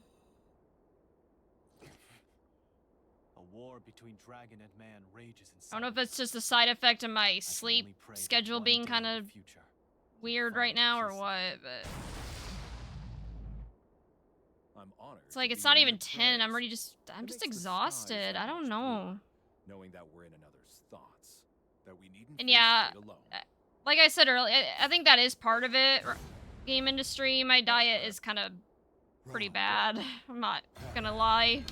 A war between dragon and man rages in I don't know if it's just a side effect of my sleep schedule being kind of weird right now or what, but I'm honored. it's like to it's be not in even your 10. I'm prayers. already just I'm It just makes the skies exhausted. that I don't much know. clearer, knowing that we're in another's thoughts, that we needn't And face yeah, fate alone. like I said earlier, I think that is part of it. Game industry, my diet is kind of pretty bad. I'm not gonna lie.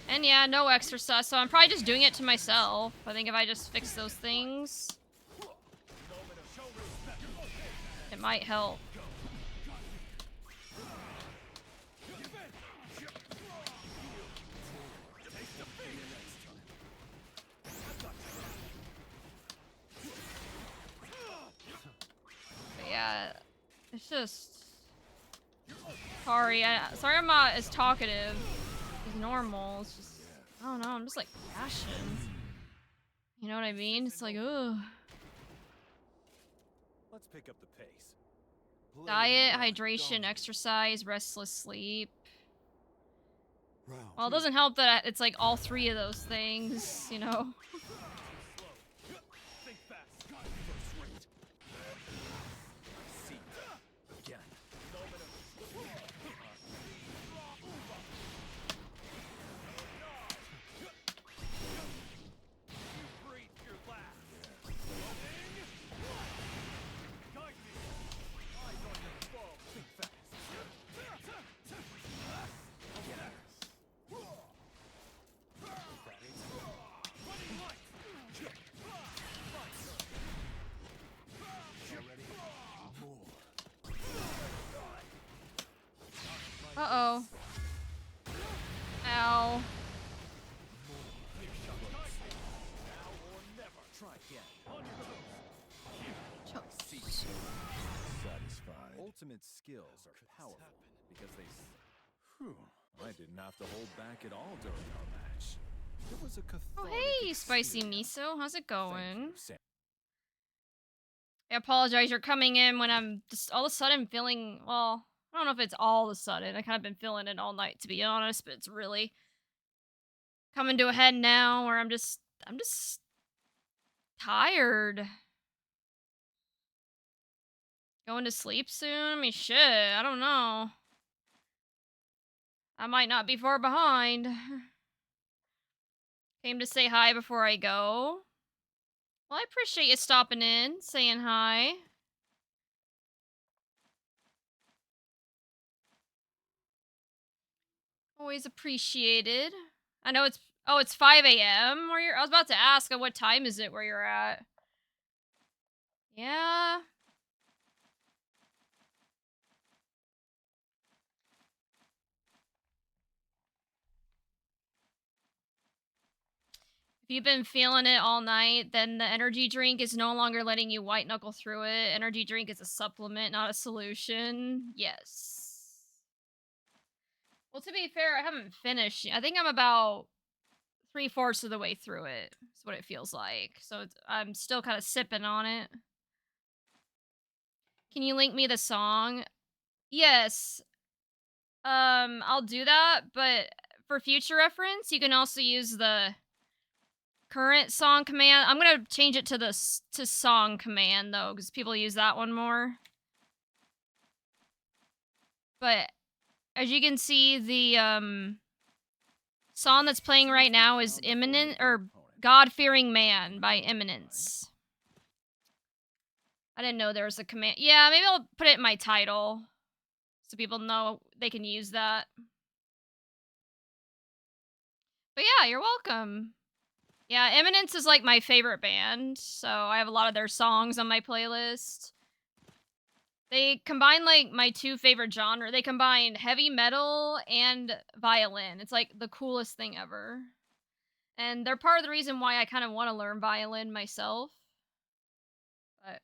And yeah, no exercise, so I'm probably just doing it to myself. I think if I just fix those things, it might help. But yeah, it's just... Sorry, sorry I'm not as talkative as normal. It's just, I don't know, I'm just like passion. You know what I mean? It's like, ugh. Let's pick up the pace. Diet, hydration, exercise, restless sleep. Round Well, it doesn't help that it's like all three of those things, you know? Think fast. See, again. Breathe your last. Guide me. Eyes on your foe. Think fast. Running light. Uh-oh. Ow. Try again. satisfied. Ultimate skills are powerful because they... Whew. I didn't have to hold back at all during our match. It was a Oh, cathartic hey, Spicy experience. Miso. How's it Thank going? you, Sam. I apologize. You're coming in when I'm just all of a sudden feeling, well, I don't know if it's all of a sudden. I kind of been feeling it all night, to be honest, but it's really coming to a head now where I'm just tired. Going to sleep soon? I mean, shit, I don't know. I might not be far behind. Came to say hi before I go. Well, I appreciate you stopping in, saying hi. Always appreciated. I know it's... Oh, it's 5 a.m. where you're... I was about to ask, what time is it where you're at? Yeah. If you've been feeling it all night, then the energy drink is no longer letting you white knuckle through it. Energy drink is a supplement, not a solution. Yes. Well, to be fair, I haven't finished. I think I'm about 3/4 of the way through it. That's what it feels like. So I'm still kind of sipping on it. Can you link me the song? Yes. I'll do that, but for future reference, you can also use the current song command. I'm gonna change it to the song command though, because people use that one more. But as you can see, the song that's playing right now is Imminent or God-Fearing Man by Eminence. I didn't know there was a command. Yeah, maybe I'll put it in my title so people know they can use that. But yeah, you're welcome. Yeah, Eminence is like my favorite band, so I have a lot of their songs on my playlist. They combine like my two favorite genres. They combine heavy metal and violin. It's like the coolest thing ever. And they're part of the reason why I kind of want to learn violin myself. But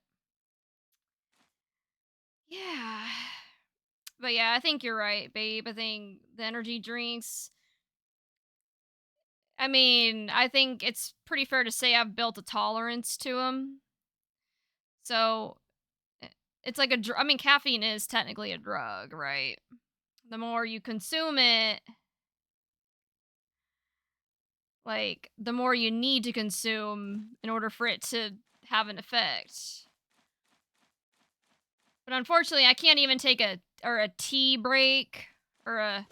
yeah. But yeah, I think you're right, babe. I think the energy drinks, I mean, I think it's pretty fair to say I've built a tolerance to them. So it's like I mean, caffeine is technically a drug, right? The more you consume it, like, the more you need to consume in order for it to have an effect. But unfortunately, I can't even take a tea break or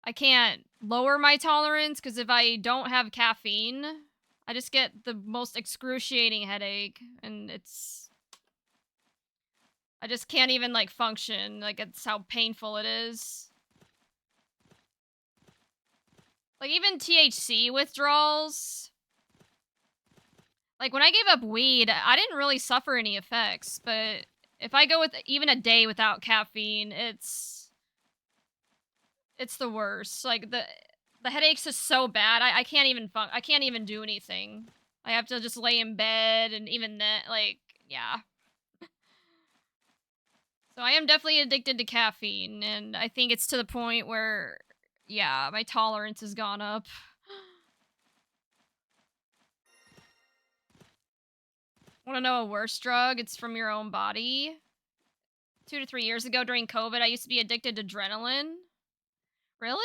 I can't lower my tolerance because if I don't have caffeine, I just get the most excruciating headache and I just can't even like function. Like it's how painful it is. Like even THC withdrawals. Like when I gave up weed, I didn't really suffer any effects, but if I go with even a day without caffeine, it's the worst. Like the headache's just so bad. I can't even I can't even do anything. I have to just lay in bed and even then like yeah. So I am definitely addicted to caffeine and I think it's to the point where yeah, my tolerance has gone up. Want to know a worse drug? It's from your own body. 2 to 3 years ago during COVID, I used to be addicted to adrenaline. Really?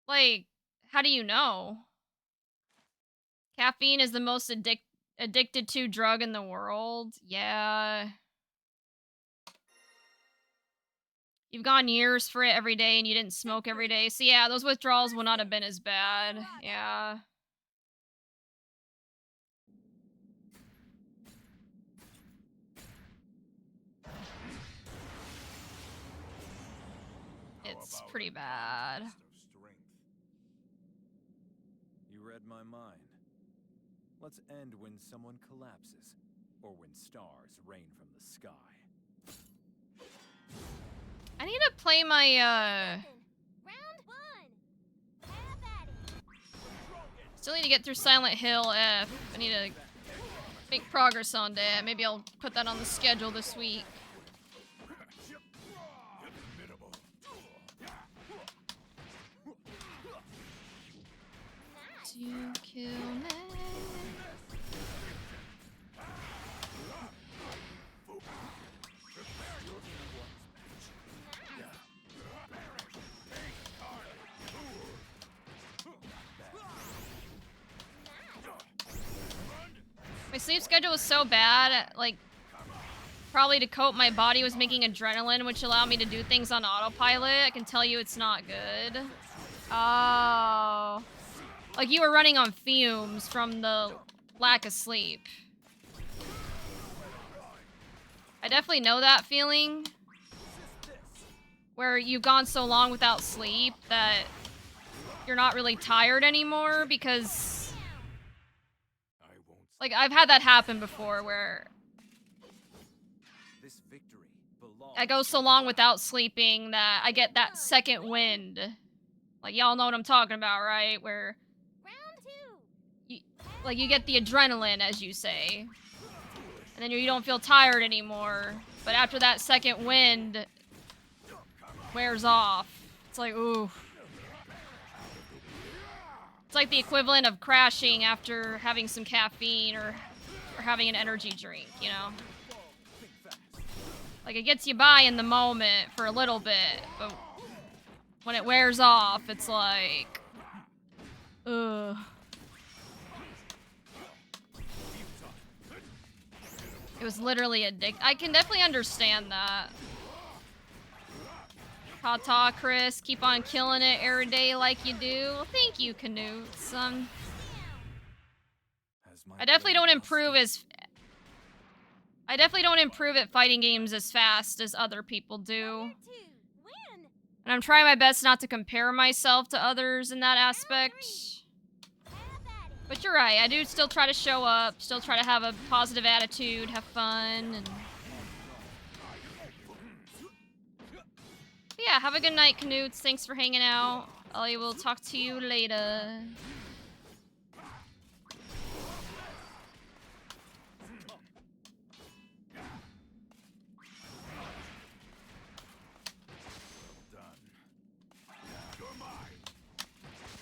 Like, how do you know? Caffeine is the most addicted to drug in the world. Yeah. You've gone years for it every day and you didn't smoke every day. So yeah, those withdrawals will not have been as bad. Yeah. It's pretty bad. You read my mind. Let's end when someone collapses, or when stars rain from the sky. I need to play my Round one. Have at it. still need to get through Silent Hill F. I need to make progress on that. Maybe I'll put that on the schedule this week. To kill me. My sleep schedule was so bad, like, probably to cope, my body was making adrenaline, which allowed me to do things on autopilot. I can tell you it's not good. Oh. Like, you were running on fumes from the lack of sleep. I definitely know that feeling. Where you've gone so long without sleep that you're not really tired anymore because... Like, I've had that happen before where I go so long without sleeping that I get that second wind. Like, y'all know what I'm talking about, right? Where you get the adrenaline, as you say. And then you don't feel tired anymore. But after that second wind wears off, it's like, ooh. It's like the equivalent of crashing after having some caffeine or having an energy drink, you know? Like, it gets you by in the moment for a little bit, but when it wears off, it's like... ugh. It was literally addictive. I can definitely understand that. Ta-ta, Chris. Keep on killing it every day like you do. Well, thank you, Canute. I definitely don't improve at fighting games as fast as other people do. And I'm trying my best not to compare myself to others in that aspect. But you're right, I do still try to show up, still try to have a positive attitude, have fun, and... But yeah, have a good night, Canutes. Thanks for hanging out. I will talk to you later.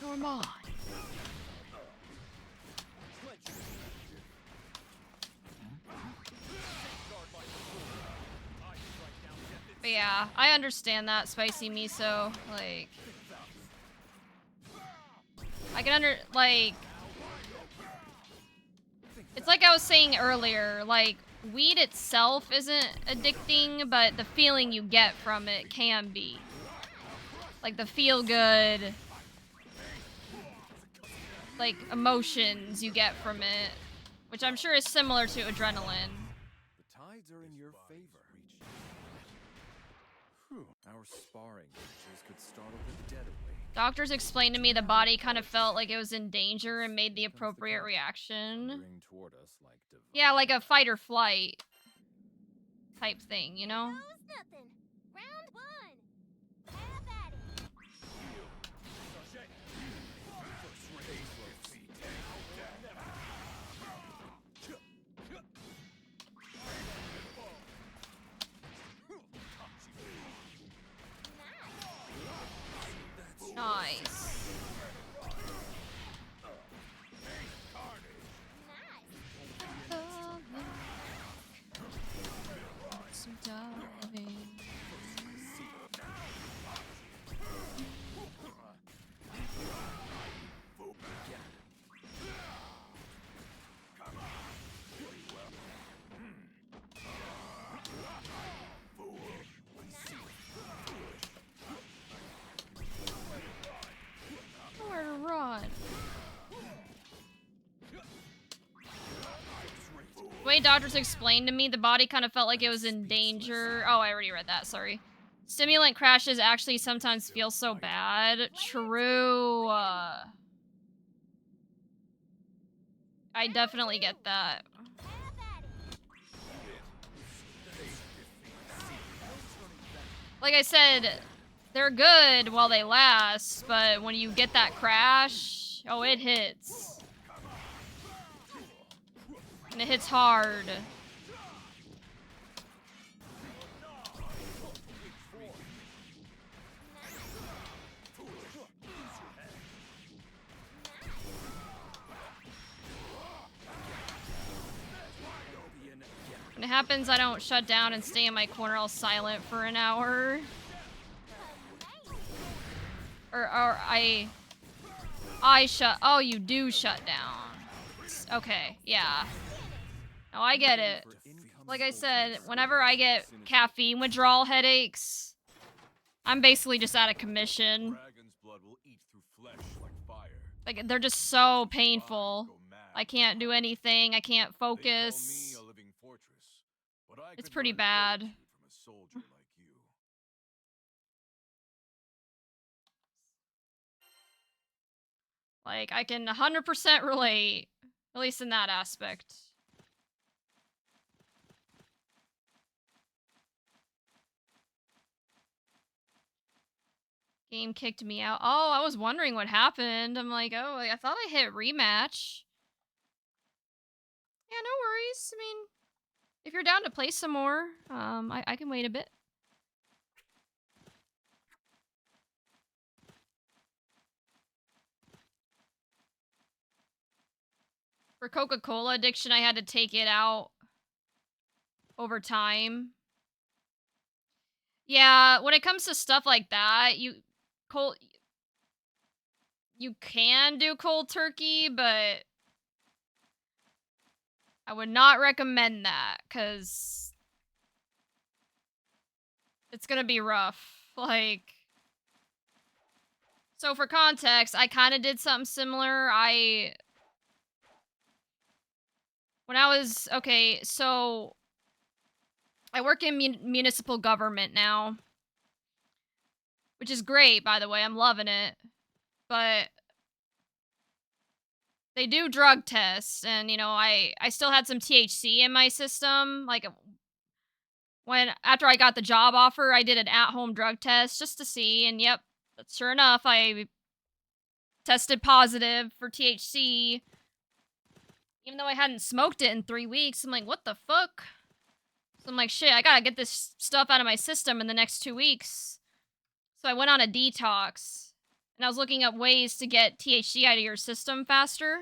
You're mine. But yeah, I understand that, spicy miso. Like, I can it's like I was saying earlier, like, weed itself isn't addicting, but the feeling you get from it can be. Like, the feel good, like, emotions you get from it, which I'm sure is similar to adrenaline. The tides are in your favor. Whew. Our sparring matches could startle the dead away. Doctors explained to me the body kind of felt like it was in danger and made the appropriate reaction. Toward us like Yeah, like a fight or flight type thing, you know? Nothing. Round 1. Have at it. Nice. Nowhere to run. The way doctors explained to me, the body kind of felt like it was in danger. Oh, I already read that, sorry. Stimulant crashes actually sometimes feel so bad. True. I definitely get that. Like I said, they're good while they last, but when you get that crash, oh, it hits. And it hits hard. When it happens, I don't shut down and stay in my corner all silent for an hour. Or I shut. Oh, you do shut down. Okay, yeah. No, I get it. Like I said, whenever I get caffeine withdrawal headaches, I'm basically just out of commission. Like, they're just so painful. I can't do anything. I can't focus. It's pretty bad. Like, I can 100% relate, at least in that aspect. Game kicked me out. Oh, I was wondering what happened. I'm like, oh, I thought I hit rematch. Yeah, no worries. I mean, if you're down to play some more, I can wait a bit. For Coca-Cola addiction, I had to take it out over time. Yeah, when it comes to stuff like that, you can do cold turkey, but I would not recommend that, because it's gonna be rough. Like, so for context, I kind of did something similar. Okay, so I work in municipal government now, which is great, by the way. I'm loving it. But they do drug tests, and, you know, I still had some THC in my system. Like, after I got the job offer, I did an at-home drug test just to see, and yep, sure enough, I tested positive for THC. Even though I hadn't smoked it in 3 weeks, I'm like, what the fuck? So I'm like, shit, I gotta get this stuff out of my system in the next 2 weeks. So I went on a detox. And I was looking up ways to get THC out of your system faster.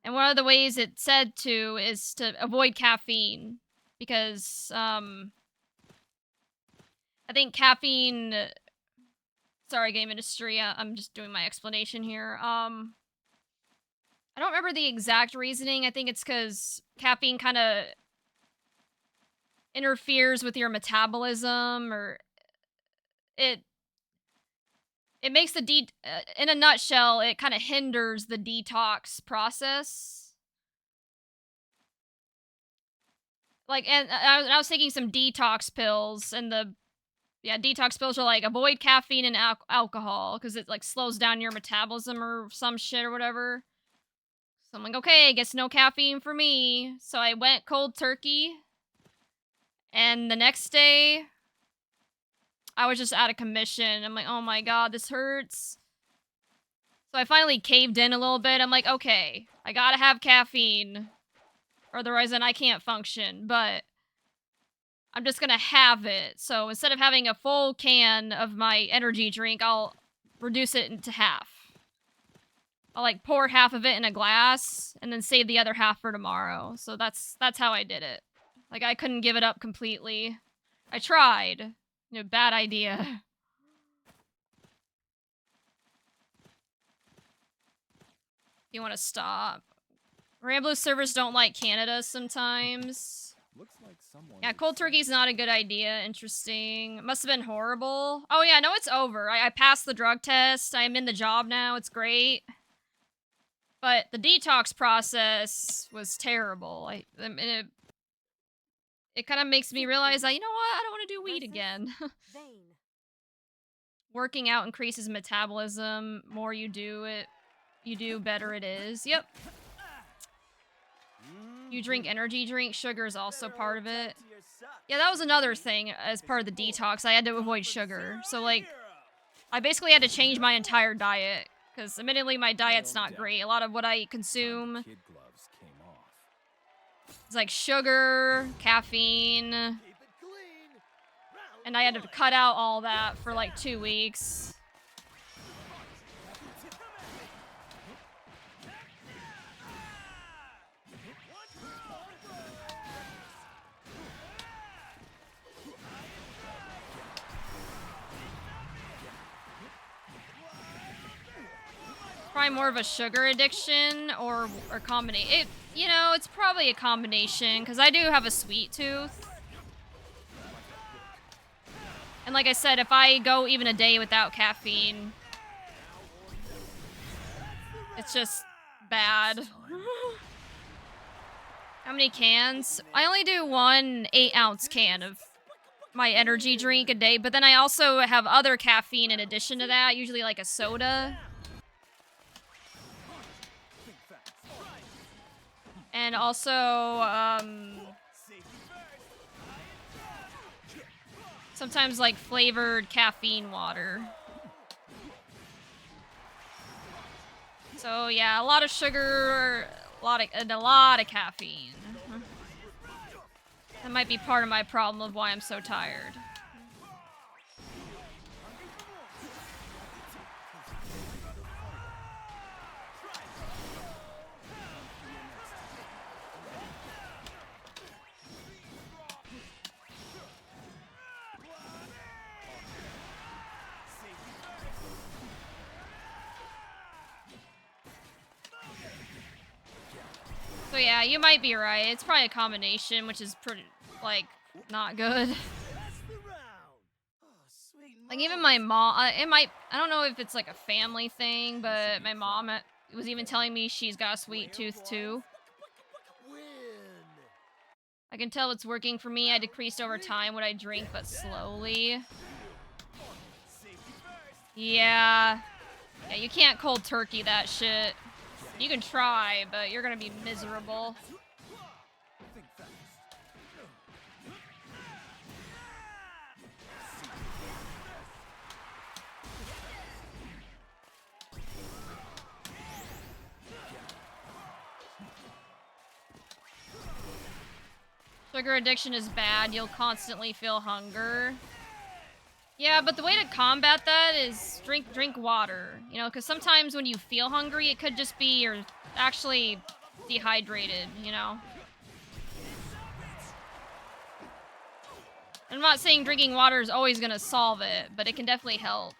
And one of the ways it said to is to avoid caffeine. Because, I think caffeine... Sorry, game industry, I'm just doing my explanation here. I don't remember the exact reasoning. I think it's because caffeine kind of interferes with your metabolism, or it makes the in a nutshell, it kind of hinders the detox process. Like, and I was taking some detox pills, and detox pills are like avoid caffeine and alcohol because it like slows down your metabolism or some shit or whatever. So I'm like, okay, I guess no caffeine for me. So I went cold turkey, and the next day I was just out of commission. I'm like, oh my god, this hurts. So I finally caved in a little bit. I'm like, okay, I gotta have caffeine, or otherwise then I can't function, but I'm just gonna have it. So instead of having a full can of my energy drink, I'll reduce it into half. I'll like pour half of it in a glass and then save the other half for tomorrow. So that's how I did it. Like, I couldn't give it up completely. I tried. You know, bad idea. You want to stop? Granblue servers don't like Canada sometimes. Looks like someone. Yeah, cold turkey's not a good idea. Interesting. Must have been horrible. Oh yeah, no, it's over. I passed the drug test. I'm in the job now. It's great. But the detox process was terrible. It kind of makes me realize that, you know what? I don't want to do weed again. Working out increases metabolism. More you do it, better it is. Yep. You drink energy drink. Sugar is also part of it. Yeah, that was another thing as part of the detox. I had to avoid sugar. So, like, I basically had to change my entire diet. Because, admittedly, my diet's not great. A lot of what I consume is, like, sugar, caffeine. And I had to cut out all that for, like, 2 weeks. Probably more of a sugar addiction or combination. You know, it's probably a combination because I do have a sweet tooth. And like I said, if I go even a day without caffeine, it's just bad. How many cans? I only do 1 8-ounce can of my energy drink a day, but then I also have other caffeine in addition to that, usually like a soda. And also, sometimes like flavored caffeine water. So yeah, a lot of sugar, a lot of caffeine. That might be part of my problem of why I'm so tired. So yeah, you might be right. It's probably a combination, which is pretty, like, not good. Like, even my mom, I don't know if it's like a family thing, but my mom was even telling me she's got a sweet tooth too. I can tell it's working for me. I decreased over time what I drink, but slowly. Yeah. Yeah, you can't cold turkey that shit. You can try, but you're gonna be miserable. Sugar addiction is bad. You'll constantly feel hunger. Yeah, but the way to combat that is drink water. You know, because sometimes when you feel hungry, it could just be you're actually dehydrated, you know? I'm not saying drinking water is always gonna solve it, but it can definitely help.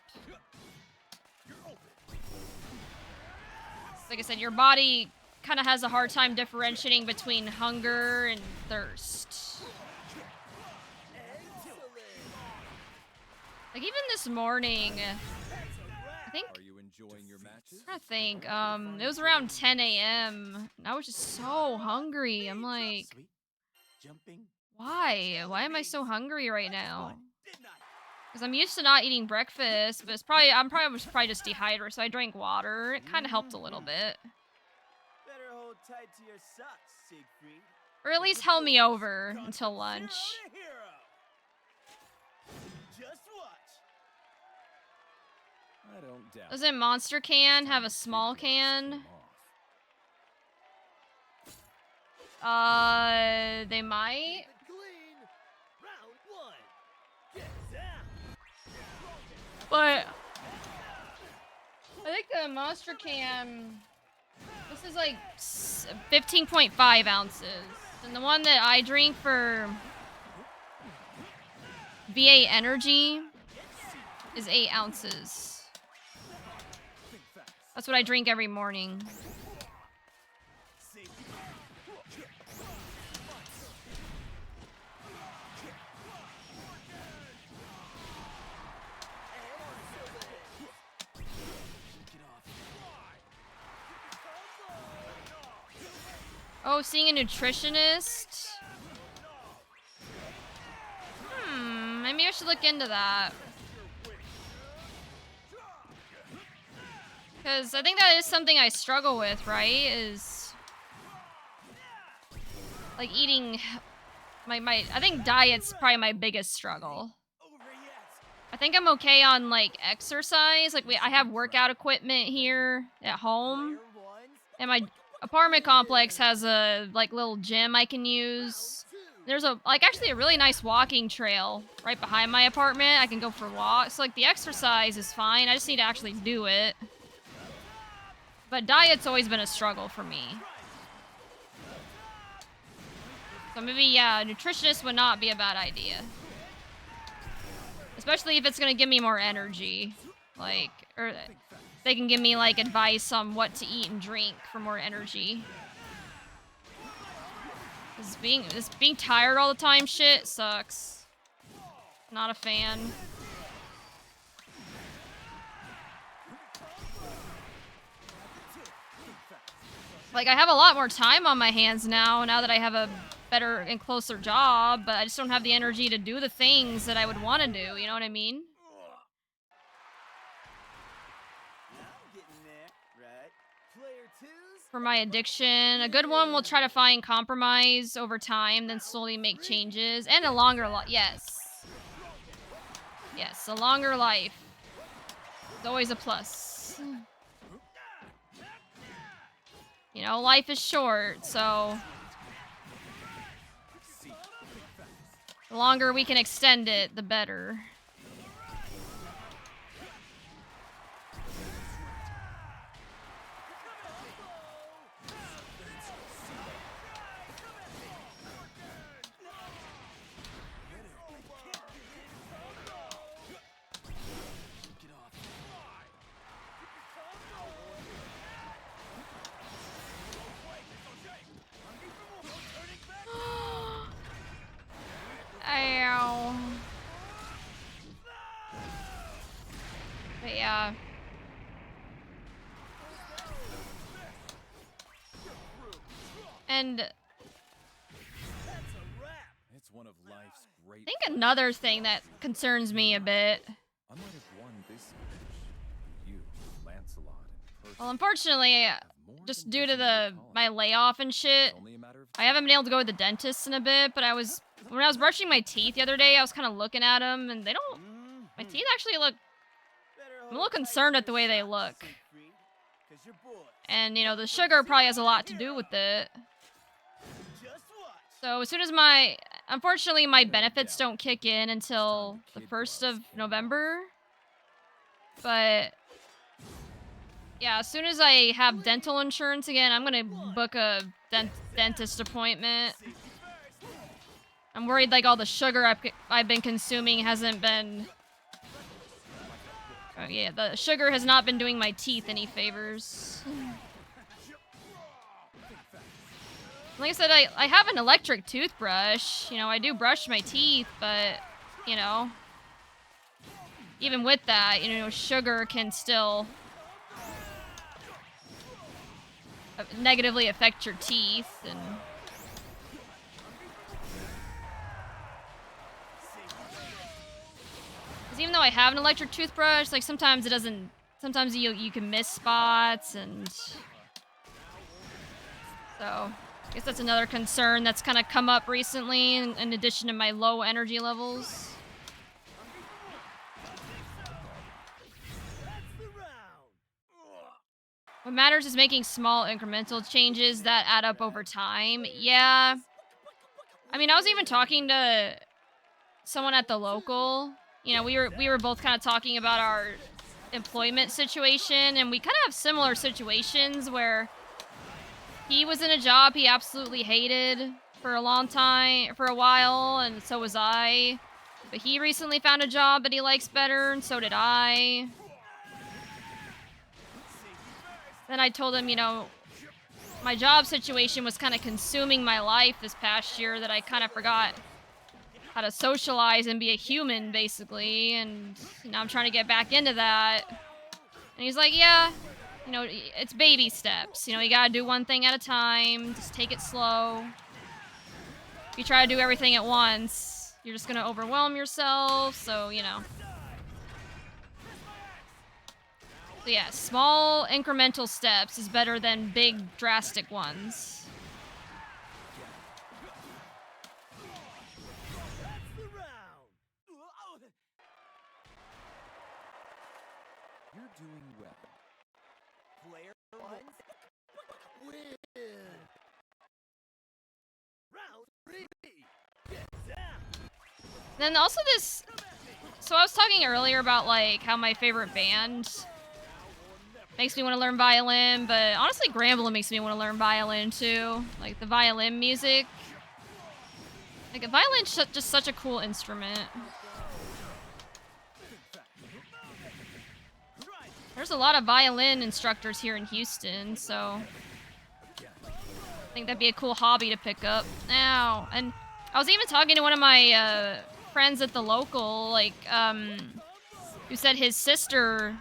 Like I said, your body kind of has a hard time differentiating between hunger and thirst. Like even this morning, I think, Are you enjoying your matches? I'm trying to think, it was around 10 a.m. and I was just so hungry. I'm like, why? Why am I so hungry right now? Because I'm used to not eating breakfast, but I'm probably just dehydrated, so I drank water. It kind of helped a little bit. Better hold tight to your socks, Siegfried. Or at least held me over until lunch. Just watch. I don't doubt. Doesn't Monster Can have a small can? They might. But I think the Monster Can, this is like 15.5 ounces. And the one that I drink for VA Energy is 8 ounces. That's what I drink every morning. Oh, seeing a nutritionist? Maybe I should look into that. Because I think that is something I struggle with, right? Is like eating I think diet's probably my biggest struggle. I think I'm okay on like exercise. Like I have workout equipment here at home. And my apartment complex has a like little gym I can use. There's actually a really nice walking trail right behind my apartment. I can go for walks. Like the exercise is fine. I just need to actually do it. But diet's always been a struggle for me. So maybe, yeah, a nutritionist would not be a bad idea. Especially if it's gonna give me more energy. Like, or they can give me, like, advice on what to eat and drink for more energy. This being tired all the time shit sucks. Not a fan. Like, I have a lot more time on my hands now that I have a better and closer job, but I just don't have the energy to do the things that I would want to do, you know what I mean? For my addiction, a good one will try to find compromise over time, then slowly make changes, and a longer life. Yes. Yes, a longer life. It's always a plus. You know, life is short, so the longer we can extend it, the better. Ow. But yeah. And It's one of life's great. I think another thing that concerns me a bit. I might have won this match. You, Lancelot, and Well, unfortunately, just due to my layoff and shit, I haven't been able to go to the dentist in a bit, but when I was brushing my teeth the other day, I was kind of looking at them, and my teeth actually I'm a little concerned at the way they look. And, you know, the sugar probably has a lot to do with it. So as soon as unfortunately, my benefits don't kick in until the 1st of November. But yeah, as soon as I have dental insurance again, I'm gonna book a dentist appointment. I'm worried like all the sugar I've been consuming hasn't been... Oh, yeah, the sugar has not been doing my teeth any favors. Like I said, I have an electric toothbrush. You know, I do brush my teeth, but, you know, even with that, you know, sugar can still negatively affect your teeth. And even though I have an electric toothbrush, like sometimes it doesn't. Sometimes you can miss spots, and so I guess that's another concern that's kind of come up recently. In addition to my low energy levels. What matters is making small incremental changes that add up over time. Yeah. I mean, I was even talking to someone at the local. You know, we were both kind of talking about our employment situation, and we kind of have similar situations where he was in a job he absolutely hated for a while, and so was I. But he recently found a job that he likes better, and so did I. Then I told him, you know, my job situation was kind of consuming my life this past year, that I kind of forgot how to socialize and be a human, basically, and now I'm trying to get back into that. And he's like, yeah, you know, it's baby steps. You know, you gotta do one thing at a time, just take it slow. If you try to do everything at once, you're just gonna overwhelm yourself, so, you know. So yeah, small incremental steps is better than big drastic ones. You're doing well. Player one. Win. Round 3. Get down. Then also this... So I was talking earlier about, like, how my favorite band makes me want to learn violin, but honestly, Granblue makes me want to learn violin, too. Like, the violin music. Like, a violin's just such a cool instrument. There's a lot of violin instructors here in Houston, so I think that'd be a cool hobby to pick up. Ow. And I was even talking to one of my friends at the local, like, who said his sister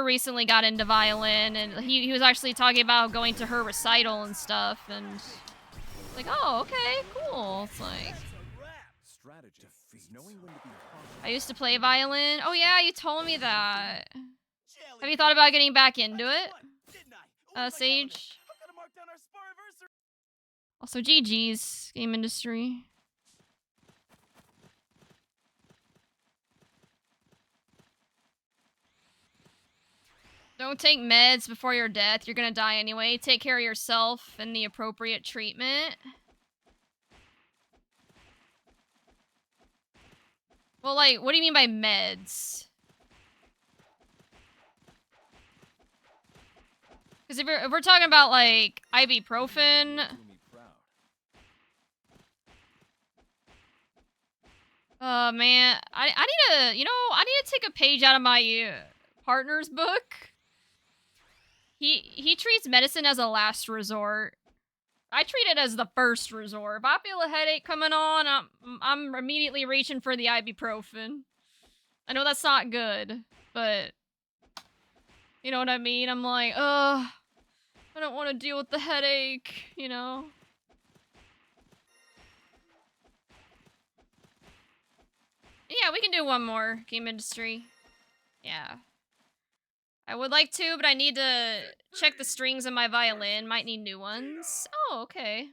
recently got into violin, and he was actually talking about going to her recital and stuff, and like, oh, okay, cool. It's like, I used to play violin. Oh yeah, you told me that. Have you thought about getting back into it, Sage? Also, GG's, game industry. Don't take meds before your death. You're gonna die anyway. Take care of yourself and the appropriate treatment. Well, like, what do you mean by meds? Because if we're talking about, like, ibuprofen... man, I need to, you know, I need to take a page out of my partner's book. He treats medicine as a last resort. I treat it as the first resort. If I feel a headache coming on, I'm immediately reaching for the ibuprofen. I know that's not good, but you know what I mean? I'm like, ugh, I don't want to deal with the headache, you know? Yeah, we can do one more, game industry. Yeah. I would like to, but I need to check the strings on my violin. Might need new ones. Oh, okay.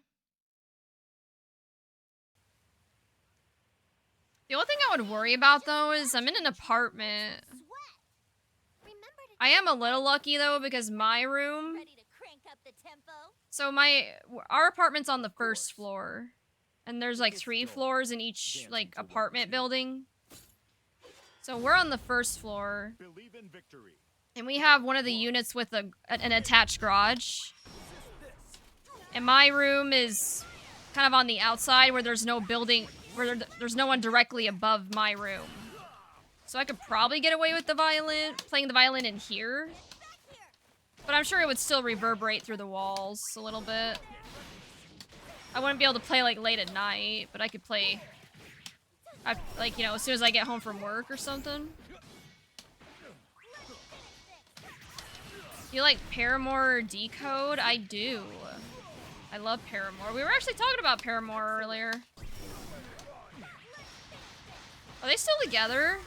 The only thing I would worry about, though, is I'm in an apartment. I am a little lucky, though, because my room up the tempo. So our apartment's on the first floor, and there's like 3 floors in each like apartment building. So we're on the first floor, Believe in victory. and we have one of the units with an attached garage. And my room is kind of on the outside where there's no building, where there's no one directly above my room. So I could probably get away with playing the violin in here. But I'm sure it would still reverberate through the walls a little bit. I wouldn't be able to play like late at night, but I could play, like, you know, as soon as I get home from work or something. You like Paramore Decode? I do. I love Paramore. We were actually talking about Paramore earlier. Are they still together?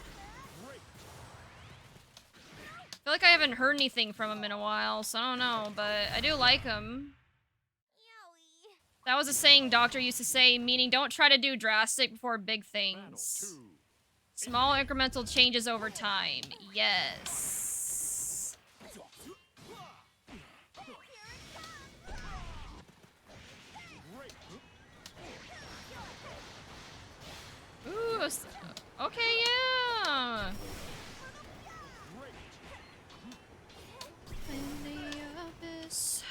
I feel like I haven't heard anything from them in a while, so I don't know, but I do like them. That was a saying Doctor used to say, meaning don't try to do drastic before big things. Small incremental changes over time. Yes. Ooh, okay, yeah. In the abyss.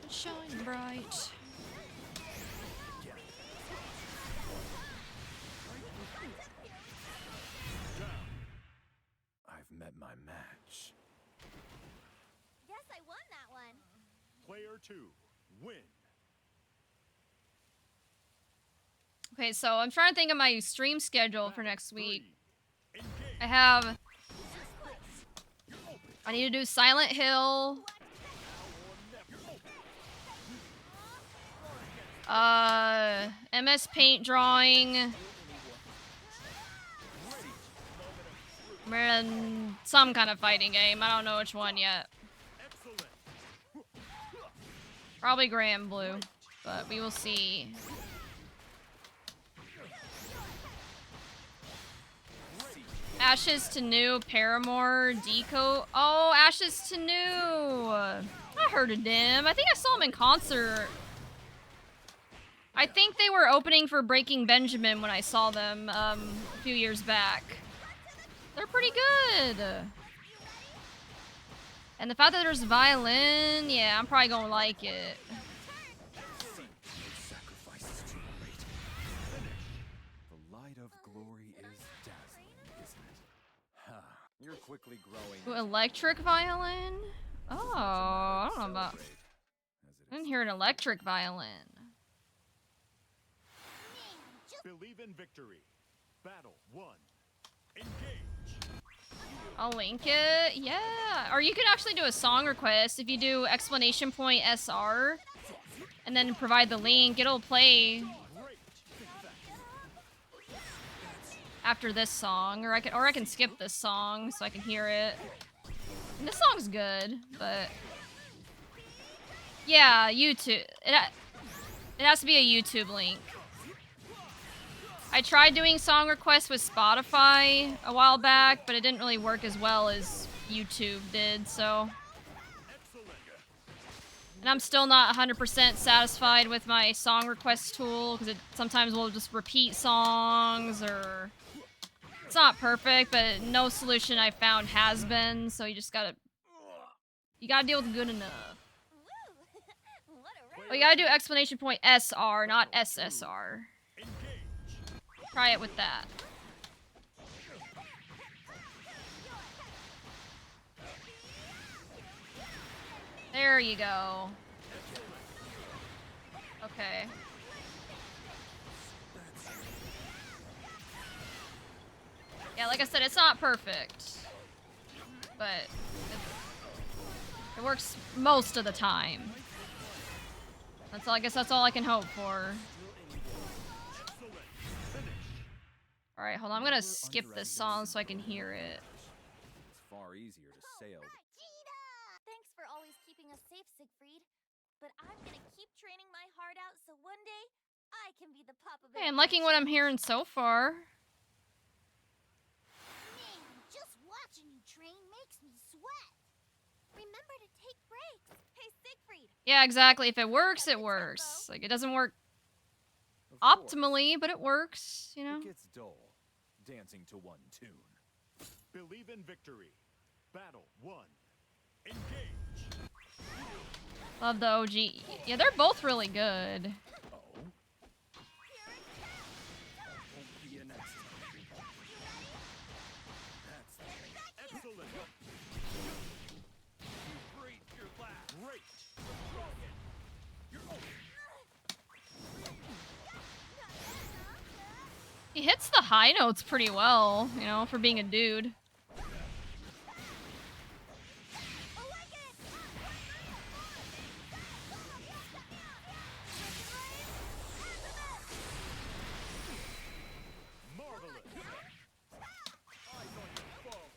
Shine bright. I've met my match. Guess I won that one. Player 2, win. Okay, so I'm trying to think of my stream schedule for next week. I need to do Silent Hill. MS Paint drawing. And some kind of fighting game. I don't know which one yet. Probably Granblue, but we will see. Ashes to New, Paramore, Deco. Oh, Ashes to New. I heard of them. I think I saw them in concert. I think they were opening for Breaking Benjamin when I saw them a few years back. They're pretty good. And the fact that there's violin, yeah, I'm probably gonna like it. The light of glory is dazzling, isn't it? Ha! You're quickly growing. Ooh, electric violin? Oh, I don't know about. I didn't hear an electric violin. Believe in victory. Battle 1. Engage. I'll link it. Yeah. Or you could actually do a song request if you do exclamation point SR and then provide the link. It'll play after this song, or I can skip this song so I can hear it. And this song's good, but yeah, YouTube. It has to be a YouTube link. I tried doing song requests with Spotify a while back, but it didn't really work as well as YouTube did, so. And I'm still not 100% satisfied with my song request tool, because it sometimes will just repeat songs, or. It's not perfect, but no solution I've found has been, so you just gotta. You gotta deal with good enough. But you gotta do exclamation point SR, not SSR. Try it with that. There you go. Okay. Yeah, like I said, it's not perfect. But it works most of the time. That's all, I guess that's all I can hope for. Alright, hold on. I'm gonna skip this song so I can hear it. It's far easier to sail. Thanks for always keeping us safe, Siegfried. But I'm gonna keep training my heart out so one day I can be the Papa Bear. Hey, I'm liking what I'm hearing so far. Man, just watching you train sweat. Remember to take breaks. Hey, Siegfried. Yeah, exactly. If it works, it works. Like, it doesn't work Of course. optimally, but it works, you know? It gets dull, dancing to one tune. Believe in victory. Battle 1. Engage. Love the OG. Yeah, they're both really good. Oh? Won't be an accident. That's Excellent. great. Your last. Great. He hits the high notes pretty well, you know, for being a dude. Marvelous. Eyes on your foe.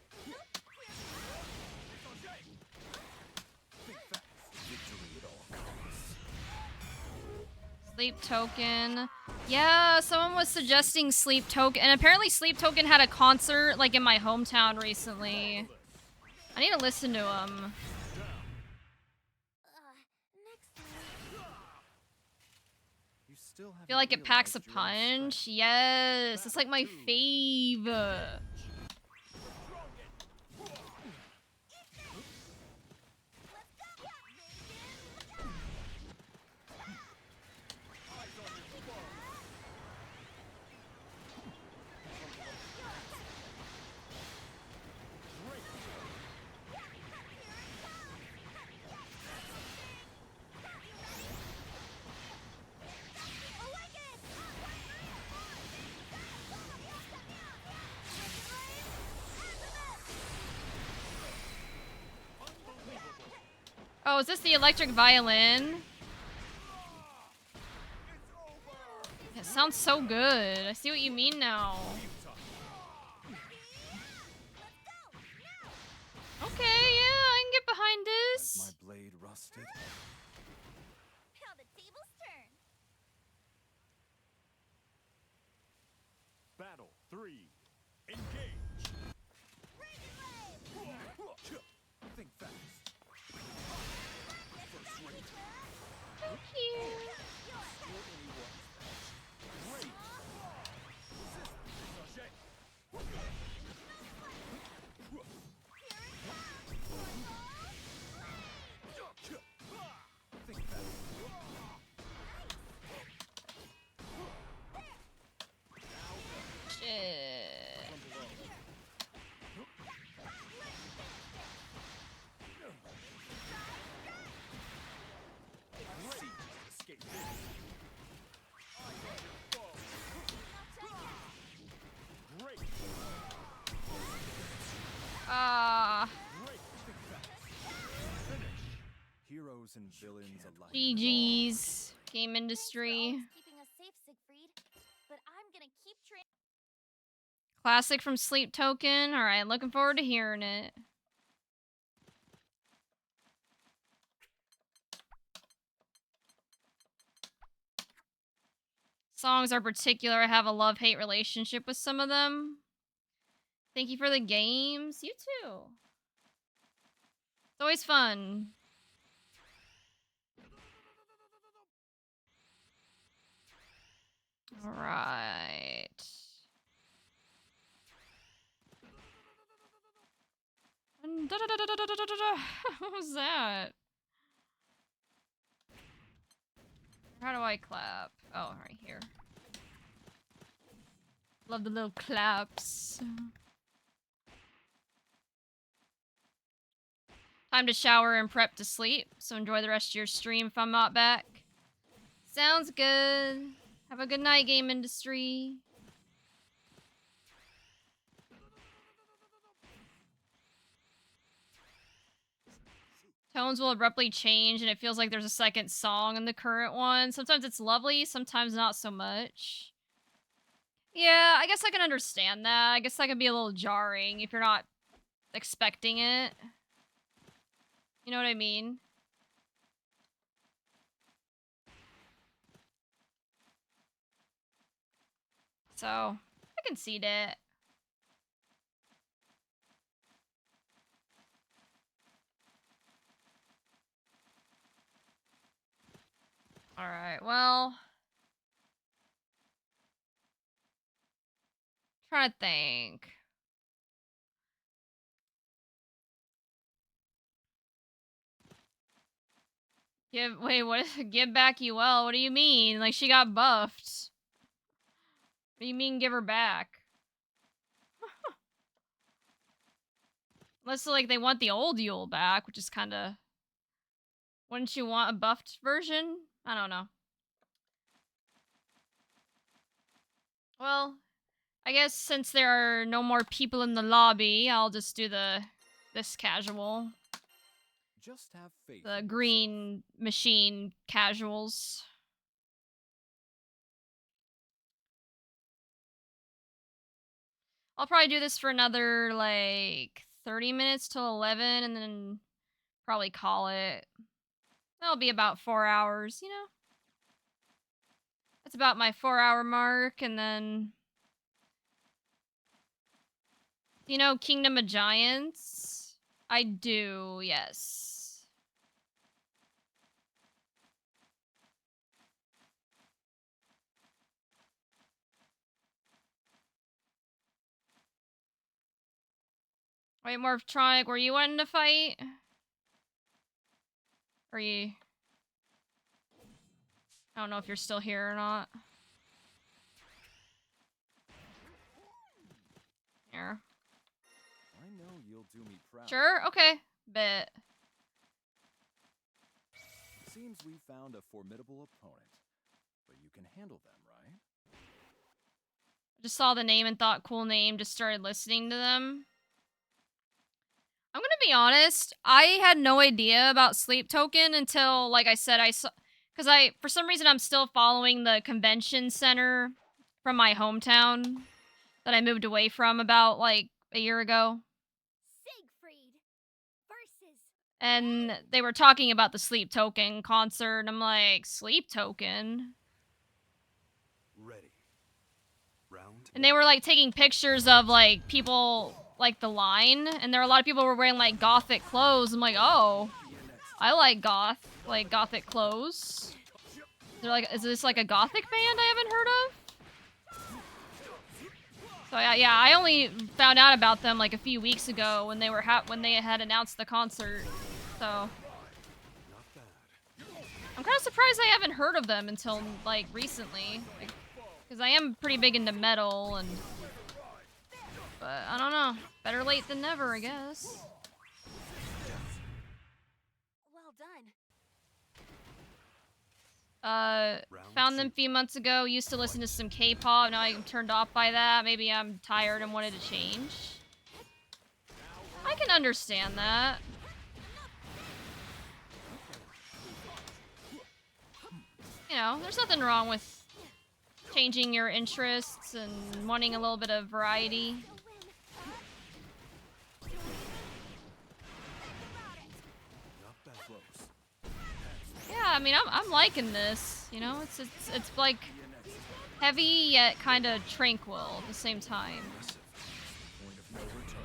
Think fast. Victory at all costs. Sleep Token. Yeah, someone was suggesting Sleep Token, and apparently Sleep Token had a concert, like, in my hometown recently. I need to listen to him. You still I feel like it packs a punch. Yes, it's like my fave. Oh, is this the electric violin? It sounds so good. I see what you mean now. Okay, yeah, I can get behind Has this. my blade rusted? Now the table's turn. Battle 3. Engage. Think fast. First rate. Thank you. Great. Think fast. Shit. Escape. Great. Ah, Great. Heroes and villains alike. GG's. Game industry. Always keeping us safe, Siegfried. But I'm gonna keep training. Classic from Sleep Token. Alright, looking forward to hearing it. Songs are particular. I have a love-hate relationship with some of them. Thank you for the games. You too. It's always fun. Alright. What was that? How do I clap? Oh, right here. Love the little claps. Time to shower and prep to sleep, so enjoy the rest of your stream if I'm not back. Sounds good. Have a good night, game industry. Tones will abruptly change, and it feels like there's a second song in the current one. Sometimes it's lovely, sometimes not so much. Yeah, I guess I can understand that. I guess that can be a little jarring if you're not expecting it. You know what I mean? So, I can see that. Alright, well. Trying to think. Wait, what? Give back UL? What do you mean? Like, she got buffed. What do you mean, give her back? Unless, like, they want the old Yule back, which is kind of... Wouldn't you want a buffed version? I don't know. Well, I guess since there are no more people in the lobby, I'll just do this casual. Just have faith. The in green machine casuals. I'll probably do this for another, like, 30 minutes till 11, and then probably call it. That'll be about 4 hours, you know? That's about my 4-hour mark, and then... You know Kingdom of Giants? I do, yes. Wait, Morphtronic, were you wanting to fight? Are you... I don't know if you're still here or not. Here. I know you'll do me proud. Sure? Okay. Bet. Seems we found a formidable opponent, but you can handle them, right? I just saw the name and thought cool name, just started listening to them. I'm gonna be honest, I had no idea about Sleep Token until, like I said, I saw... Because for some reason, I'm still following the convention center from my hometown that I moved away from about, like, a year ago. Siegfried versus. And they were talking about the Sleep Token concert, and I'm like, Sleep Token? Ready. Round. And they were, like, taking pictures of, like, people, like, the line, and there were a lot of people who were wearing, like, gothic clothes. I'm like, oh, I like gothic clothes. They're like, is this, like, a gothic band I haven't heard of? So, yeah, I only found out about them, like, a few weeks ago when they were when they had announced the concert. So, I'm kind of surprised I haven't heard of them until, like, recently. Because I am pretty big into metal, and... But, I don't know. Better late than never, I guess. Well done. Found them a few months ago, used to listen to some K-pop, now I'm turned off by that. Maybe I'm tired and wanted to change. I can understand that. You know, there's nothing wrong with changing your interests and wanting a little bit of variety. Yeah, I mean, I'm liking this. You know, it's like heavy yet kind of tranquil at the same time. Point of no return.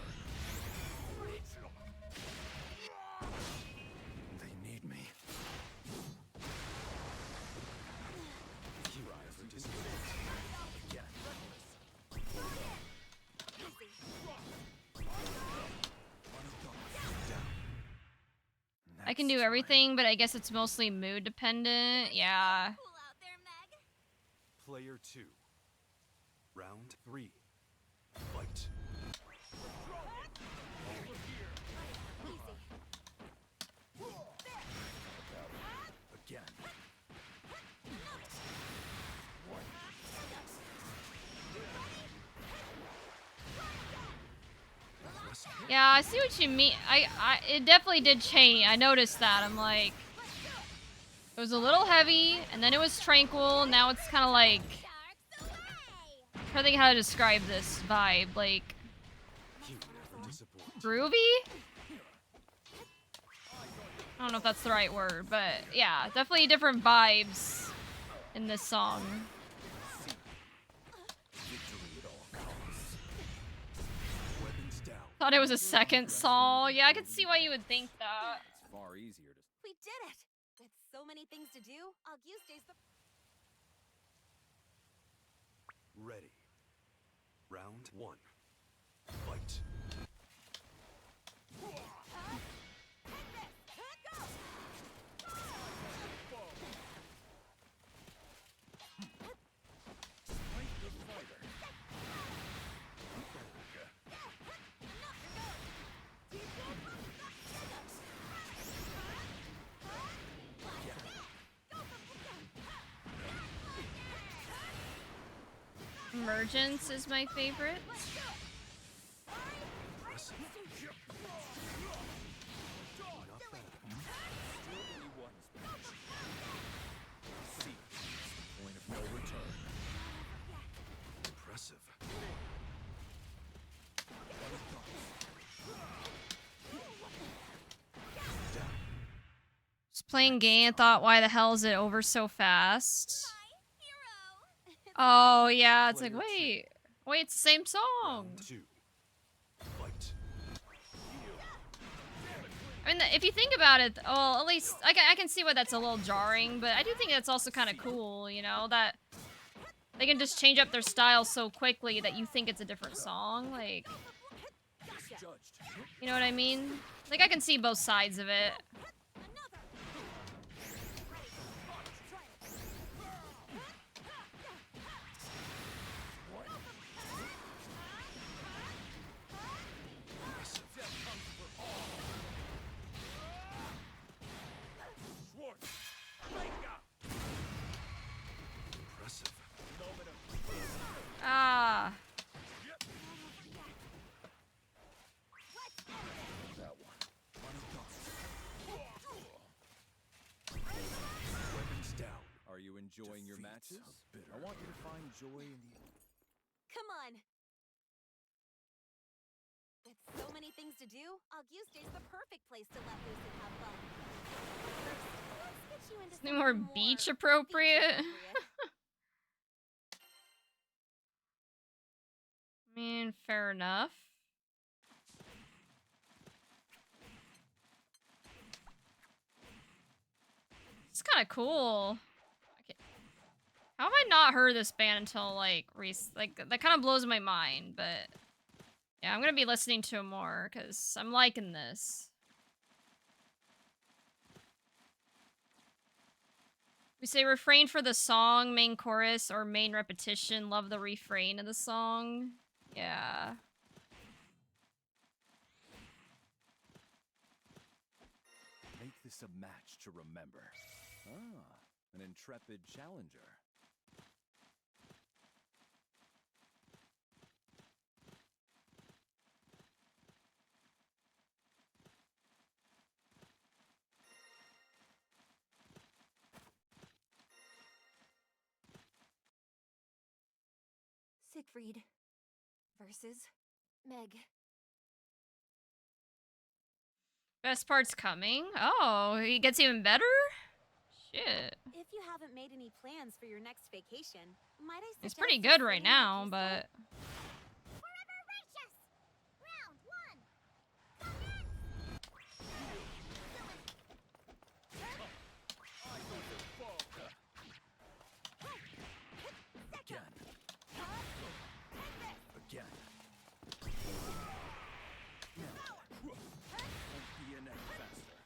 They need me. I can do everything, but I guess it's mostly mood dependent. Yeah. Cool out there, Meg. Player 2. Round 3. Fight. Again. Yeah, I see what you mean. It definitely did change. I noticed that. I'm like, it was a little heavy, and then it was tranquil. Now it's kind of like, I'm trying to think how to describe this vibe. Like, groovy? I don't know if that's the right word, but yeah, definitely different vibes in this song. Thought it was a second song. Yeah, I could see why you would think that. It's far easier to... We did it! With so many things to do, Auguste's the... Ready. Round 1. Fight. Emergence is my favorite. Impressive. Not bad. Point of no return. Impressive. Just playing game and thought, why the hell is it over so fast? Oh yeah, it's like, wait, it's the same song. Round 2. Fight. I mean, if you think about it, well, at least I can see why that's a little jarring, but I do think that's also kind of cool, you know, that they can just change up their style so quickly that you think it's a different song, like, you know what I mean? Like, I can see both sides of it. Impressive. Ah. That one. Weapons down. Are you enjoying your matches? I want you to find joy in the... Come on. With so many things to do, August's the perfect place to let loose and have fun. First, let's get you into Something more something beach more appropriate. beach I mean, fair enough. It's kind of cool. Okay. How have I not heard this band until like that kind of blows my mind, but yeah, I'm gonna be listening to it more because I'm liking this. We say refrain for the song, main chorus, or main repetition. Love the refrain of the song. Yeah. Make this a match to remember. Ah, an intrepid challenger. Siegfried versus Meg. Best part's coming. Oh, he gets even better? Shit. If you haven't made any plans for your next vacation, might I suggest It's pretty just good right staying like now, you but... Forever righteous! Round 1. Again. Again. Be a neck faster.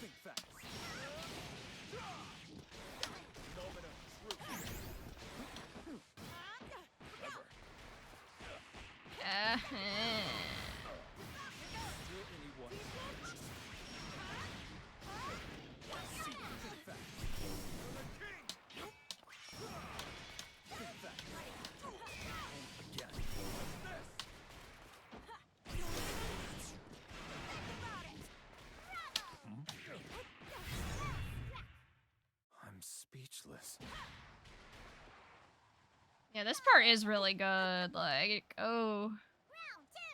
Think fast. Moment of truth. Clever. Still anyone. See, think fast. Think fast. And again. I'm speechless. Yeah, this part is really good. Like, oh. Round 2.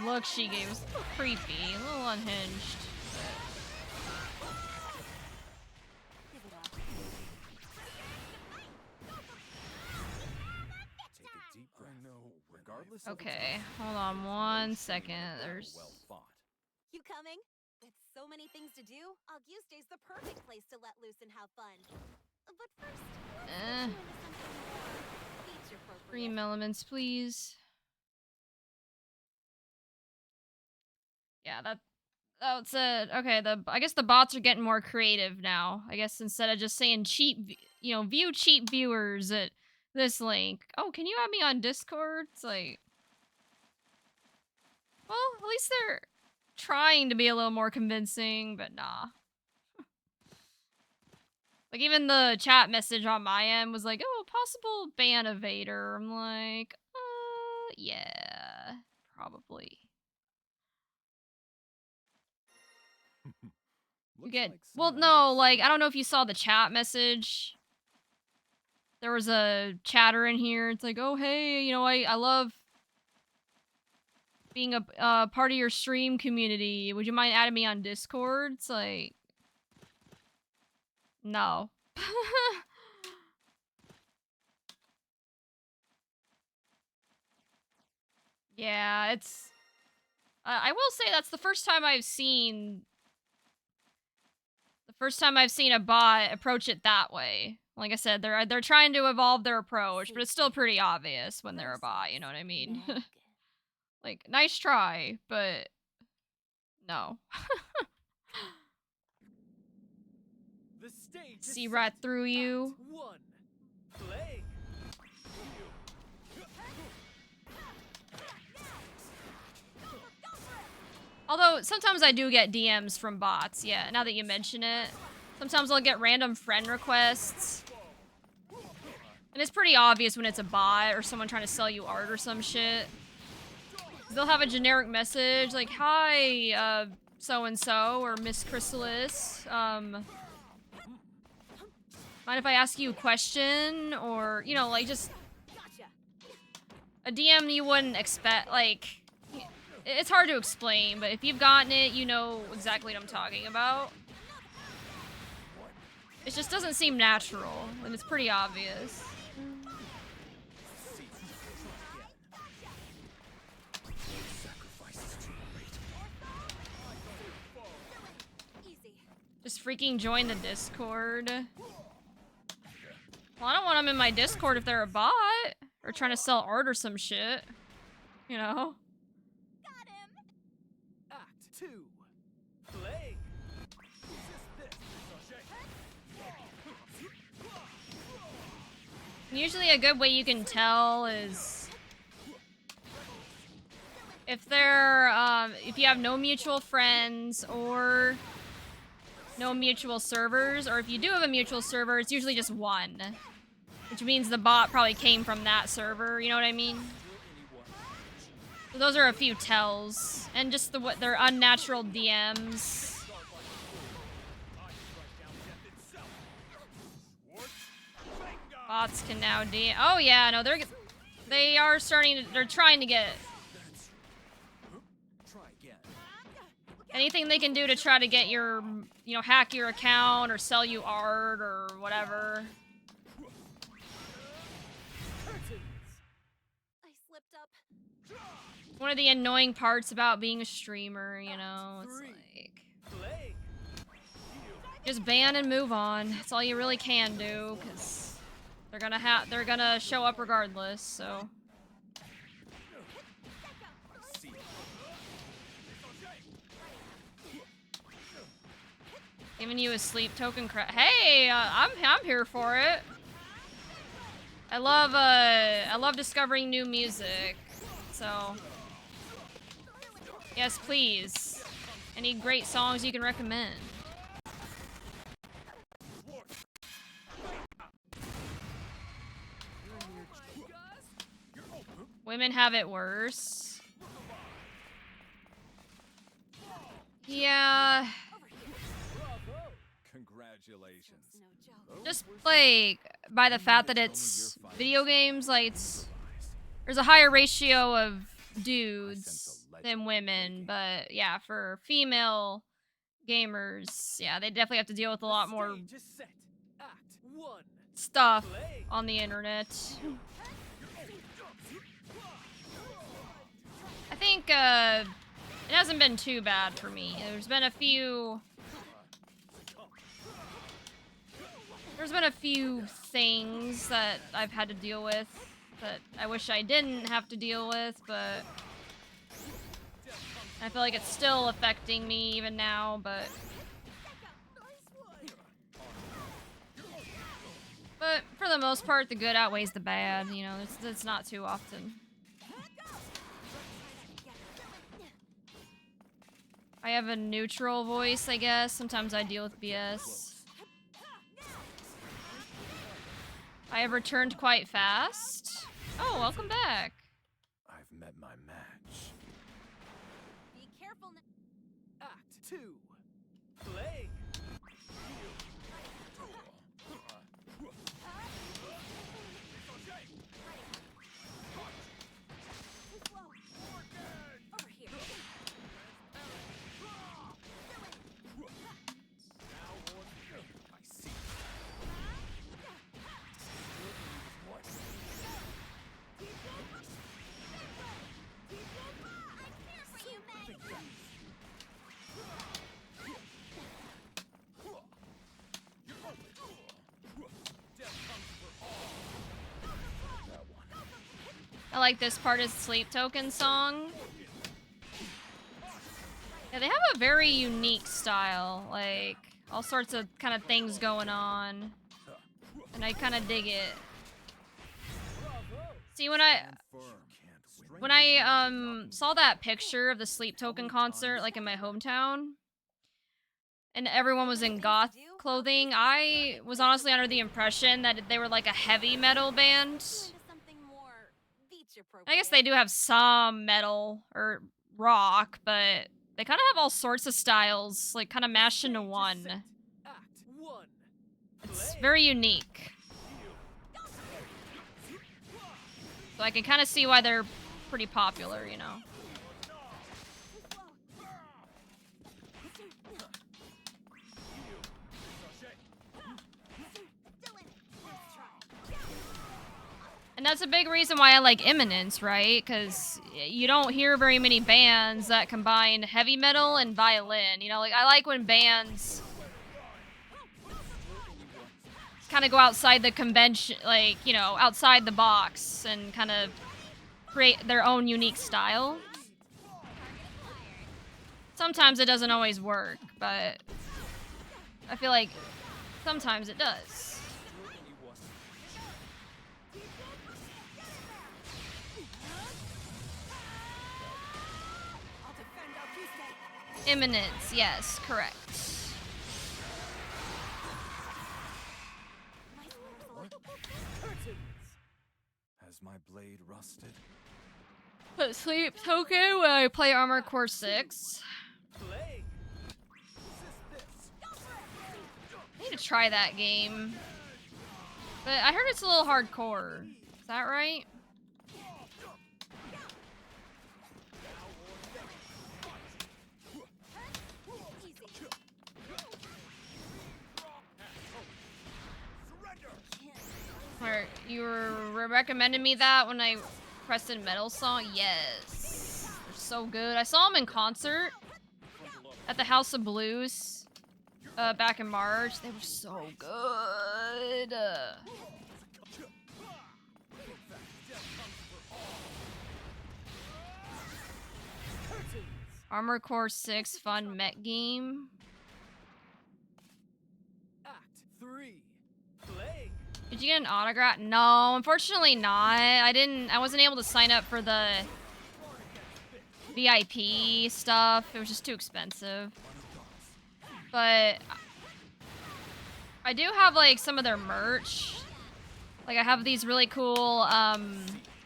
look she gave was a little creepy, a little unhinged. Give it up. Take a deep breath. I know, regardless of Okay, hold on one second. There's. well fought. You coming? With so many things to do, Auguste Day's the perfect place to let loose and have fun. But first, let's get you into something more beach appropriate. Dream elements, please. Yeah, that's it. Okay, I guess the bots are getting more creative now. I guess instead of just saying view cheap viewers at this link. Oh, can you add me on Discord? It's like, well, at least they're trying to be a little more convincing, but nah. Like, even the chat message on my end was like, oh, possible ban of Vader. I'm like, yeah, probably. You get, well, no, like, I don't know if you saw the chat message. There was a chatter in here. It's like, oh, hey, you know, I love being a part of your stream community. Would you mind adding me on Discord? It's like, no. Yeah, it's... I will say that's the first time I've seen... The first time I've seen a bot approach it that way. Like I said, they're trying to evolve their approach, but it's still pretty obvious when they're a bot, you know what I mean? Like, nice try, but... No. The stage is See right set. through you. Act 1. Play. Although, sometimes I do get DMs from bots, yeah, now that you mention it. Sometimes I'll get random friend requests. And it's pretty obvious when it's a bot or someone trying to sell you art or some shit. They'll have a generic message like, hi, so-and-so, or Miss Chrysalis, mind if I ask you a question? Or, you know, like, just... A DM you wouldn't expect, like... It's hard to explain, but if you've gotten it, you know exactly what I'm talking about. It just doesn't seem natural, and it's pretty obvious. Just freaking join the Discord. Well, I don't want them in my Discord if they're a bot. Or trying to sell art or some shit. You know? Got him. Act 2. Play. Usually a good way you can tell is... if they're, if you have no mutual friends or no mutual servers, or if you do have a mutual server, it's usually just one. Which means the bot probably came from that server, you know what I mean? So those are a few tells. And just their unnatural DMs. Bots can now DM. Oh yeah, no, they are starting to, they're trying to get anything they can do to try to get your, you know, hack your account or sell you art or whatever. I slipped up. One of the annoying parts about being a streamer, you know, it's like... just ban and move on. That's all you really can do, because they're gonna show up regardless, so... Giving you a sleep token hey, I'm here for it. I love discovering new music. So, yes, please. Any great songs you can recommend? Women have it worse. Yeah. Congratulations. Just, like, by the fact that it's video games, like, there's a higher ratio of dudes than women, but yeah, for female gamers, yeah, they definitely have to deal with a lot more Stage is set. Act 1. stuff Play. on the internet. I think it hasn't been too bad for me. There's been a few things that I've had to deal with that I wish I didn't have to deal with, but I feel like it's still affecting me even now, but for the most part, the good outweighs the bad, you know, it's not too often. I have a neutral voice, I guess. Sometimes I deal with BS. I have returned quite fast. Oh, welcome back. I've met my match. Be careful now. Act 2. Play. Over here. I see. I like this part of Sleep Token song. Yeah, they have a very unique style, like all sorts of kind of things going on, and I kind of dig it. See, when I saw that picture of the Sleep Token concert, like in my hometown, and everyone was in goth clothing, I was honestly under the impression that they were like a heavy metal band. I guess they do have some metal or rock, but they kind of have all sorts of styles, like kind of mashed into one. Act 1. It's very unique. So I can kind of see why they're pretty popular, you know. And that's a big reason why I like Imminence, right? Because you don't hear very many bands that combine heavy metal and violin. You know, like I like when bands kind of go outside the convention, like, you know, outside the box and kind of create their own unique style. Sometimes it doesn't always work, but I feel like sometimes it does. Imminence, yes, correct. Has my blade rusted? But Sleep Token when I play Armored Core 6. Play. I need to try that game. But I heard it's a little hardcore. Is that right? Or you were recommending me that when I pressed in Metal Song? Yes. They're so good. I saw them in concert at the House of Blues back in March. They were so good. Armored Core 6 fun mech game. Act 3. Play. Did you get an autograph? No, unfortunately not. I wasn't able to sign up for the VIP stuff. It was just too expensive. But I do have like some of their merch. Like I have these really cool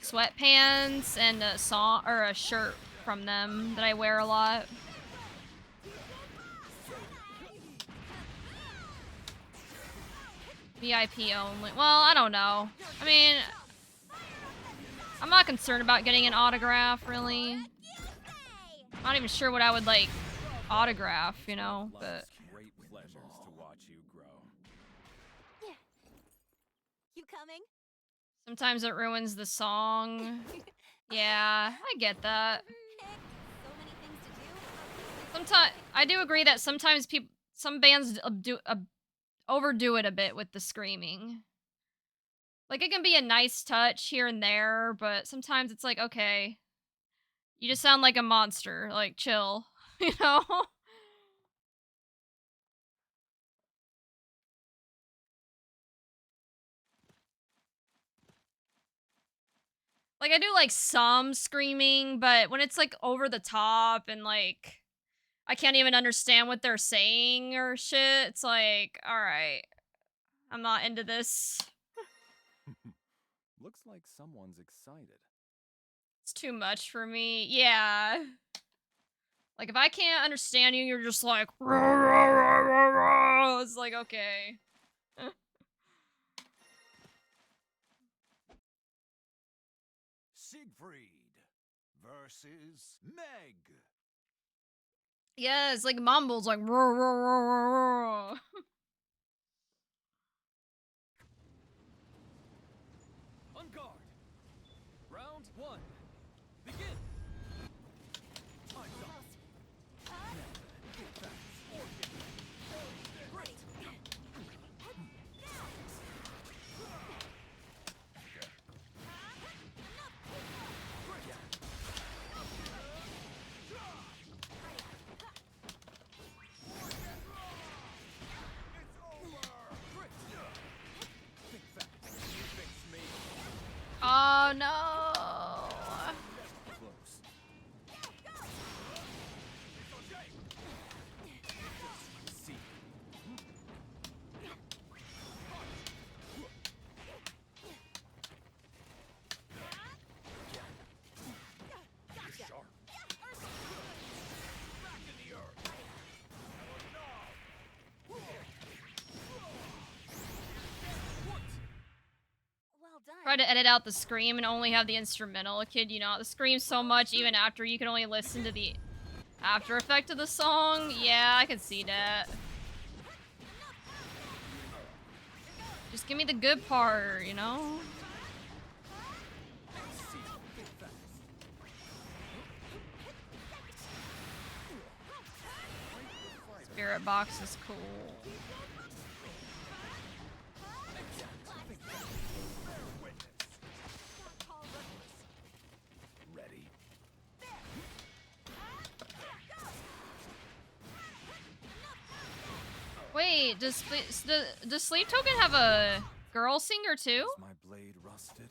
sweatpants and a song or a shirt from them that I wear a lot. VIP only. Well, I don't know. I mean, I'm not concerned about getting an autograph, really. I'm not even sure what I would like autograph, you know, but Life's great pleasures to watch you grow. You coming? sometimes it ruins the song. Yeah, I get that. So many things to do. Sometimes I do agree that sometimes some bands overdo it a bit with the screaming. Like it can be a nice touch here and there, but sometimes it's like, okay, you just sound like a monster. Like chill, you know? Like I do like some screaming, but when it's like over the top and like I can't even understand what they're saying or shit, it's like, all right, I'm not into this. Looks like someone's excited. It's too much for me. Yeah. Like if I can't understand you, you're just like, rah, rah, rah, rah, rah. It's like, okay. Siegfried versus Meg. Yeah, it's like mumbles like, rah, rah, rah, rah, rah. On guard. Round 1. Begin. Time's up. Great. Oh no. Close. See. Sharp. Back in the earth. Well done. Try to edit out the scream and only have the instrumental. Kid, you know, the scream so much even after you can only listen to the after effect of the song. Yeah, I can see that. Just give me the good part, you know? Spirit box is cool. Ready. Wait, does Sleep Token have a girl singer too? Is my blade rusted?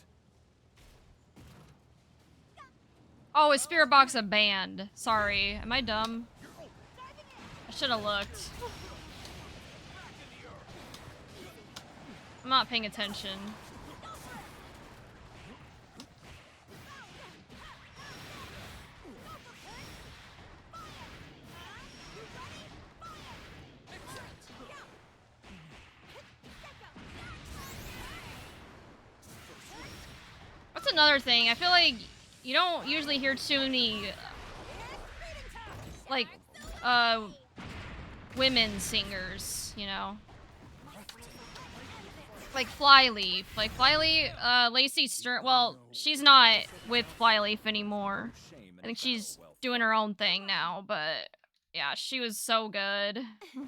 Oh, is Spirit Box a band? Sorry, am I dumb? I should have looked. I'm not paying attention. That's another thing. I feel like you don't usually hear too many, like, women singers, you know? Like Flyleaf. Like Flyleaf, Lacey Stern, well, she's not with Flyleaf anymore. I think she's doing her own thing now, but yeah, she was so good. Well,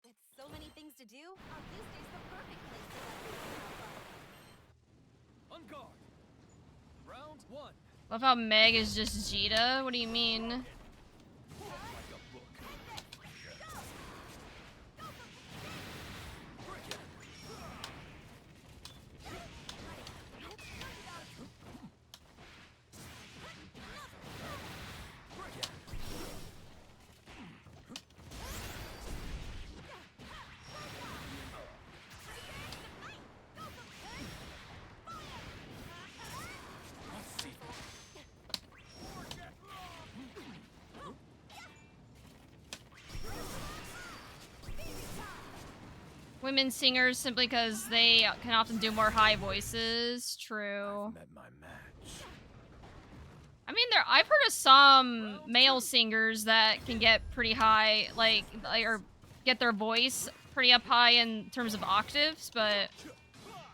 with so many things to do, our Tuesday's the perfect place to let On guard. Round 1. Love how Meg is just Jita. What do you mean? Women singers simply because they can often do more high voices. True. Met my match. I mean, I've heard of some male singers that can get pretty high, like or get their voice pretty up high in terms of octaves, but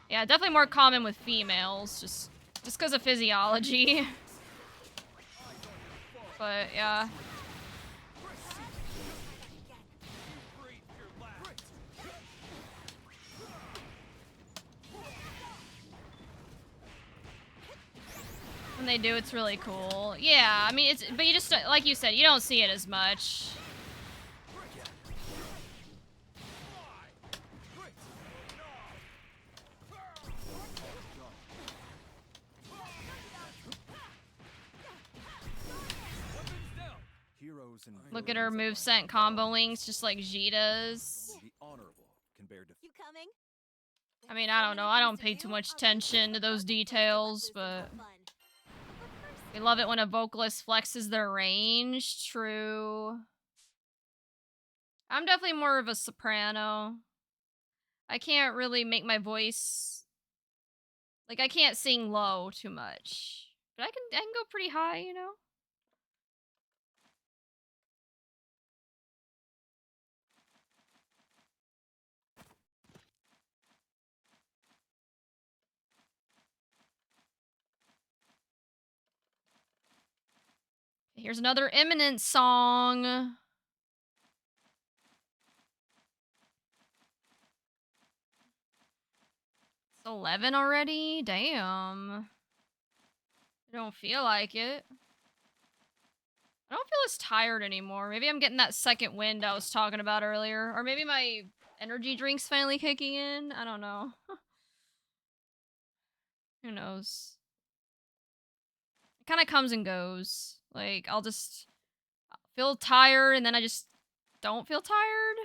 yeah, definitely more common with females, just because of physiology. But yeah. When they do, it's really cool. Yeah, I mean, but you just, like you said, you don't see it as much. Look at her moveset and combo links, just like G does. The honorable can bear defeat. You coming? I mean, I don't know. I don't pay too much attention to those details, but we love it when a vocalist flexes their range. True. I'm definitely more of a soprano. I can't really make my voice, like, I can't sing low too much, but I can go pretty high, you know. Here's another Eminence song. It's 11 already? Damn. I don't feel like it. I don't feel as tired anymore. Maybe I'm getting that second wind I was talking about earlier. Or maybe my energy drink's finally kicking in. I don't know. Who knows? It kind of comes and goes. Like, I'll just feel tired and then I just don't feel tired.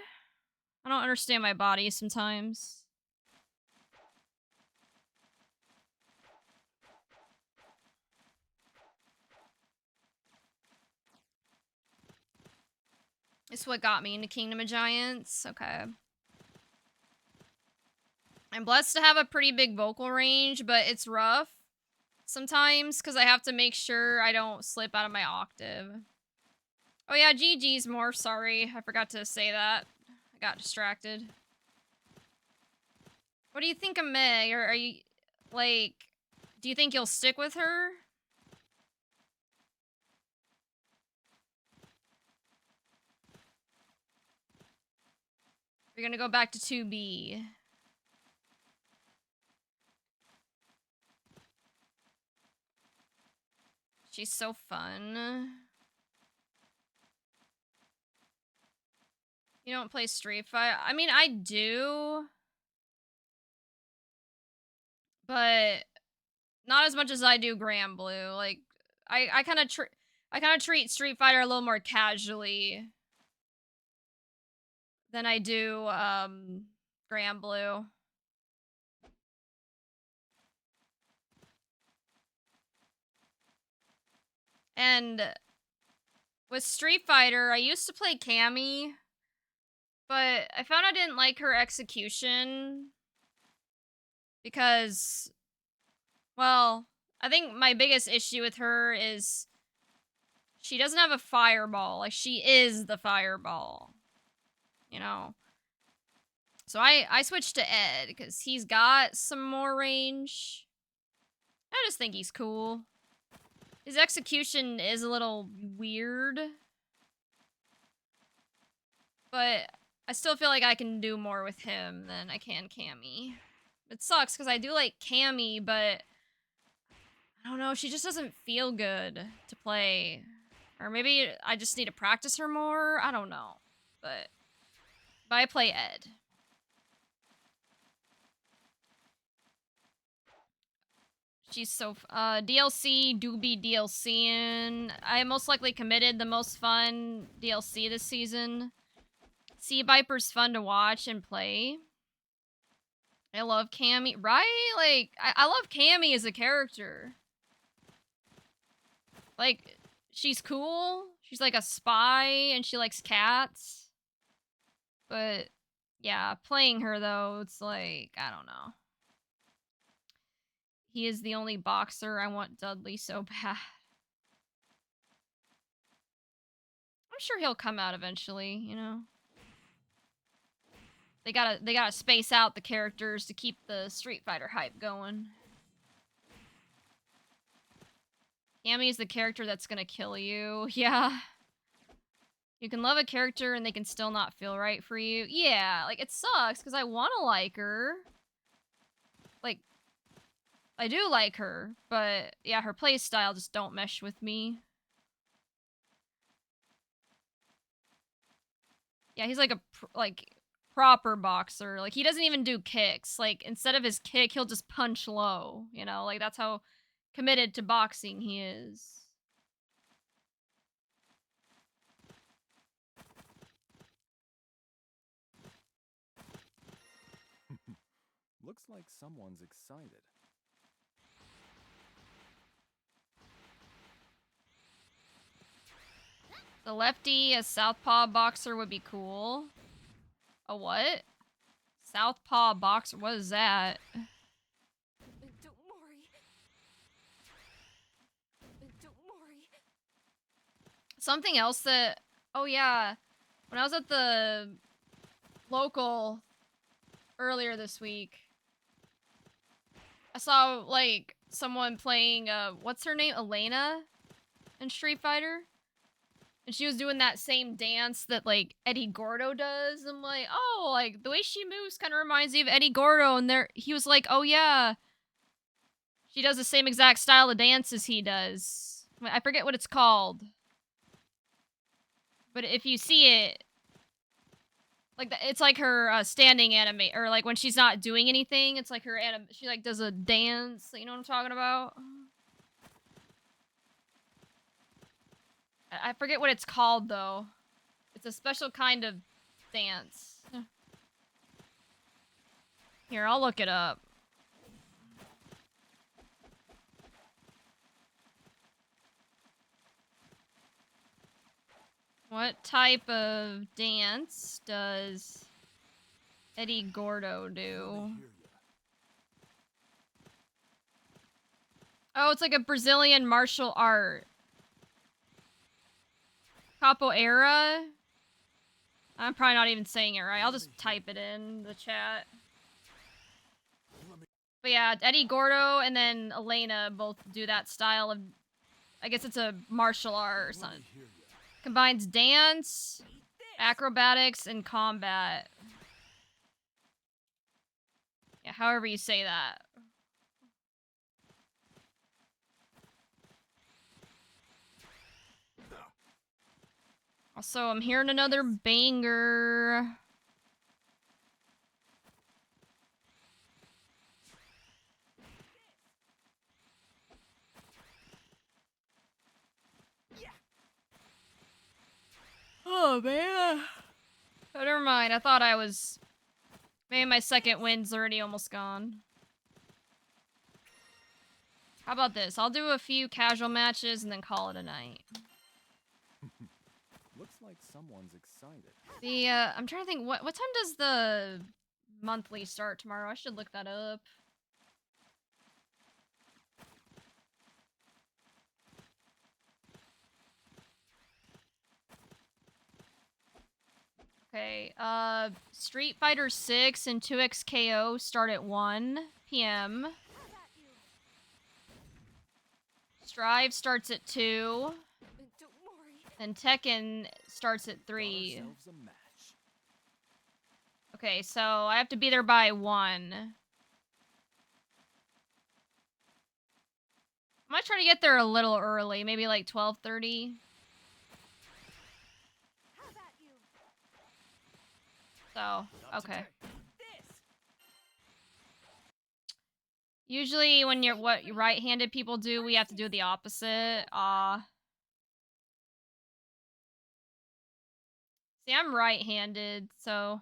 I don't understand my body sometimes. It's what got me into Kingdom of Giants. Okay. I'm blessed to have a pretty big vocal range, but it's rough sometimes because I have to make sure I don't slip out of my octave. Oh yeah, GG's more, sorry. I forgot to say that. I got distracted. What do you think of Meg? Or are you, like, do you think you'll stick with her? We're gonna go back to 2B. She's so fun. You don't play Street Fighter? I mean, I do. But not as much as I do Granblue. Like, I kind of treat Street Fighter a little more casually than I do Granblue. And with Street Fighter, I used to play Cammy, but I found I didn't like her execution because, well, I think my biggest issue with her is she doesn't have a fireball. Like, she is the fireball, you know? So I switched to Ed because he's got some more range. I just think he's cool. His execution is a little weird, but I still feel like I can do more with him than I can Cammy. It sucks because I do like Cammy, but I don't know, she just doesn't feel good to play. Or maybe I just need to practice her more. I don't know. But I play Ed. She's so DLC do be DLCing. I most likely committed the most fun DLC this season. Sea Viper's fun to watch and play. I love Cammy, right? Like, I love Cammy as a character. Like, she's cool. She's like a spy and she likes cats. But yeah, playing her though, it's like, I don't know. He is the only boxer. I want Dudley so bad. sure he'll come out eventually, you know. They gotta space out the characters to keep the Street Fighter hype going. Cammy's the character that's gonna kill you. Yeah. You can love a character and they can still not feel right for you. Yeah, like, it sucks because I want to like her. Like, I do like her, but yeah, her play style just don't mesh with me. Yeah, he's like a proper boxer. Like, he doesn't even do kicks. Like, instead of his kick, he'll just punch low, you know? Like, that's how committed to boxing he is. Looks like someone's excited. The lefty, a southpaw boxer would be cool. A what? Southpaw boxer? What is that? Don't worry. Don't worry. Something else that... Oh, yeah. When I was at the local earlier this week, I saw, like, someone playing, what's her name? Elena in Street Fighter? And she was doing that same dance that, like, Eddie Gordo does. I'm like, oh, like, the way she moves kind of reminds me of Eddie Gordo. And he was like, oh, yeah. She does the same exact style of dance as he does. I forget what it's called. But if you see it, like, it's like her standing anime, or like when she's not doing anything, it's like her she like does a dance. You know what I'm talking about? I forget what it's called though. It's a special kind of dance. Here, I'll look it up. What type of dance does Eddie Gordo do? Oh, it's like a Brazilian martial art. Capoeira? I'm probably not even saying it right. I'll just type it in the chat. But yeah, Eddie Gordo and then Elena both do that style of... I guess it's a martial art or something. Combines dance, acrobatics, and combat. Yeah, however you say that. Also, I'm hearing another banger. Oh, man. Oh, never mind. I thought I was... Maybe my second win's already almost gone. How about this? I'll do a few casual matches and then call it a night. Looks like someone's excited. I'm trying to think, what time does the monthly start tomorrow? I should look that up. Okay, Street Fighter 6 and 2XKO start at 1 p.m. Strive starts at 2. And Tekken starts at 3. Okay, so I have to be there by 1. I might try to get there a little early, maybe like 12:30. So, okay. Usually when you're what right-handed people do, we have to do the opposite. See, I'm right-handed, so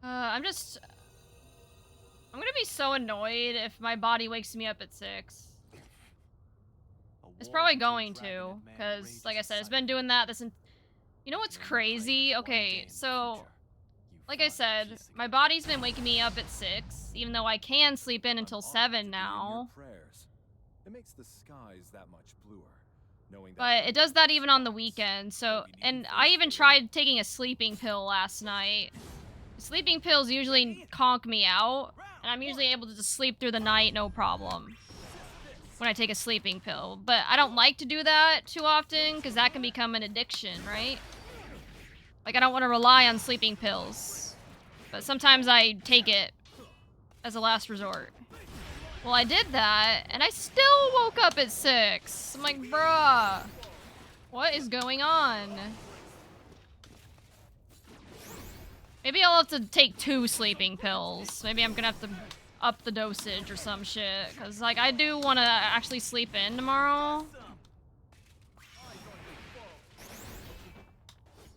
I'm gonna be so annoyed if my body wakes me up at 6. It's probably going to, because, like I said, it's been doing that You know what's You only played crazy? that one game Okay, in the so future. You like I fought said, peace my again. body's been waking me up at 6, even though I can sleep in I'm until honored 7 to be in your now. prayers. It makes the skies that much bluer, knowing that But it does that even on the once, weekend, so, you'll be needing and I even faithful alone. tried taking a sleeping pill last night. Sleeping pills usually conk me out, and I'm usually able to just sleep through the night, no problem, when I take a sleeping pill. But I don't like to do that too often, because that can become an addiction, right? Like, I don't want to rely on sleeping pills. But sometimes I take it as a last resort. Well, I did that, and I still woke up at 6. I'm like, bruh, what is going on? Maybe I'll have to take 2 sleeping pills. Maybe I'm gonna have to up the dosage or some shit. Because, like, I do want to actually sleep in tomorrow.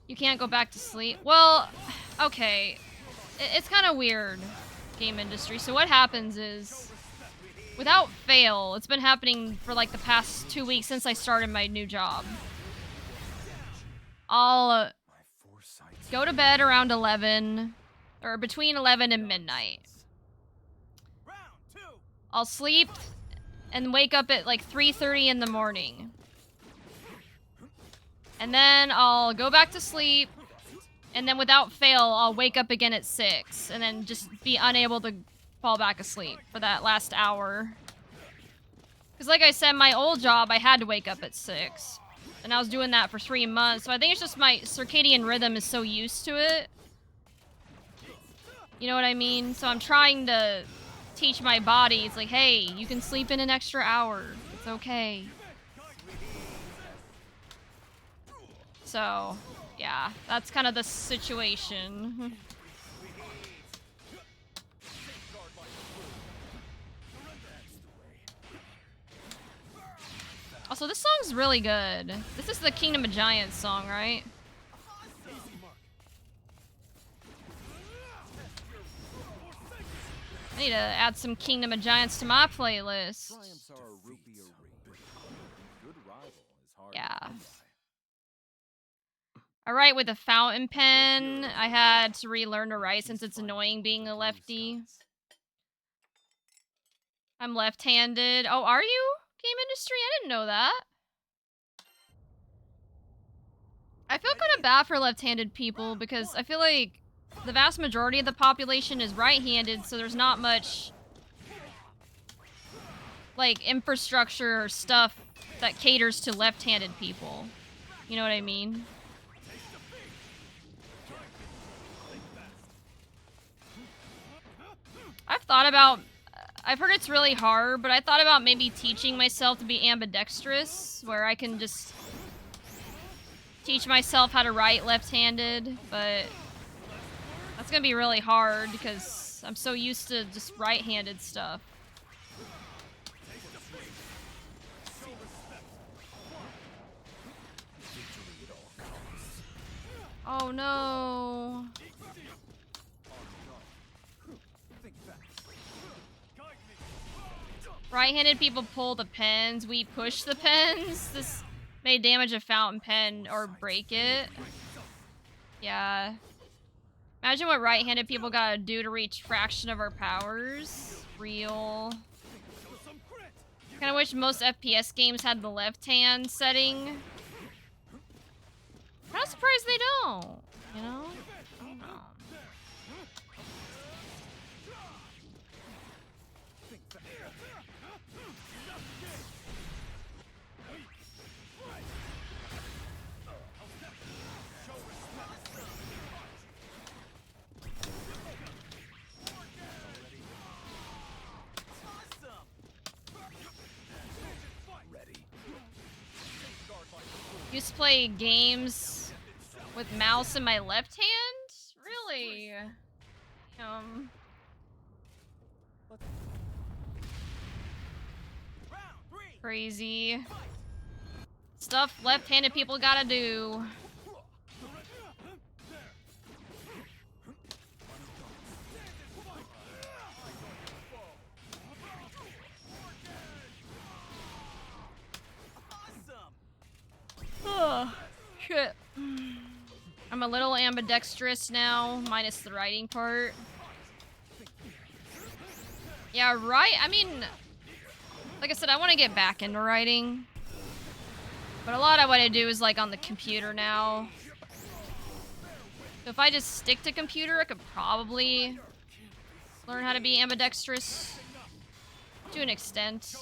You can't go back to sleep. Well, okay. It's kind of weird, game industry. So what happens is, without fail, it's been happening for like the past 2 weeks since I started my new job. I'll go to bed around 11, or between 11 and midnight. I'll sleep and wake up at like 3:30 in the morning. And then I'll go back to sleep, and then without fail, I'll wake up again at 6, and then just be unable to fall back asleep for that last hour. Because like I said, my old job, I had to wake up at 6. And I was doing that for 3 months, so I think it's just my circadian rhythm is so used to it. You know what I mean? So I'm trying to teach my body, it's like, hey, you can sleep in an extra hour. It's okay. So, yeah, that's kind of the situation. Also, this song's really good. This is the Kingdom of Giants song, right? I need to add some Kingdom of Giants to my playlist. Triumphs are a rupee a reed. Good rival is hard Yeah. to come by. I write with a fountain pen. I had to relearn to write since it's annoying being a lefty. I'm left-handed. Oh, are you? Game industry? I didn't know that. I feel kind of bad for left-handed people because I feel like the vast majority of the population is right-handed, so there's not much like infrastructure or stuff that caters to left-handed people. You know what I mean? I've heard it's really hard, but I thought about maybe teaching myself to be ambidextrous, where I can just teach myself how to write left-handed, but that's gonna be really hard because I'm so used to just right-handed stuff. Oh no. Right-handed people pull the pens, we push the pens. This may damage a fountain pen or break it. Yeah. Imagine what right-handed people gotta do to reach fraction of our powers. Real. Kinda wish most FPS games had the left-hand setting. Kinda surprised they don't, you know? I don't know. Used to play games with mouse in my left hand? Really? Crazy. Stuff left-handed people gotta do. Oh, shit. little ambidextrous now, minus the writing part. Yeah, right. I mean, like I said, I want to get back into writing. But a lot of what I do is like on the computer now. So if I just stick to computer, I could probably learn how to be ambidextrous to an extent.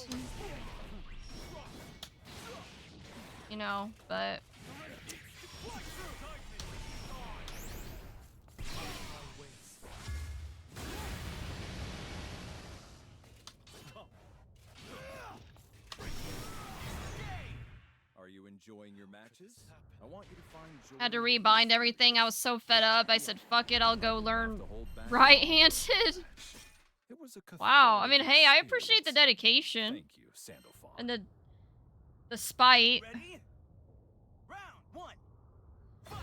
You know, but Are you enjoying your matches? I want you to find joy. had to rebind everything. I was so fed up. I said, fuck it, I'll go learn right-handed. Wow, I mean, hey, I appreciate the dedication. Thank you, Sandalphon. And the spite. Ready? Round one. Fight.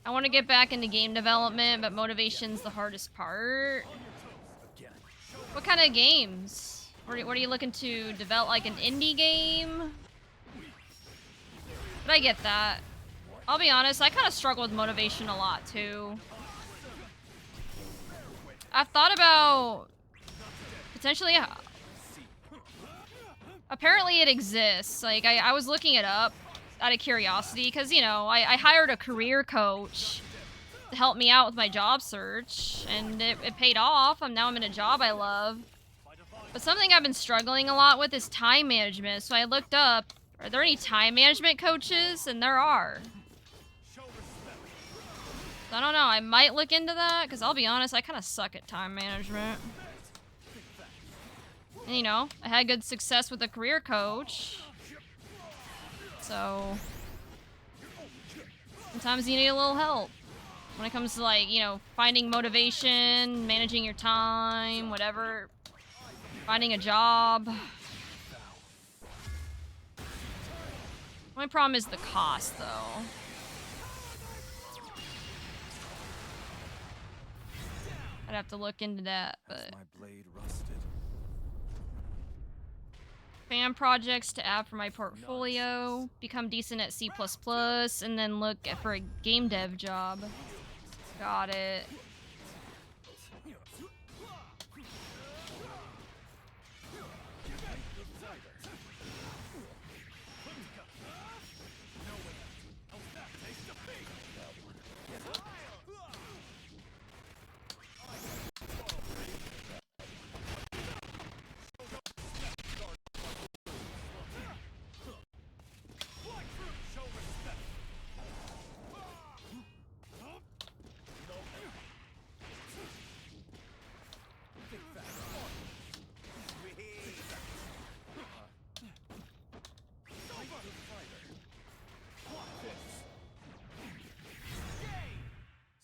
I want to get back into game development, but motivation's the hardest part. What kind of games? What are you looking to develop, like an indie game? But I get that. I'll be honest, I kind of struggle with motivation a lot, too. I've thought about potentially... Apparently it exists. Like, I was looking it up out of curiosity, because, you know, I hired a career coach to help me out with my job search, and it paid off. Now I'm in a job I love. But something I've been struggling a lot with is time management, so I looked up, are there any time management coaches? And there are. So I don't know, I might look into that, because I'll be honest, I kind of suck at time management. And, you know, I had good success with a career coach. So sometimes you need a little help. When it comes to, like, you know, finding motivation, managing your time, whatever. Finding a job. My problem is the cost, though. I'd have to look into that, but... My blade rusted. Fan projects to add for my portfolio, become decent at C++, and then look for a game dev job. Got it.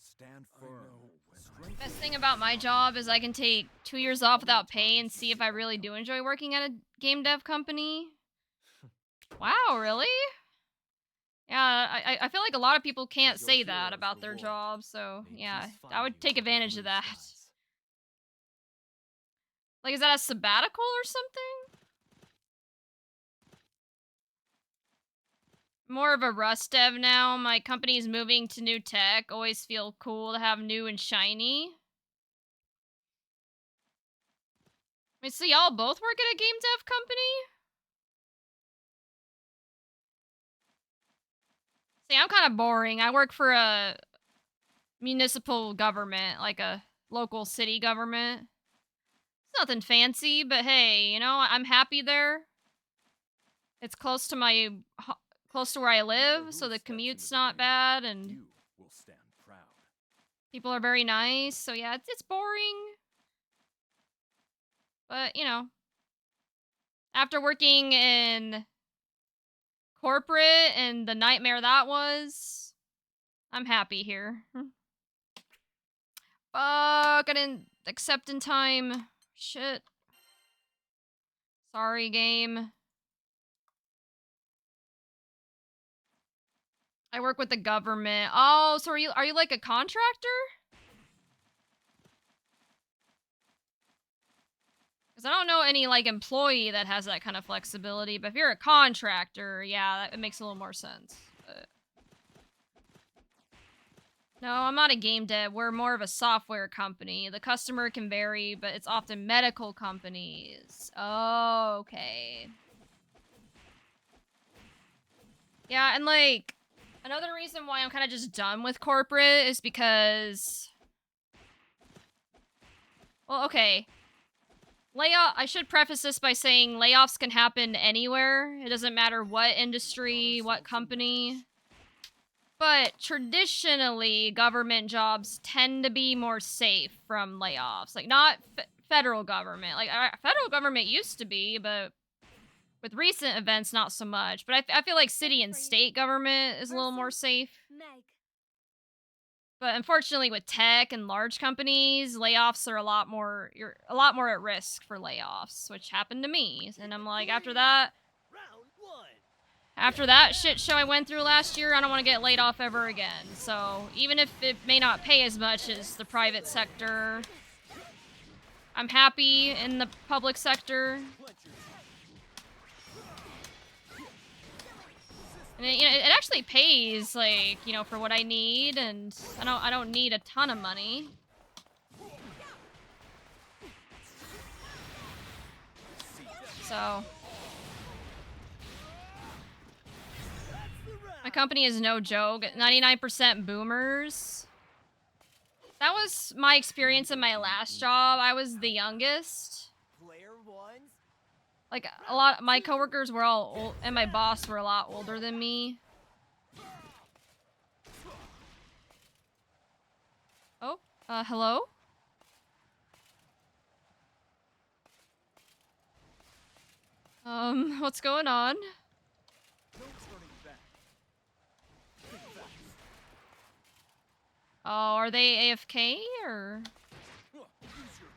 Stand firm. Best thing about my job is I can take 2 years off without pay and see if I really do enjoy working at a game dev company. Wow, really? Yeah, I feel like a lot of people can't say that about their jobs, so yeah, I would take advantage of that. Like, is that a sabbatical or something? More of a Rust dev now. My company's moving to new tech. Always feel cool to have new and shiny. Wait, so y'all both work at a game dev company? See, I'm kind of boring. I work for a municipal government, like a local city government. It's nothing fancy, but hey, you know, I'm happy there. It's close to where I live, so the commute's not bad, and people are very nice. So yeah, it's boring. But, you know, after working in corporate and the nightmare that was, I'm happy here. Fuck, I didn't accept in time. Shit. Sorry, game. I work with the government. Oh, so are you like a contractor? Because I don't know any, like, employee that has that kind of flexibility, but if you're a contractor, yeah, it makes a little more sense. But... No, I'm not a game dev. We're more of a software company. The customer can vary, but it's often medical companies. Oh, okay. Yeah, and like, another reason why I'm kind of just done with corporate is because... Well, okay. I should preface this by saying layoffs can happen anywhere. It doesn't matter what industry, what company. But traditionally, government jobs tend to be more safe from layoffs. Like, not federal government. Like, federal government used to be, but with recent events, not so much. But I feel like city and state government is a little more safe. Meg. But unfortunately, with tech and large companies, layoffs are a lot more. You're a lot more at risk for layoffs, which happened to me. And I'm like, after that shit show I went through last year, I don't want to get laid off ever again. So even if it may not pay as much as the private sector, I'm happy in the public sector. And it actually pays, like, for what I need, and I don't need a ton of money. So my company is no joke. 99% boomers. That was my experience in my last job. I was the youngest. Like, my coworkers were all old, and my boss were a lot older than me. Oh, hello? What's going on? Oh, are they AFK, or?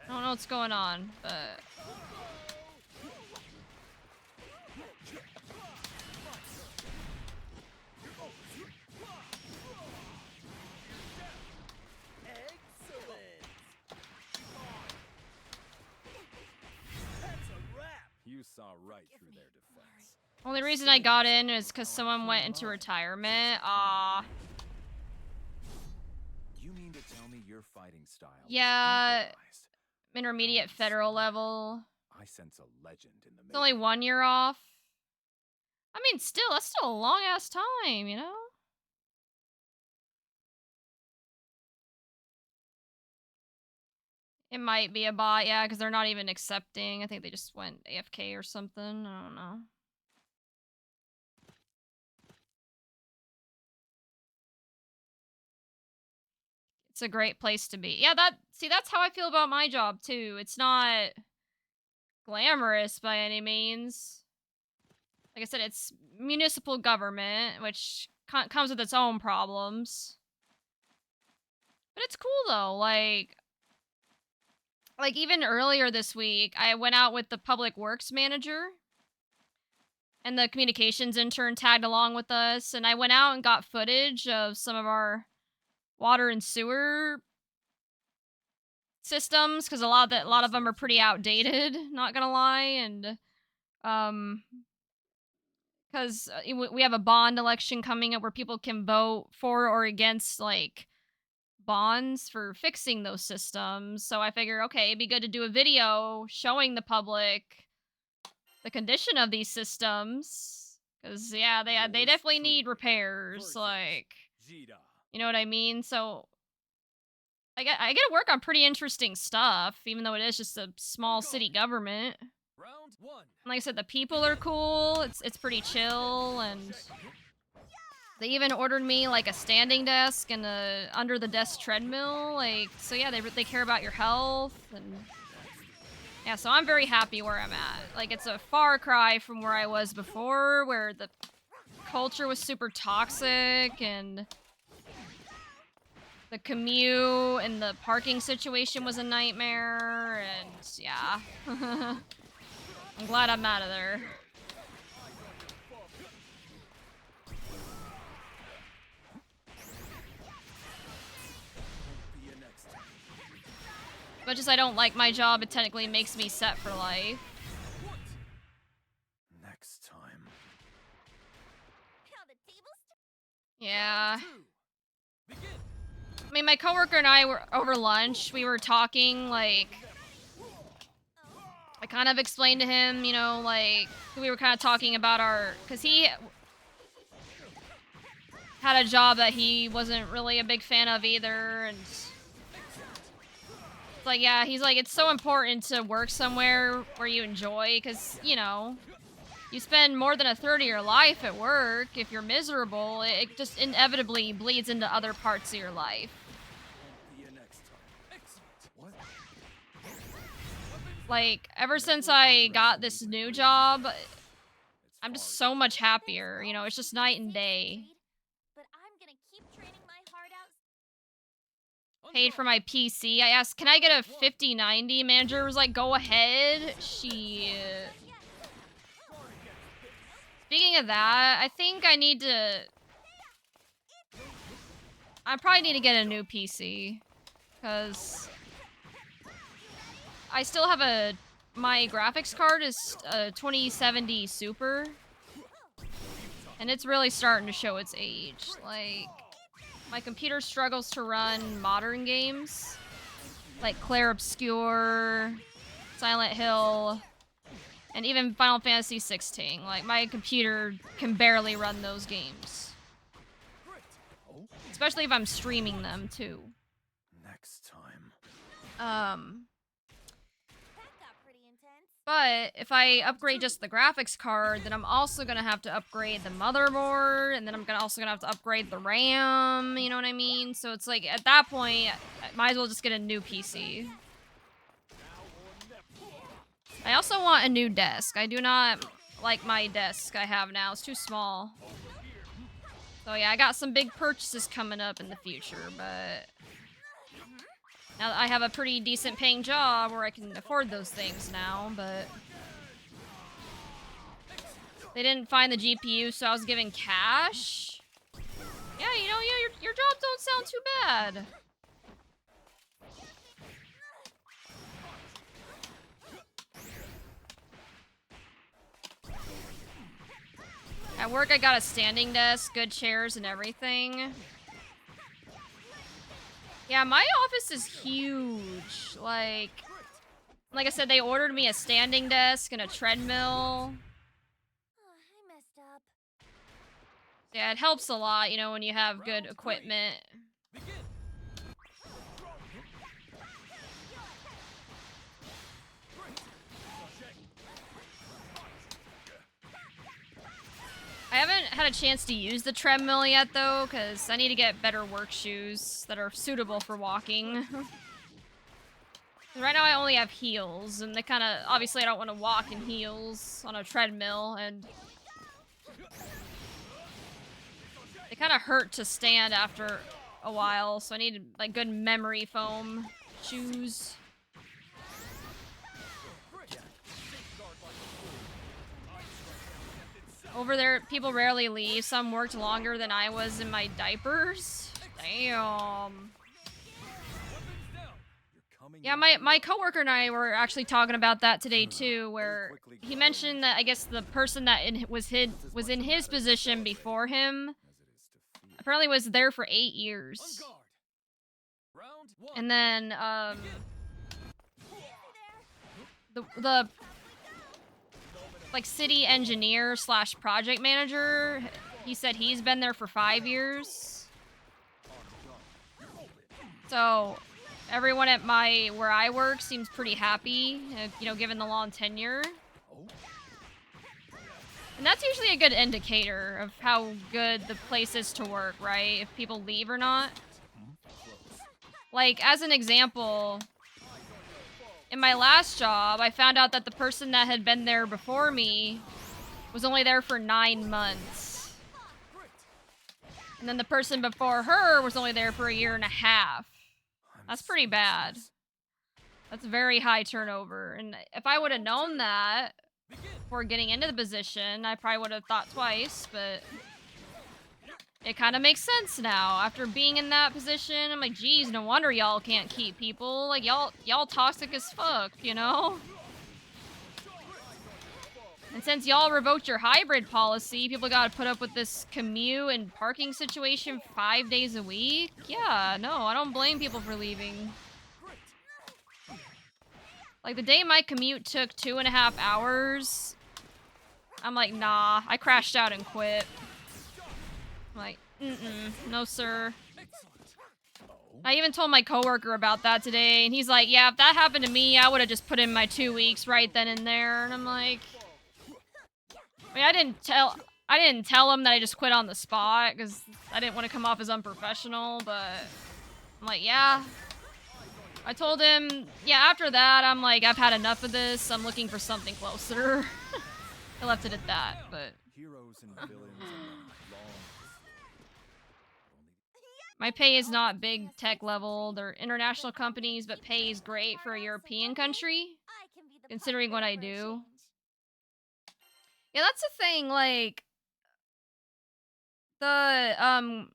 I don't know what's going on, but... You saw right through their defense. Only reason I got in is because someone went into retirement. You mean to tell me your fighting style? Yeah, intermediate federal level. I sense a legend in the It's only 1 year off. I mean, that's still a long ass time, you know? It might be a bot, yeah, because they're not even accepting. I think they just went AFK or something. I don't know. It's a great place to be. Yeah, that's how I feel about my job, too. It's not glamorous by any means. Like I said, it's municipal government, which comes with its own problems. But it's cool, though. Like even earlier this week, I went out with the public works manager, and the communications intern tagged along with us, and I went out and got footage of some of our water and sewer systems, because a lot of them are pretty outdated, not gonna lie, and because we have a bond election coming up where people can vote for or against, like, bonds for fixing those systems. So I figure, okay, it'd be good to do a video showing the public the condition of these systems, because yeah, they definitely need repairs. Like, you know what I mean? So I get to work on pretty interesting stuff, even though it is just a small city government. Round one. Like I said, the people are cool. It's pretty chill, and they even ordered me like a standing desk and a under the desk treadmill. Like, so yeah, they care about your health, and yeah, so I'm very happy where I'm at. Like, it's a far cry from where I was before, where the culture was super toxic, and the commute and the parking situation was a nightmare, and yeah. I'm glad I'm out of there. As much as I don't like my job, it technically makes me set for life. Next time. How the tables Yeah. I mean, my coworker and I were over lunch. We were talking, like, I kind of explained to him, you know, like, we were kind of talking about because he had a job that he wasn't really a big fan of either, and it's like, yeah, he's like, it's so important to work somewhere where you enjoy, because, you know, you spend more than a third of your life at work. If you're miserable, it just inevitably bleeds into other parts of your life. Like, ever since I got this new job, I'm just so much happier. You know, it's just night and day. But I'm gonna keep training my heart out. Paid for my PC. I asked, can I get a 5090? Manager was like, go ahead. Shit. Speaking of that, I think I need to... I probably need to get a new PC. Because... I still have a... My graphics card is a 2070 Super. And it's really starting to show its age. Like, my computer struggles to run modern games. Like Clair Obscur, Silent Hill, and even Final Fantasy 16. Like, my computer can barely run those games. Especially if I'm streaming them, too. Next time. But if I upgrade just the graphics card, then I'm also gonna have to upgrade the motherboard, and then I'm also gonna have to upgrade the RAM, you know what I mean? So it's like, at that point, I might as well just get a new PC. I also want a new desk. I do not like my desk I have now. It's too small. So yeah, I got some big purchases coming up in the future, but... Now that I have a pretty decent paying job where I can afford those things now, but... They didn't find the GPU, so I was given cash? Yeah, you know, your jobs don't sound too bad. At work, I got a standing desk, good chairs, and everything. Yeah, my office is huge. Like I said, they ordered me a standing desk and a treadmill. I messed up. Yeah, it helps a lot, you know, when you have good equipment. I haven't had a chance to use the treadmill yet, though, because I need to get better work shoes that are suitable for walking. Right now I only have heels, and they kind of... Obviously, I don't want to walk in heels on a treadmill, and... They kind of hurt to stand after a while, so I need, like, good memory foam shoes. Over there, people rarely leave. Some worked longer than I was in my diapers. Damn. Yeah, my coworker and I were actually talking about that today too, where he mentioned that I guess the person that was in his position before him apparently was there for 8 years. And then the like city engineer / project manager, he said he's been there for 5 years. So everyone at where I work seems pretty happy, you know, given the long tenure. And that's usually a good indicator of how good the place is to work, right? If people leave or not. Like, as an example, in my last job, I found out that the person that had been there before me was only there for 9 months. And then the person before her was only there for 1.5 years. That's pretty bad. That's very high turnover. And if I would have known that before getting into the position, I probably would have thought twice, but it kind of makes sense now. After being in that position, I'm like, geez, no wonder y'all can't keep people. Like, y'all toxic as fuck, you know? And since y'all revoked your hybrid policy, people gotta put up with this commute and parking situation 5 days a week. Yeah, no, I don't blame people for leaving. Like, the day my commute took 2.5 hours, I'm like, nah, I crashed out and quit. I'm like, no sir. I even told my coworker about that today, and he's like, yeah, if that happened to me, I would have just put in my 2 weeks right then and there. And I'm like, I mean, I didn't tell him that I just quit on the spot, because I didn't want to come off as unprofessional, but I'm like, yeah. I told him, yeah, after that, I'm like, I've had enough of this. I'm looking for something closer. I left it at that, but... Heroes and villains are long. My pay is not big tech level. They're international companies, but pay is great for a European country, considering what I do. Yeah, that's the thing, like, the,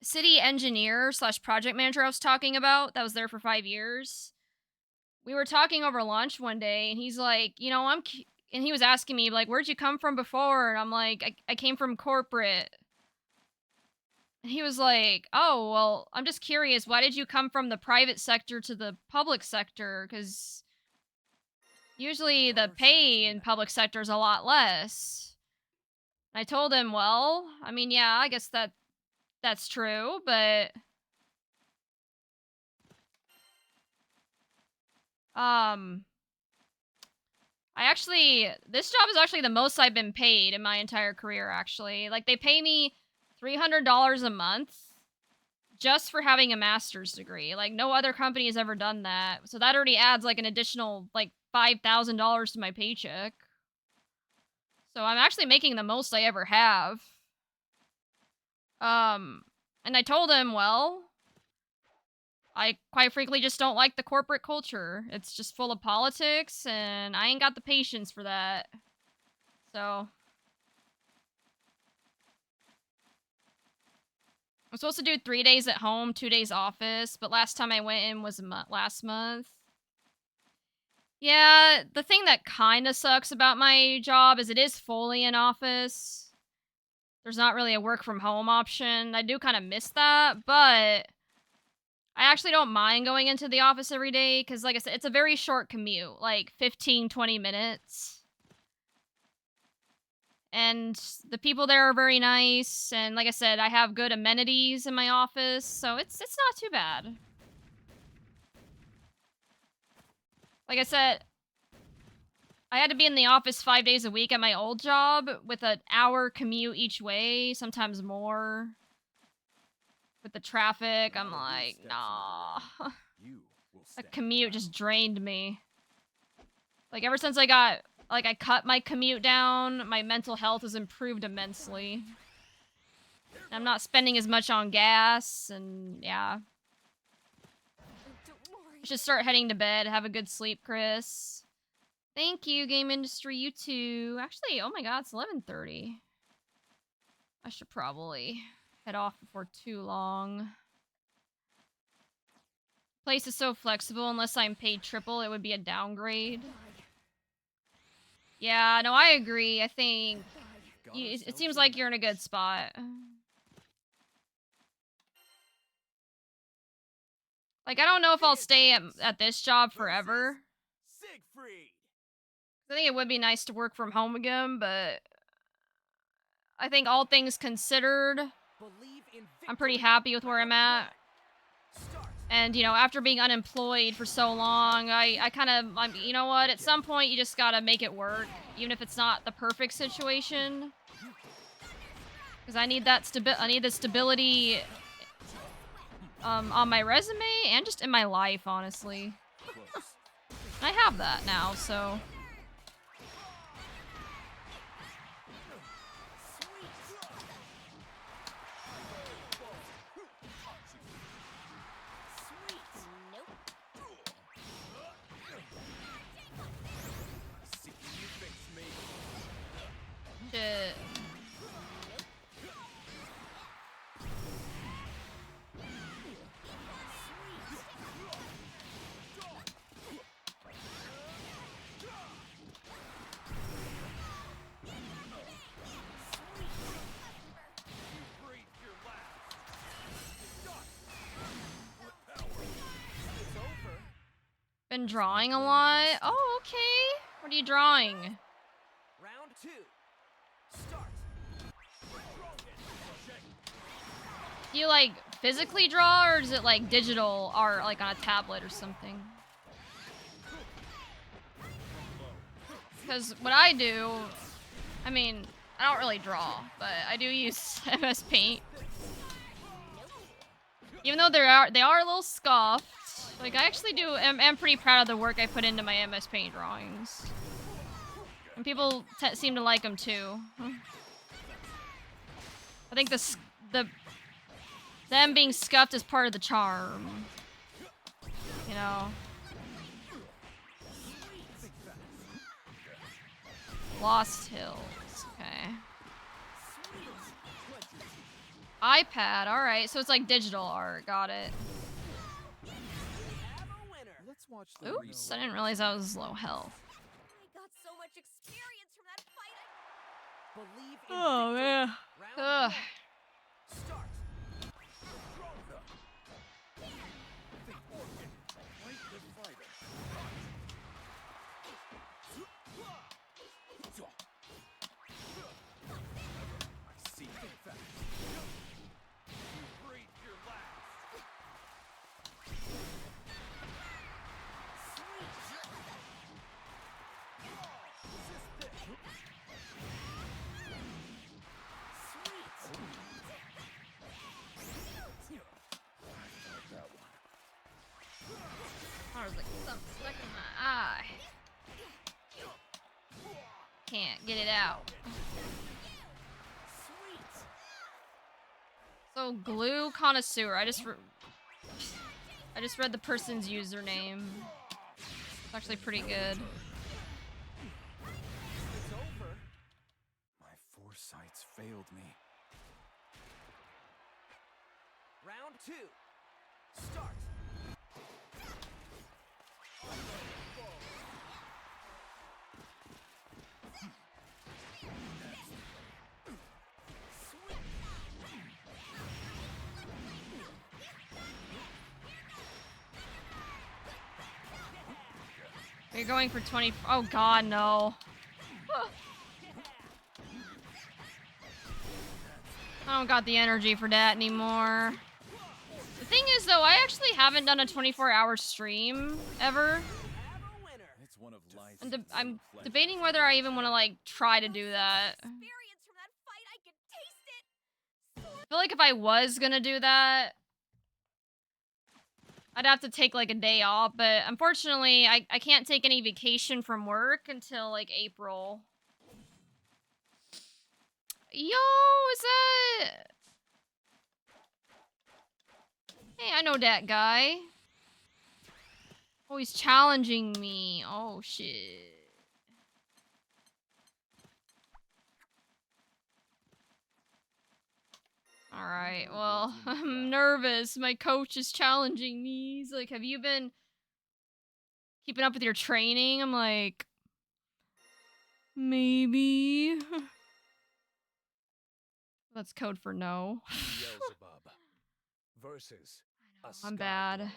city engineer / project manager I was talking about, that was there for 5 years. We were talking over lunch one day, and he's like, you know, and he was asking me, like, where'd you come from before? And I'm like, I came from corporate. And he was like, oh, well, I'm just curious, why did you come from the private sector to the public sector? Because usually the pay in public sector is a lot less. And I told him, well, I mean, yeah, I guess that's true, but... this job is actually the most I've been paid in my entire career, actually. Like, they pay me $300 a month just for having a master's degree. Like, no other company has ever done that. So that already adds, like, an additional, like, $5,000 to my paycheck. So I'm actually making the most I ever have. And I told him, well, I quite frankly just don't like the corporate culture. It's just full of politics, and I ain't got the patience for that. So... I'm supposed to do 3 days at home, 2 days office, but last time I went in was last month. Yeah, the thing that kind of sucks about my job is it is fully in office. There's not really a work from home option. I do kind of miss that, but I actually don't mind going into the office every day because, like I said, it's a very short commute, like 15, 20 minutes. And the people there are very nice, and like I said, I have good amenities in my office, so it's not too bad. Like I said, I had to be in the office 5 days a week at my old job with an hour commute each way, sometimes more. With the traffic, I'm like, nah. A commute just drained me. Like, ever since I cut my commute down, my mental health has improved immensely. I'm not spending as much on gas, and yeah. I should start heading to bed. Have a good sleep, Chris. Thank you, Game Industry. You too. Actually, oh my god, it's 11:30. I should probably head off before too long. Place is so flexible. Unless I'm paid triple, it would be a downgrade. Yeah, no, I agree. I think it seems like you're in a good spot. Like, I don't know if I'll stay at this job forever. I think it would be nice to work from home again, but I think all things considered, I'm pretty happy with where I'm at. And, you know, after being unemployed for so long, I kind of, you know what, at some point you just gotta make it work, even if it's not the perfect situation. Because I need that the stability on my resume and just in my life, honestly. I have that now, so... Shit. Been drawing a lot? Oh, okay. What are you drawing? Round 2. Start. Do you like physically draw, or is it like digital art, like on a tablet or something? Because what I do, I mean, I don't really draw, but I do use MS Paint. Even though they are a little scoffed. Like, I actually am pretty proud of the work I put into my MS Paint drawings. And people seem to like them too. I think them being scuffed is part of the charm. You know? Lost Hills, okay. iPad, alright, so it's like digital art, got it. Let's watch the Oops, I didn't realize I was low health. I got so much experience from that fight. Believe in Oh, victory. man. Round Ugh. 1. Start. I see the fact. You breathe your last. I was like, something stuck in my eye. Can't get it out. So, glue connoisseur. I just read the person's username. It's actually pretty good. It's over. My foresight's failed me. Round 2. Start. You're going for 20. Oh god, no. I don't got the energy for that anymore. The thing is, though, I actually haven't done a 24-hour stream ever. It's one of life's And I'm pleasures. debating whether I even want to, like, try to do that. Experience from that fight, I can taste it. I feel like if I was gonna do that, I'd have to take, like, a day off, but unfortunately, I can't take any vacation from work until, like, April. Yo, is that... Hey, I know that guy. Oh, he's challenging me. Oh, shit. Alright, well, I'm nervous. My coach is challenging me. He's like, have you been keeping up with your training? I'm like, maybe. That's code for no. Beelzebub versus I'm bad.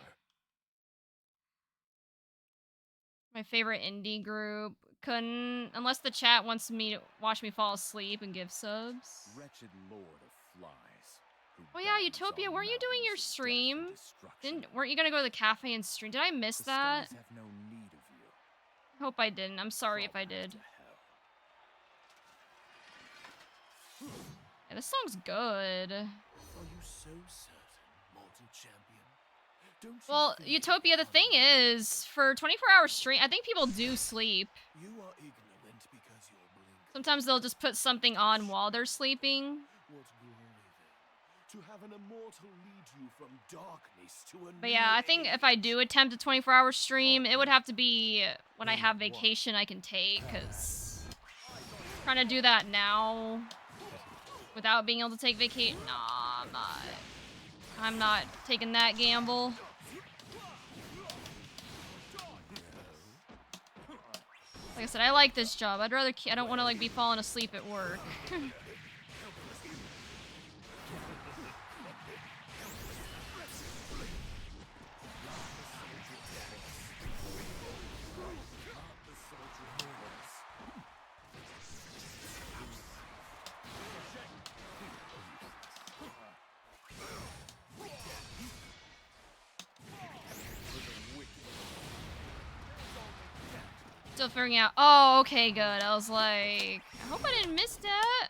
My favorite indie group. Couldn't, unless the chat wants me to watch me fall asleep and give subs. Wretched lord of flies. Oh yeah, Utopia, weren't you doing your stream? Weren't you gonna go to the cafe and stream? Did I miss that? Have no need of you. I hope I didn't. I'm sorry if I did. Yeah, this song's good. Are you so certain, mortal champion? Don't you Well, fear Utopia, the thing is, for 24-hour stream, I think people do sleep. you are ignorant because you're blind. Sometimes they'll just put something on while they're sleeping. What glory then, to have an immortal lead you from darkness to a But yeah, I think if I do attempt a 24-hour stream, it would have to be when I have vacation I can take, because trying to do that now without being able to take vacation, nah, I'm not taking that gamble. Like I said, I like this job. I don't want to like be falling asleep at work. Still figuring out. Oh, okay, good. I was like, I hope I didn't miss that.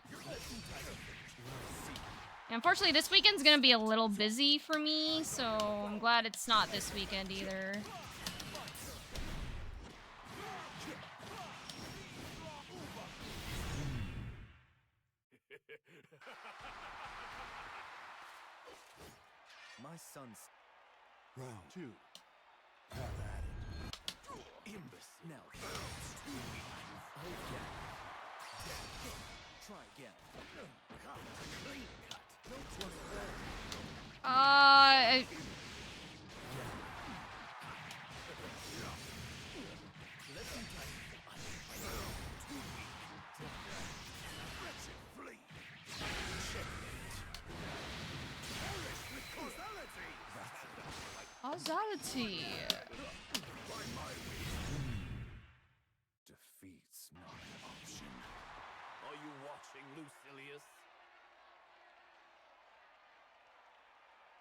Unfortunately, this weekend's gonna be a little busy for me, so I'm glad it's not this weekend either. My son's Round 2. Have at it. Imbecile. now. Try again. Clean cut. No trouble. Causality. Defeat's not an option. Are you watching, Lucilius?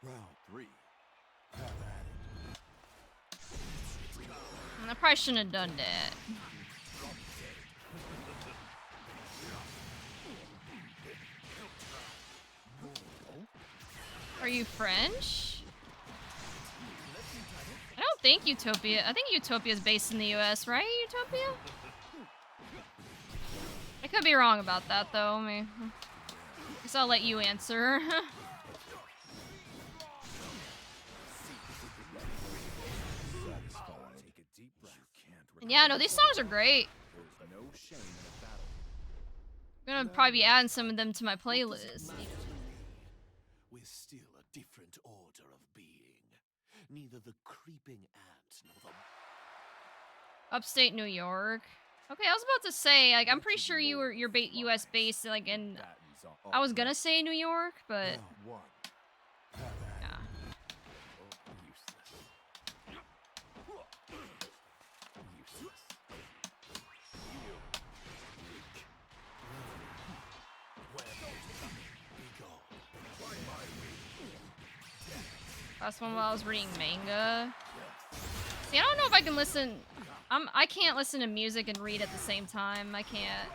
Round 3. Have at it. I probably shouldn't have done that. Are you French? I don't think Utopia. I think Utopia is based in the US, right? Utopia? I could be wrong about that, though. I guess I'll let you answer. And yeah, no, these songs are great. There's no shame in a battle. I'm gonna probably be adding some of them to my playlist. We're still a different order of being. Neither the creeping ant nor the Upstate New York. Okay, I was about to say, like, I'm pretty sure you're US based, like, in. I was gonna say New York, but Round 1. Have at yeah. Useless. Last one while I was reading manga. See, I don't know if I can listen. I can't listen to music and read at the same time. I can't.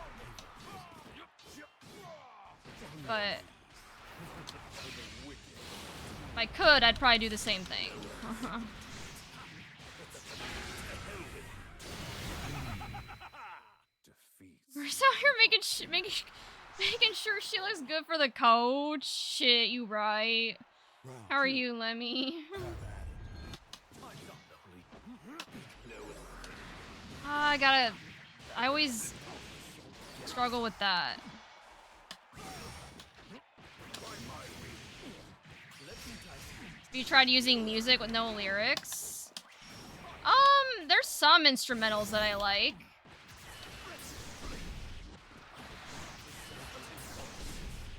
But if I could, I'd probably do the same thing. We're still here making sure she looks good for the coach. Shit, you right. How are you, Lemmy? I always struggle with that. Have you tried using music with no lyrics? There's some instrumentals that I like.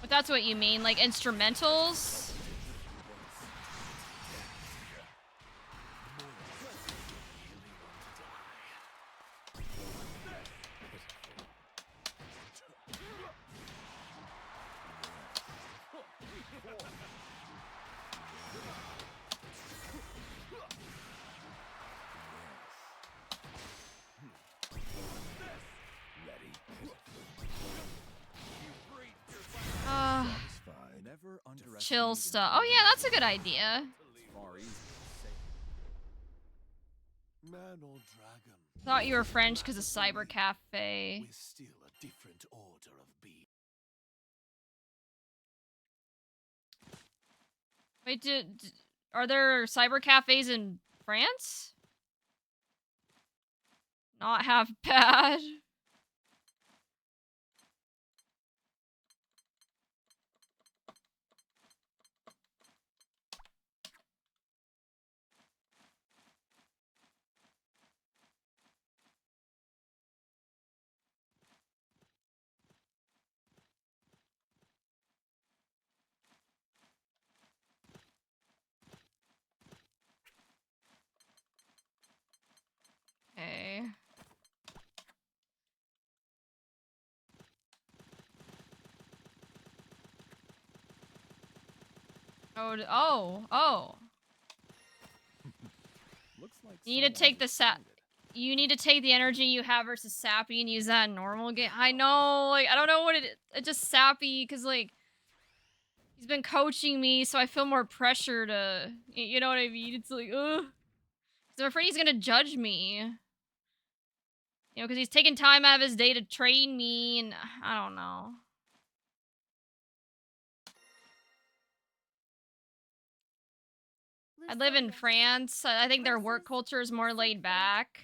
If that's what you mean, like instrumentals? Chill stuff. Oh yeah, that's a good idea. Man or dragon? Thought you were French because of Cyber Cafe. We're still a different order of being. Wait, are there cyber cafes in France? Not half bad. Okay. Oh. Looks like You need to take the you need to take the energy you have versus Sappy and use that in normal game. I know, like, I don't know what it's just Sappy, because, like, he's been coaching me, so I feel more pressure to, you know what I mean? It's like, ugh. So I'm afraid he's gonna judge me. You know, because he's taking time out of his day to train me, and I don't know. I live in France. I think their work culture is more laid back.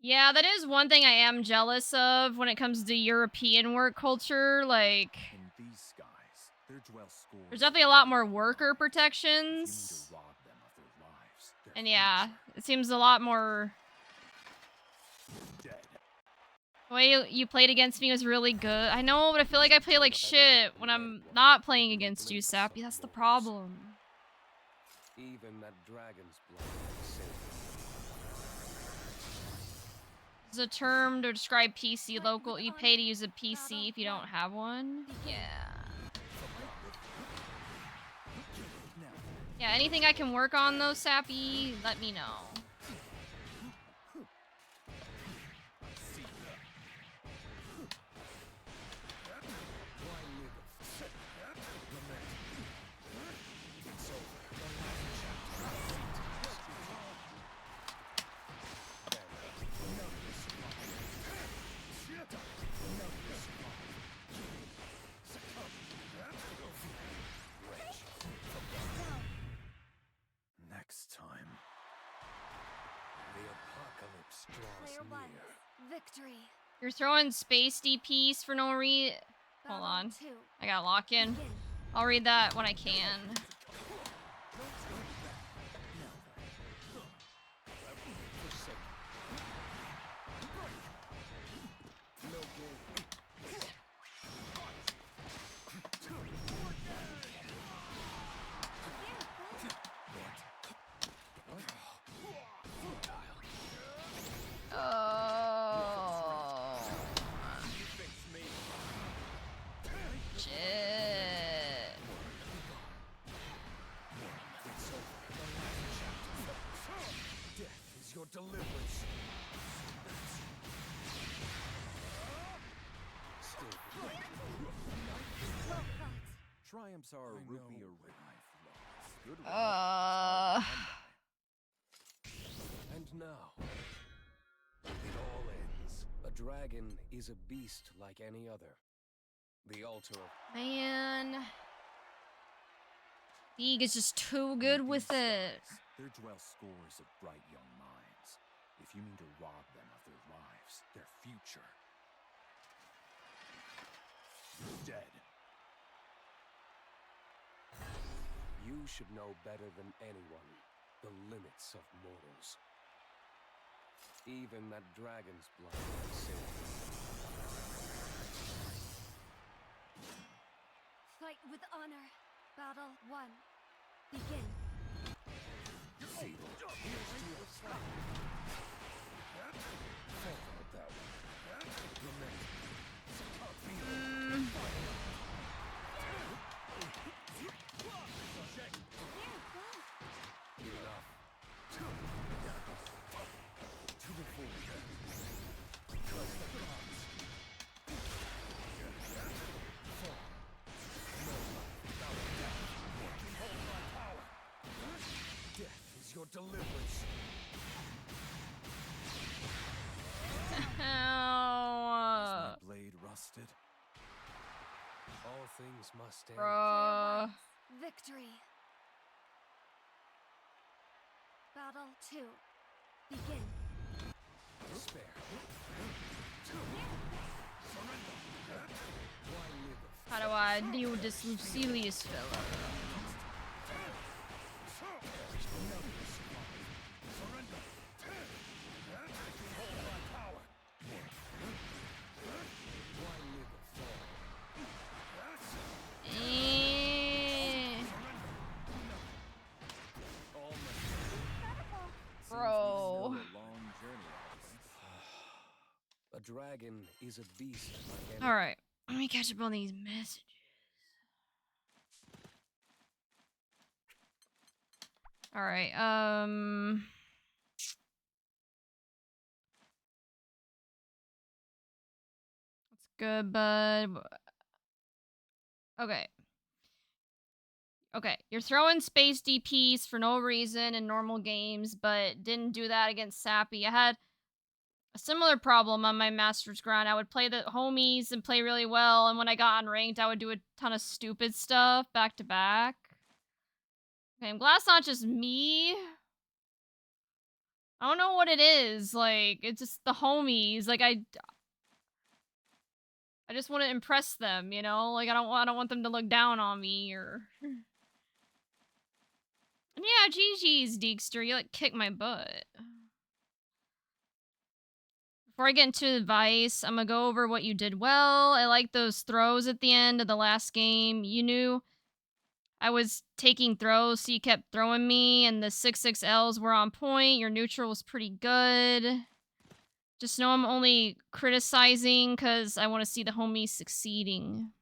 Yeah, that is one thing I am jealous of when it comes to European work culture. Like, In these skies, there dwell scores. there's definitely a lot more worker protections. Rob them of their lives, their And yeah, future. it seems a lot more... Dead. The way you played against me was really good. I know, but I feel like I play like shit when I'm not playing against you, Sappy. That's the problem. Even that dragon's blood saved. It's a term to describe PC local. You pay to use a PC if you don't have one. Yeah. Yeah, anything I can work on though, Sappy, let me know. Next time. The apocalypse draws Player one, near. victory. You're throwing space DPs for no reason. Hold on. I gotta lock in. I'll read that when I can. Oh. Shit. Death is your deliverance. Triumphs are a rupee a ring. Good And now, it all ends. A dragon is a beast like any other. The altar of... Man. League is just too good with it. There dwell scores of bright young minds. If you mean to rob them of their lives, their future. You're dead. You should know better than anyone the limits of mortals. Even that dragon's blood can save you. Fight with honor. Battle 1. Begin. Your deliverance. Ow. Is my blade rusted? All things must end. Bruh. Victory. Battle 2. Begin. Despair. How do I deal with this Lucilius fella? Bro. A dragon is a beast like any... Alright. Let me catch up on these messages. Alright, Good, bud. Okay. Okay, you're throwing space DPs for no reason in normal games, but didn't do that against Sappy. I had a similar problem on my Master's grind. I would play the homies and play really well, and when I got unranked, I would do a ton of stupid stuff back to back. Okay, I'm glad it's not just me. I don't know what it is. Like, it's just the homies. Like, I just want to impress them, you know? Like, I don't want them to look down on me or... And yeah, GG's, Deekster. You, like, kicked my butt. Before I get into advice, I'm gonna go over what you did well. I like those throws at the end of the last game. You knew I was taking throws, so you kept throwing me, and the 6-6Ls were on point. Your neutral was pretty good. Just know I'm only criticizing because I want to see the homies succeeding.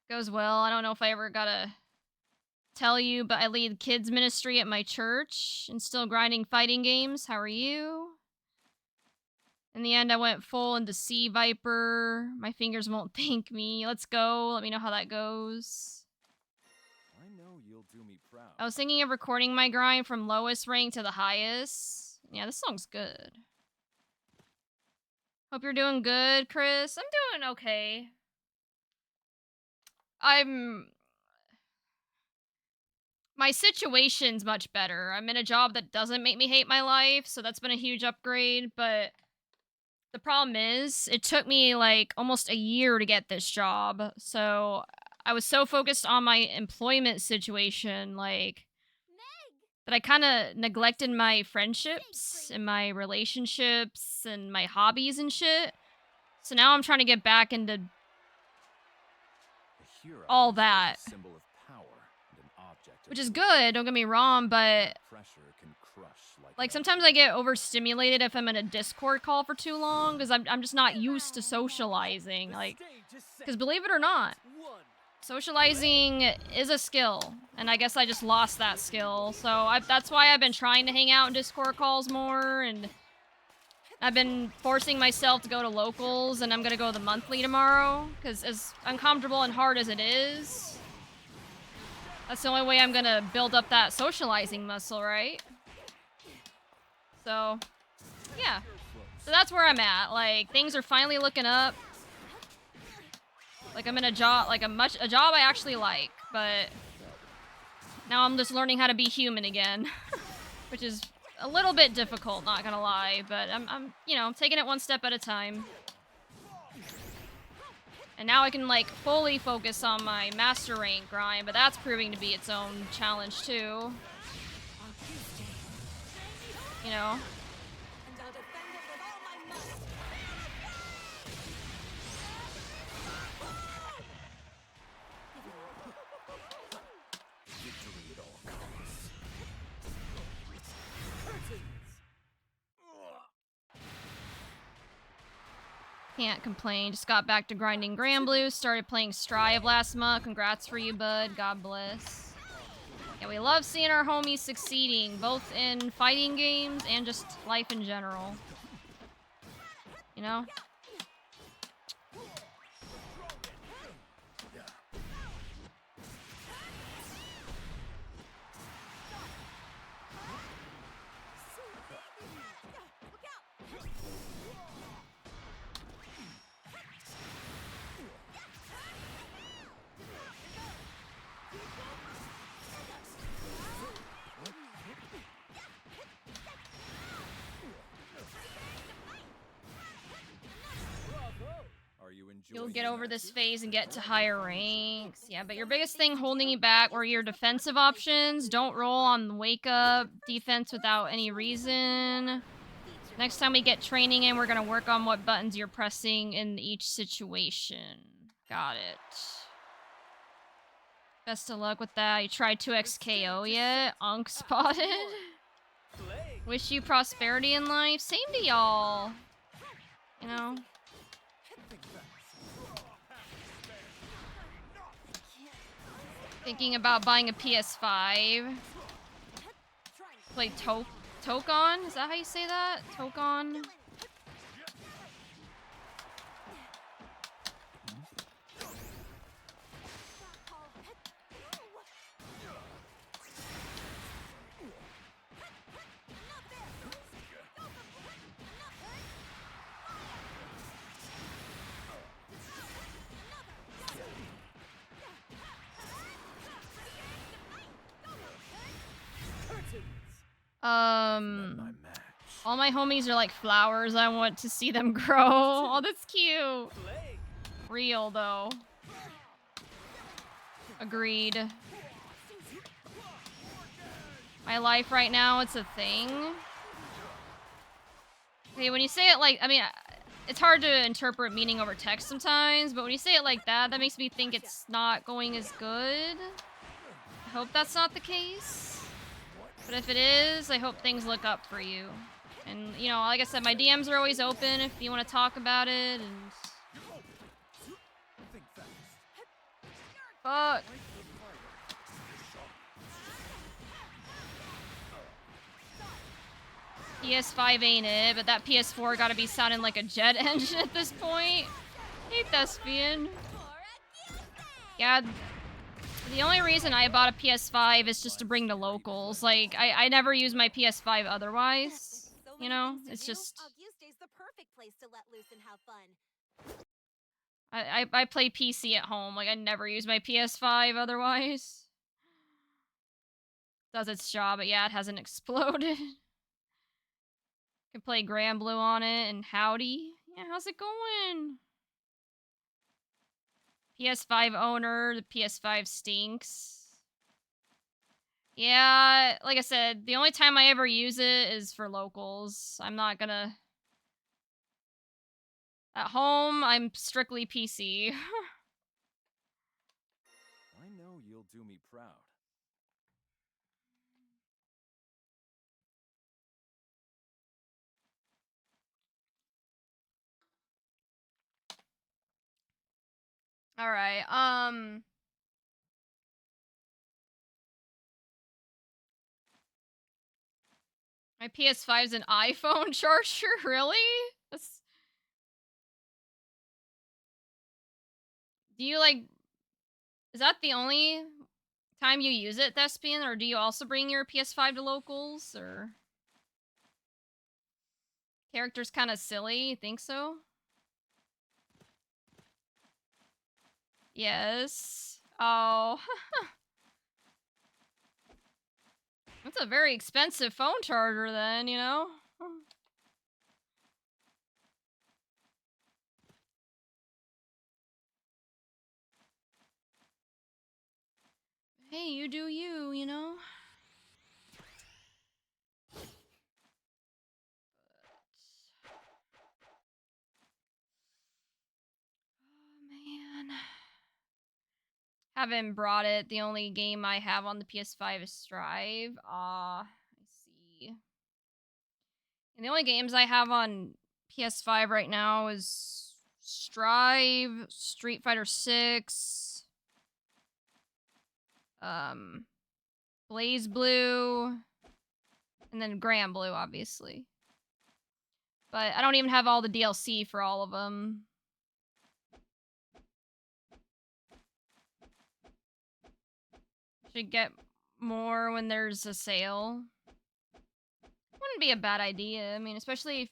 Goes well. I don't know if I ever gotta tell you, but I lead kids ministry at my church and still grinding fighting games. How are you? In the end, I went full into Sea Viper. My fingers won't thank me. Let's go. Let me know how that goes. I know you'll do me proud. I was thinking of recording my grind from lowest rank to the highest. Yeah, this song's good. Hope you're doing good, Chris. I'm doing okay. My situation's much better. I'm in a job that doesn't make me hate my life, so that's been a huge upgrade, but the problem is, it took me, like, almost a year to get this job, so I was so focused on my employment situation, like, that I kind of neglected my friendships and my relationships and my hobbies and shit. So now I'm trying to get back into all that. Symbol of power and an object of Which is good, don't get me wrong, but pressure can crush like sometimes I get overstimulated if I'm in a Discord call for too long because I'm just not used to socializing. Like, because believe it or not, socializing is a skill, and I guess I just lost that skill. So that's why I've been trying to hang out in Discord calls more, and I've been forcing myself to go to locals, and I'm gonna go the monthly tomorrow because as uncomfortable and hard as it is, that's the only way I'm gonna build up that socializing muscle, right? So, yeah. So that's where I'm at. Like, things are finally looking up. Like, I'm in a job, like a job I actually like, but now I'm just learning how to be human again, which is a little bit difficult, not gonna lie, but I'm you know, taking it one step at a time. And now I can, like, fully focus on my master rank grind, but that's proving to be its own challenge, too. You know? Can't complain. Just got back to grinding Granblue. Started playing Strive last month. Congrats for you, bud. God bless. Yeah, we love seeing our homies succeeding, both in fighting games and just life in general. You know? You'll get over this phase and get to higher ranks. Yeah, but your biggest thing holding you back were your defensive options. Don't roll on the wake up defense without any reason. Next time we get training in, we're going to work on what buttons you're pressing in each situation. Got it. Best of luck with that. You tried 2x KO yet? Unk spotted. Wish you prosperity in life. Same to y'all. You know? Thinking about buying a PS5. Play Tokon? Is that how you say that? Tokon? All my homies are like flowers. I want to see them grow. Oh, that's cute. Real though. Agreed. My life right now, it's a thing. Okay, when you say it like, I mean, it's hard to interpret meaning over text sometimes, but when you say it like that, that makes me think it's not going as good. I hope that's not the case. But if it is, I hope things look up for you. And, you know, like I said, my DMs are always open if you want to talk about it, and... Fuck. PS5 ain't it, but that PS4 gotta be sounding like a jet engine at this point. Hey, Thespian. Yeah, the only reason I bought a PS5 is just to bring to locals. Like, I never use my PS5 otherwise. You know, it's just... Augustay's the perfect place to let loose and have fun. I play PC at home. Like, I never use my PS5 otherwise. Does its job, but yeah, it hasn't exploded. Can play Granblue on it, and howdy. Yeah, how's it going? PS5 owner, the PS5 stinks. Yeah, like I said, the only time I ever use it is for locals. I'm not gonna... At home, I'm strictly PC. I know you'll do me proud. Alright, my PS5's an iPhone charger? Really? That's... Do you, like... Is that the only time you use it, Thespian? Or do you also bring your PS5 to locals? Or... Character's kind of silly? You think so? Yes. Oh. That's a very expensive phone charger then, you know? Hey, you do you, you know? Oh, man. Haven't brought it. The only game I have on the PS5 is Strive. I see. And the only games I have on PS5 right now is Strive, Street Fighter 6, Blaze Blue, and then Granblue, obviously. But I don't even have all the DLC for all of them. Should get more when there's a sale. Wouldn't be a bad idea. I mean, especially if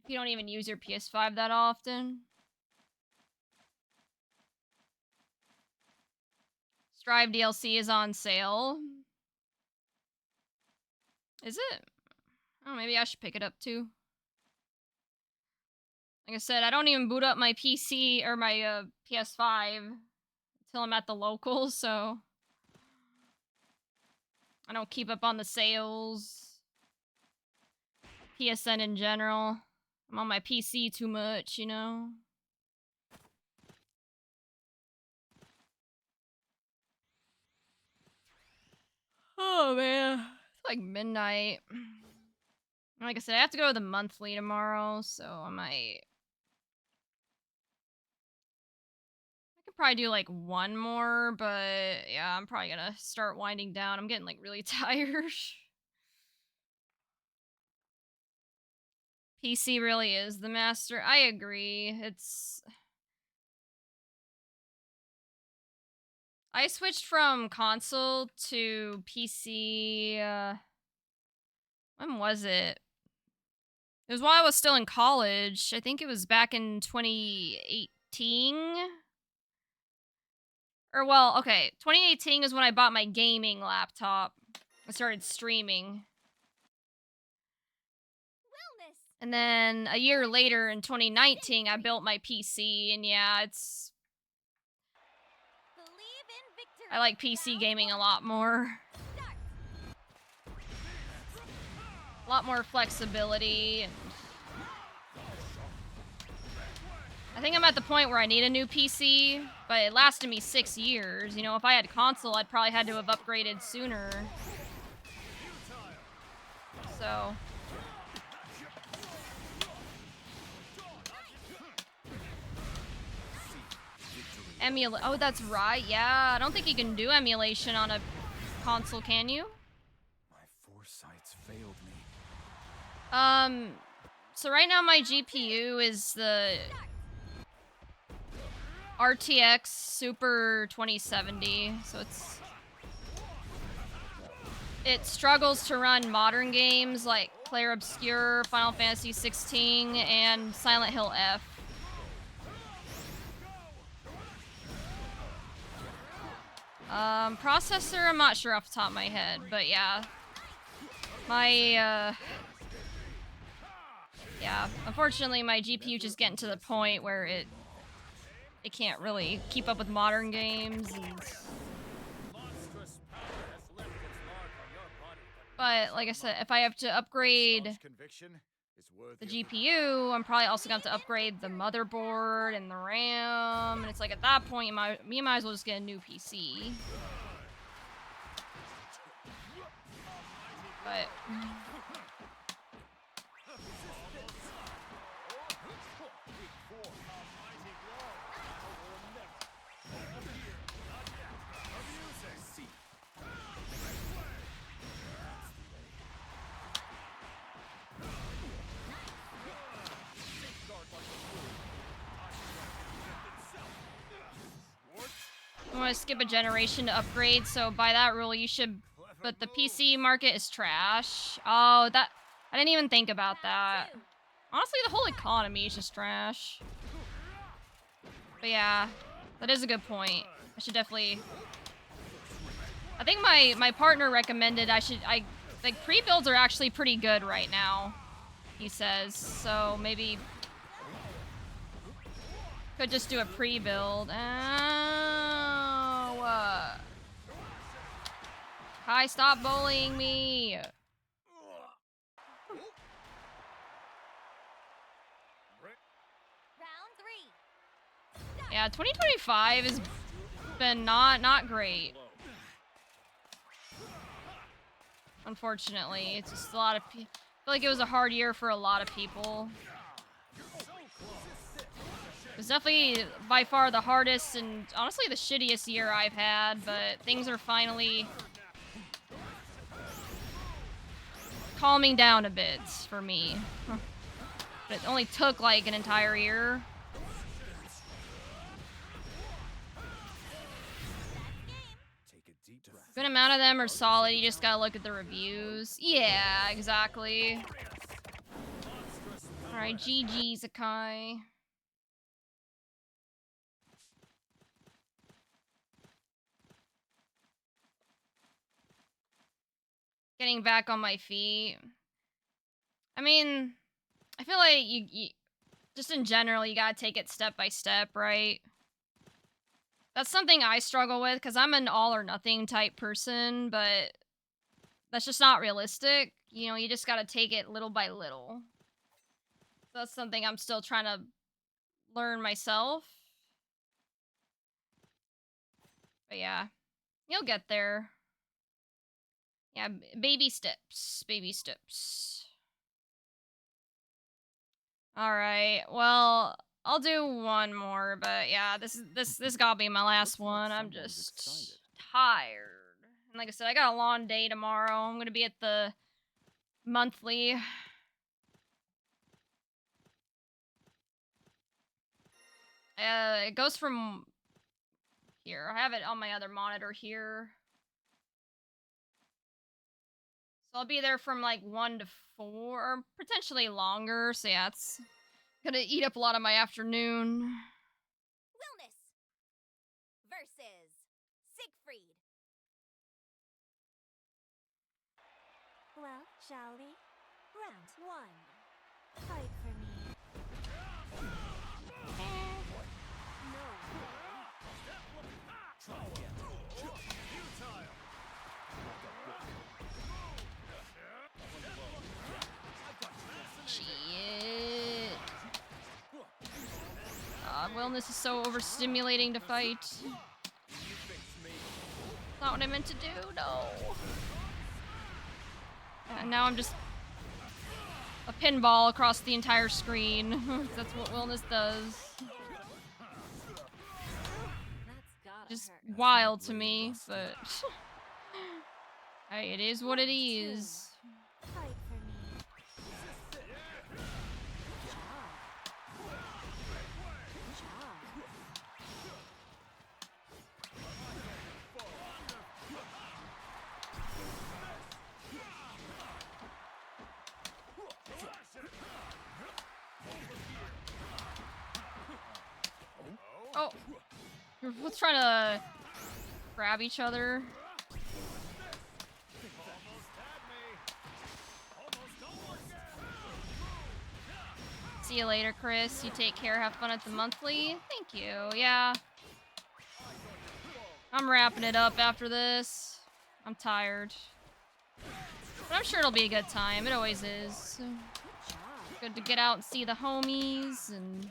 you don't even use your PS5 that often. Strive DLC is on sale. Is it? Oh, maybe I should pick it up too. Like I said, I don't even boot up my PC or my PS5 until I'm at the locals, so I don't keep up on the sales. PSN in general. I'm on my PC too much, you know? Oh, man. It's like midnight. Like I said, I have to go to the monthly tomorrow, so I might... I could probably do, like, one more, but yeah, I'm probably gonna start winding down. I'm getting, like, really tired. PC really is the master. I agree. It's... I switched from console to PC, when was it? It was while I was still in college. I think it was back in 2018. Or, well, okay. 2018 is when I bought my gaming laptop. I started streaming. Wellness. And then a year later in 2019, I built my PC, and yeah, it's... Believe in victory. I like PC gaming a lot more. A lot more flexibility, and... I think I'm at the point where I need a new PC, but it lasted me 6 years. You know, if I had console, I'd probably had to have upgraded sooner. So... Oh, that's right. Yeah, I don't think you can do emulation on a console, can you? My foresight's failed me. So right now my GPU is the RTX Super 2070, so it struggles to run modern games like Clair Obscur, Final Fantasy 16, and Silent Hill F. Processor, I'm not sure off the top of my head, but yeah. Yeah, unfortunately my GPU just getting to the point where it can't really keep up with modern games, and... But, like I said, if I have to upgrade the GPU, I'm probably also going to have to upgrade the motherboard and the RAM, and it's like, at that point, you might as well just get a new PC. But... I want to skip a generation to upgrade, so by that rule, you should... But the PC market is trash. Oh, I didn't even think about that. Honestly, the whole economy is just trash. But yeah, that is a good point. I should definitely... I think my partner recommended like, pre-builds are actually pretty good right now, he says. So maybe... Could just do a pre-build. Hi, stop bullying me! Round 3. Yeah, 2025 has been not great. Unfortunately, it's just a lot of I feel like it was a hard year for a lot of people. It was definitely by far the hardest and honestly the shittiest year I've had, but things are finally calming down a bit for me. But it only took like an entire year. Good amount of them are solid, you just gotta look at the reviews. Yeah, exactly. Alright, GG, Zakai. Getting back on my feet. I mean, I feel like you just in general, you gotta take it step by step, right? That's something I struggle with, because I'm an all-or-nothing type person, but that's just not realistic. You know, you just gotta take it little by little. So that's something I'm still trying to learn myself. But yeah, you'll get there. Yeah, baby steps, baby steps. Alright, well, I'll do one more, but yeah, this gotta be my last one. I'm just tired. And like I said, I got a long day tomorrow. I'm gonna be at the monthly. It goes from here. I have it on my other monitor here. So I'll be there from like 1 to 4, or potentially longer. So yeah, it's gonna eat up a lot of my afternoon. Wellness versus Siegfried. Well, shall we? Round one. Fight for me. No Shit. God, wellness is so overstimulating to fight. Not what I meant to do, no. And now I'm just a pinball across the entire screen. That's what wellness does. That's gotta Just hurt. wild to me, but hey, it is what it is. Fight for me. Oh, we're both trying to grab each other. See you later, Chris. You take care. Have fun at the monthly. Thank you. Yeah. I'm wrapping it up after this. I'm tired. But I'm sure it'll be a good time. It always is. Good to get out and see the homies and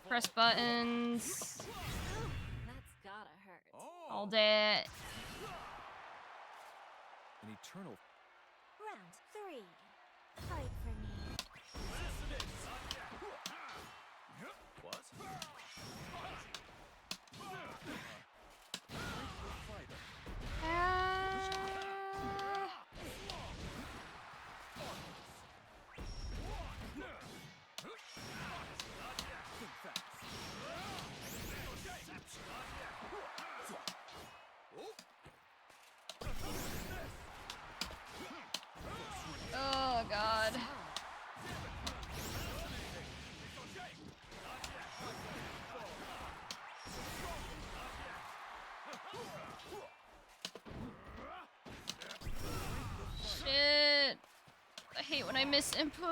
press buttons. That's gotta hurt. All day. An eternal. Round three. Fight for me. What? Oh, God. Shit. I hate when I miss input.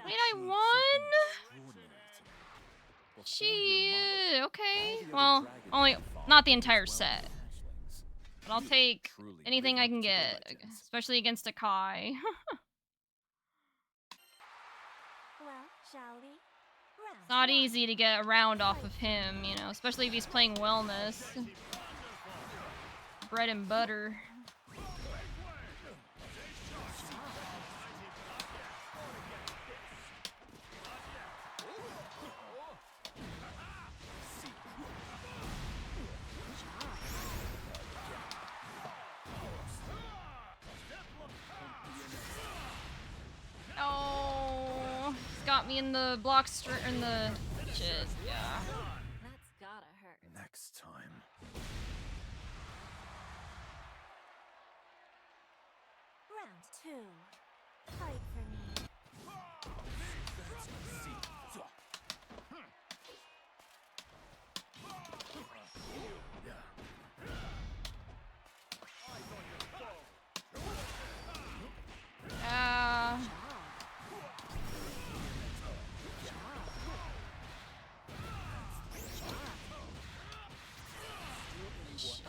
Wait, I won? Shit. Okay. Well, only not the entire set. But I'll take anything I can get, especially against a Kai. Well, shall we? Round It's not one. easy to get a round off of him, you know, especially if he's playing wellness. Bread and butter. Oh, he's got me in the block in the shit. Yeah. That's gotta hurt. Next time. Round two. Fight for me. Shit.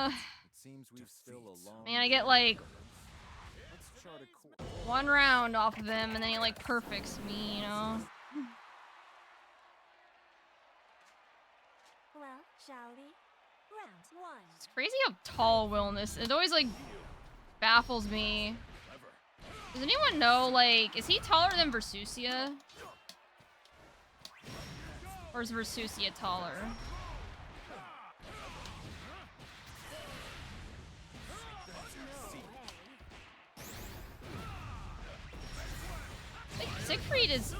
It seems we've still a long. Man, I get like Let's chart a course. one round off of him, and then he like perfects me, you know? Well, shall we? Round one. It's crazy how tall Willness. It always like baffles me. Does anyone know, like, is he taller than Versusia? Or is Versusia taller? Like, Siegfried is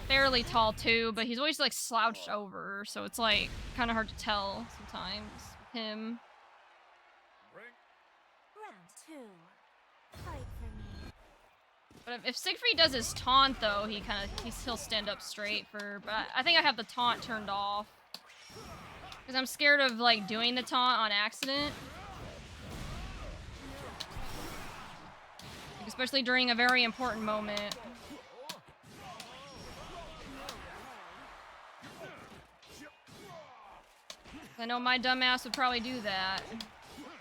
fairly tall too, but he's always like slouched over, so it's like kind of hard to tell sometimes with him. Round two. Fight for me. But if Siegfried does his taunt though, he'll stand up straight for. But I think I have the taunt turned off. Because I'm scared of, like, doing the taunt on accident. Like, especially during a very important moment. I know my dumbass would probably do that.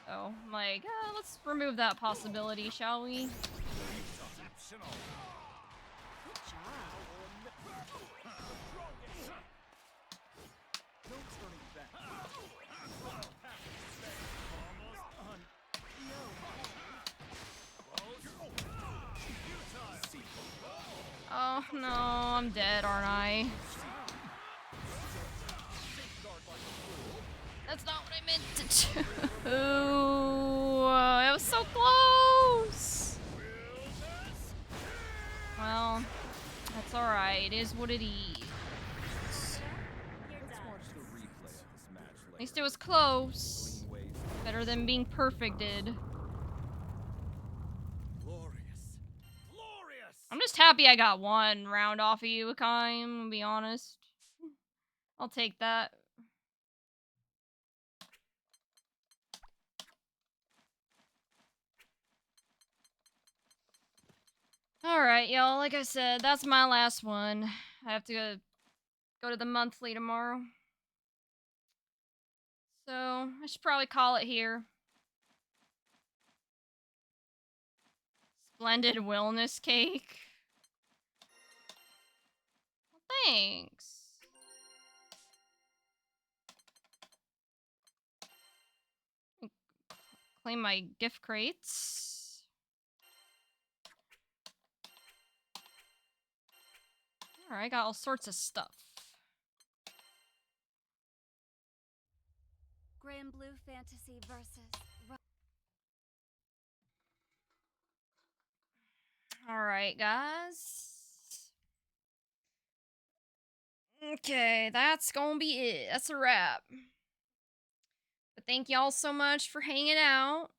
So, I'm like, let's remove that possibility, shall we? Oh no, I'm dead, aren't I? That's not what I meant to do. Ooh, it was so close. Well, that's alright. It is what it is. At least it was close. Better than being perfected. I'm just happy I got one round off of you, Akai, I'm gonna be honest. I'll take that. Alright, y'all, like I said, that's my last one. I have to go to the monthly tomorrow. So, I should probably call it here. Splendid wellness cake. Well, thanks. Claim my gift crates. Alright, I got all sorts of stuff. Granblue Fantasy versus. Alright, guys. Okay, that's gonna be it. That's a wrap. But thank y'all so much for hanging out.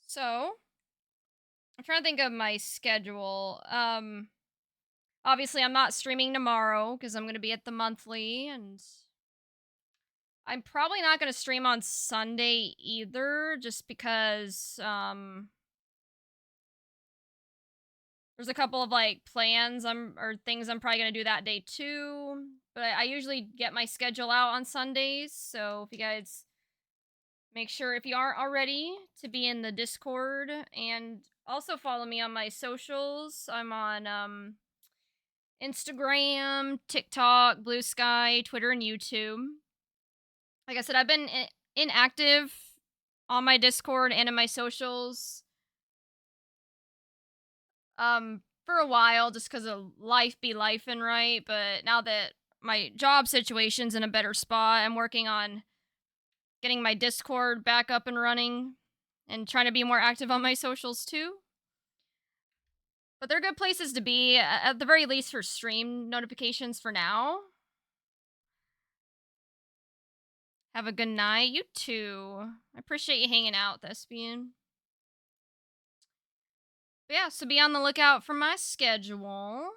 So, I'm trying to think of my schedule. Obviously I'm not streaming tomorrow because I'm gonna be at the monthly, and I'm probably not gonna stream on Sunday either, just because, there's a couple of, like, plans or things I'm probably gonna do that day too. But I usually get my schedule out on Sundays, so if you guys make sure, if you aren't already, to be in the Discord, and also follow me on my socials. I'm on, Instagram, TikTok, Blue Sky, Twitter, and YouTube. Like I said, I've been inactive on my Discord and in my socials for a while, just because of life be lifing, right? But now that my job situation's in a better spot, I'm working on getting my Discord back up and running and trying to be more active on my socials too. But they're good places to be, at the very least for stream notifications for now. Have a good night. You too. I appreciate you hanging out, Thespian. But yeah, so be on the lookout for my schedule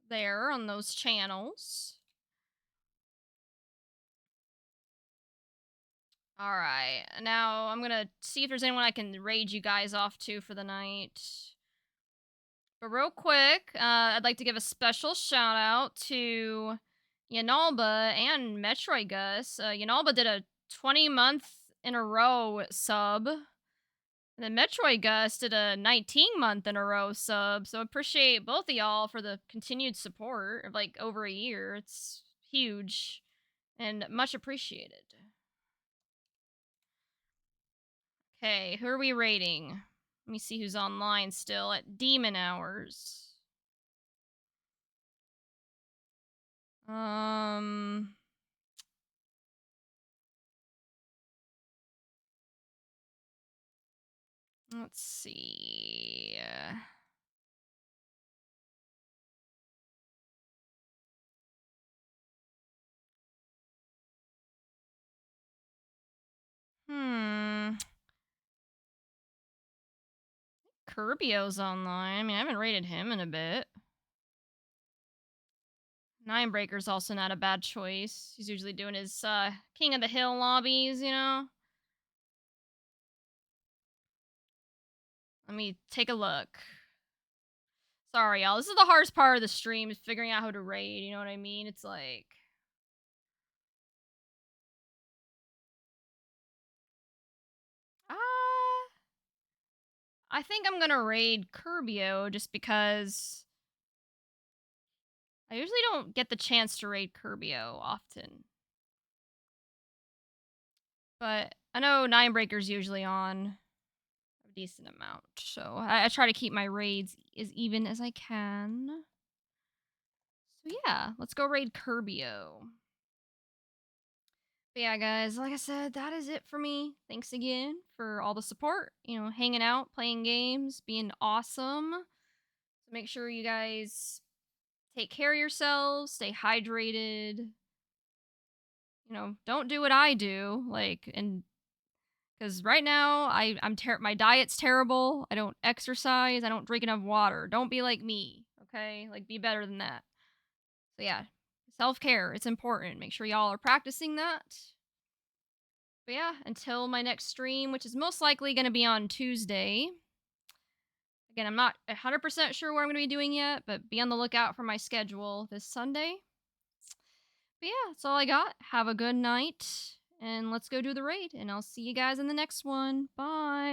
there on those channels. Alright, now I'm gonna see if there's anyone I can raid you guys off to for the night. But real quick, I'd like to give a special shout out to Yanalba and Metroid Gus. Yanalba did a 20-month in a row sub. And then Metroid Gus did a 19-month in a row sub. So appreciate both of y'all for the continued support of like over a year. It's huge and much appreciated. Okay, who are we rating? Let me see who's online still at Demon Hours. Let's see. Kirbio's online. I mean, I haven't rated him in a bit. Ninebreaker's also not a bad choice. He's usually doing his King of the Hill lobbies, you know? Let me take a look. Sorry, y'all. This is the hardest part of the stream, is figuring out how to raid, you know what I mean? It's like... I think I'm gonna raid Kirbio just because I usually don't get the chance to raid Kirbio often. But I know Ninebreaker's usually on a decent amount, so I try to keep my raids as even as I can. So yeah, let's go raid Kirbio. But yeah, guys, like I said, that is it for me. Thanks again for all the support, you know, hanging out, playing games, being awesome. So make sure you guys take care of yourselves, stay hydrated. You know, don't do what I do, like, and because right now my diet's terrible. I don't exercise. I don't drink enough water. Don't be like me, okay? Like, be better than that. So yeah, self care. It's important. Make sure y'all are practicing that. But yeah, until my next stream, which is most likely going to be on Tuesday. Again, I'm not 100% sure what I'm going to be doing yet, but be on the lookout for my schedule this Sunday. But yeah, that's all I got. Have a good night, and let's go do the raid, and I'll see you guys in the next one. Bye!